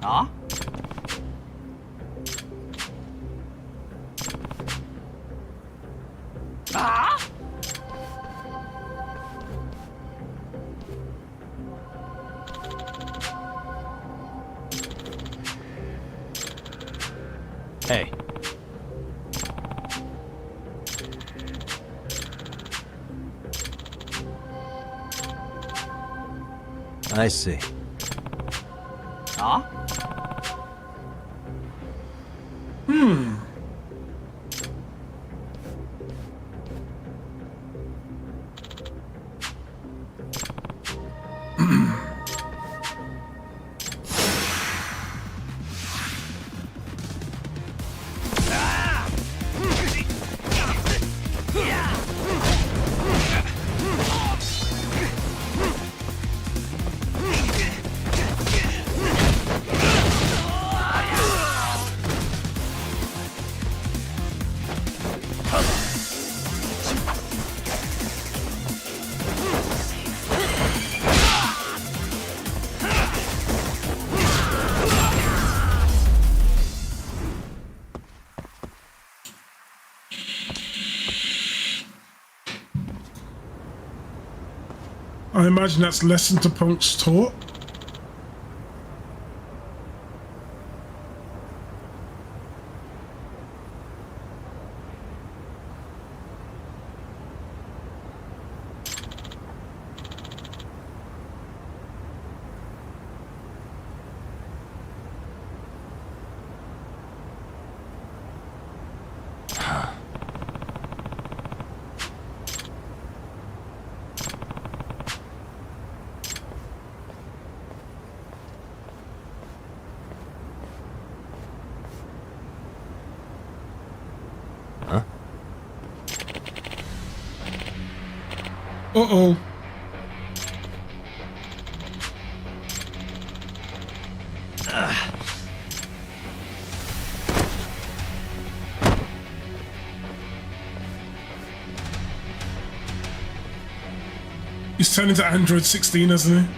Huh? Ah?
Hey. I see.
Huh?
Hmm. I imagine that's lesson to punks taught. Uh-oh. He's turned into Android 16, hasn't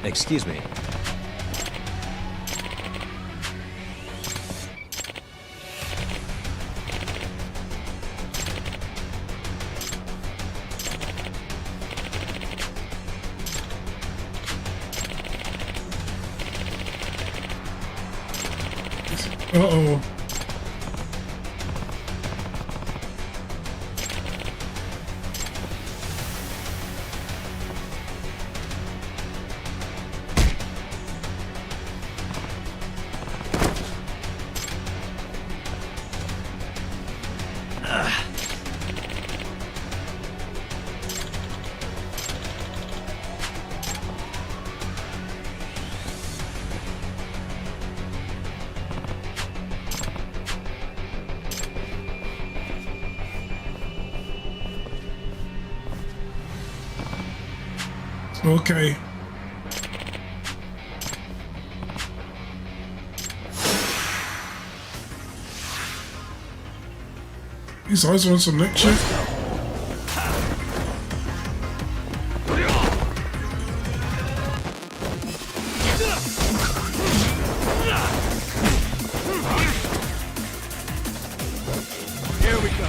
he?
Excuse me.
Uh-oh. Okay. These eyes are on some neck shit.
Here we go.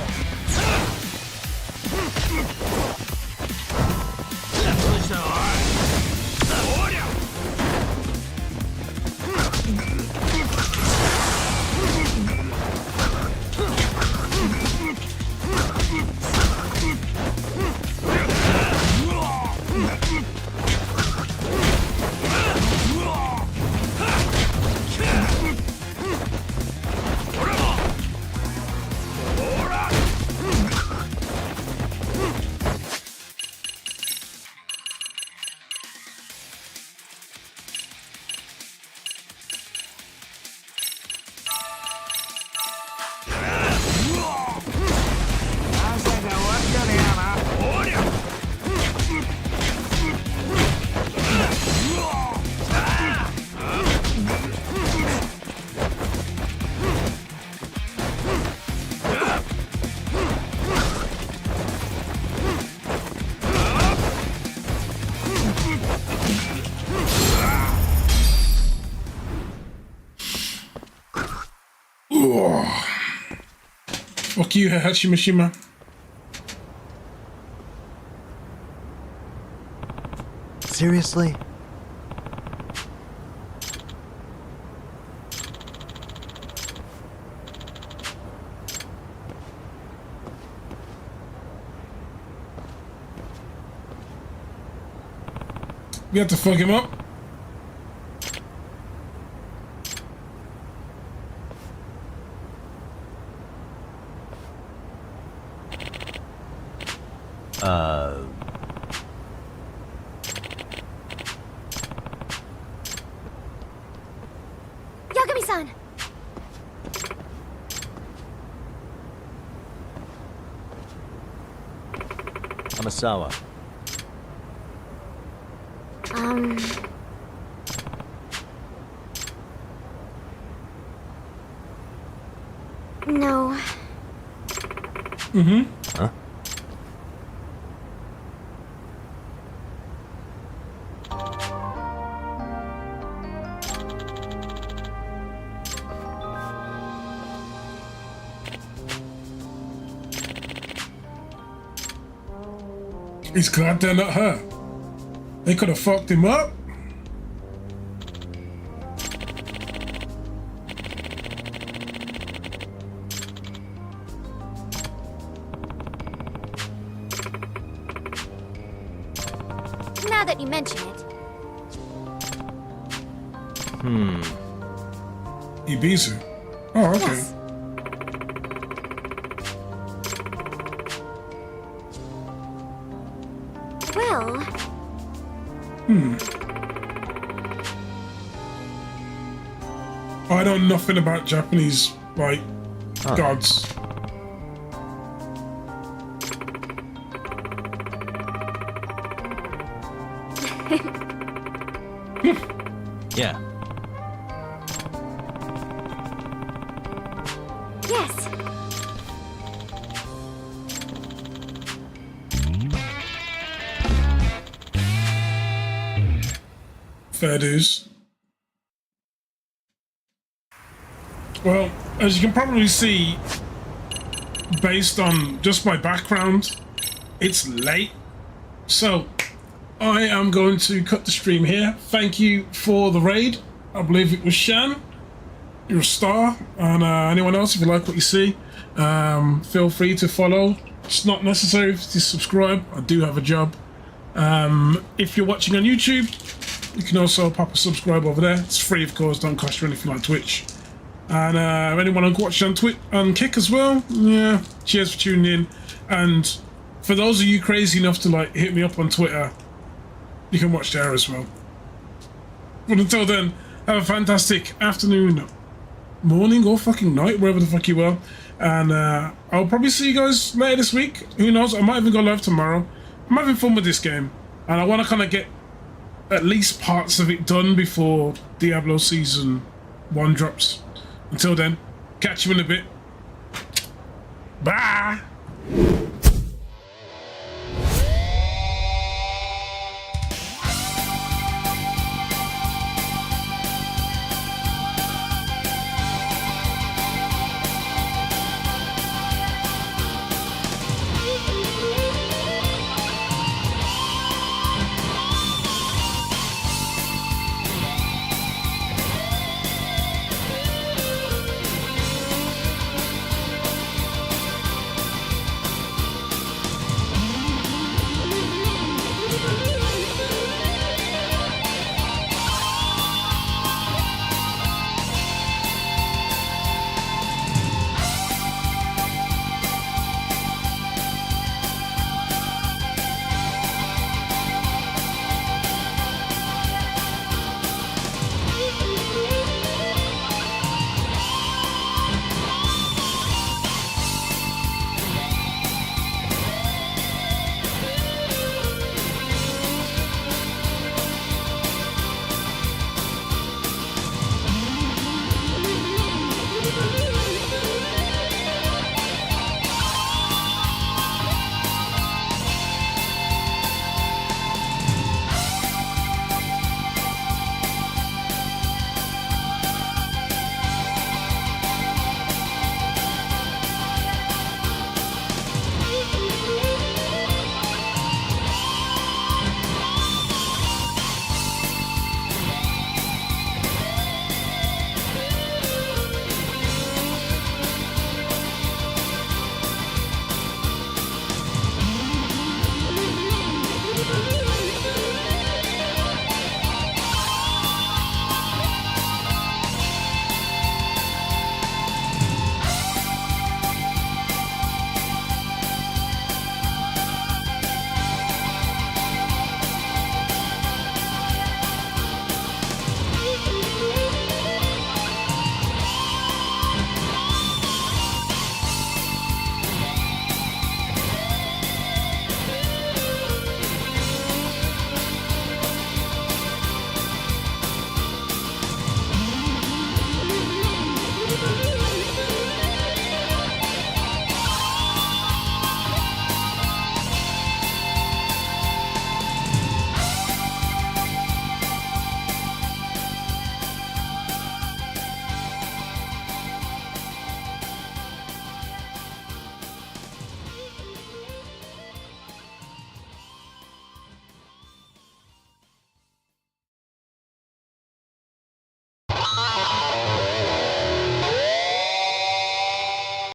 Fuck you, Heihachi Mishima.
Seriously?
We have to fuck him up.
Yagami-san!
Amasawa.
No.
Mm-hmm.
Huh?
He's glad they're not her. They could have fucked him up.
Now that you mention it.
Ibizu. Oh, okay.
Yes. Well...
I know nothing about Japanese, like, gods.
Yeah.
Yes.
Fair dues. Well, as you can probably see, based on just my background, it's late. So, I am going to cut the stream here. Thank you for the raid. I believe it was Shan. You're a star. And anyone else, if you like what you see, feel free to follow. It's not necessary to subscribe. I do have a job. If you're watching on YouTube, you can also pop a subscribe over there. It's free, of course. Don't cost you anything like Twitch. And anyone who watched on Twitch and Kick as well, yeah, cheers for tuning in. And for those of you crazy enough to like hit me up on Twitter, you can watch there as well. But until then, have a fantastic afternoon, morning, or fucking night, wherever the fuck you are. And I'll probably see you guys later this week. Who knows? I might even go live tomorrow. I'm having fun with this game, and I want to kind of get at least parts of it done before Diablo Season 1 drops. Until then, catch you in a bit. Bye!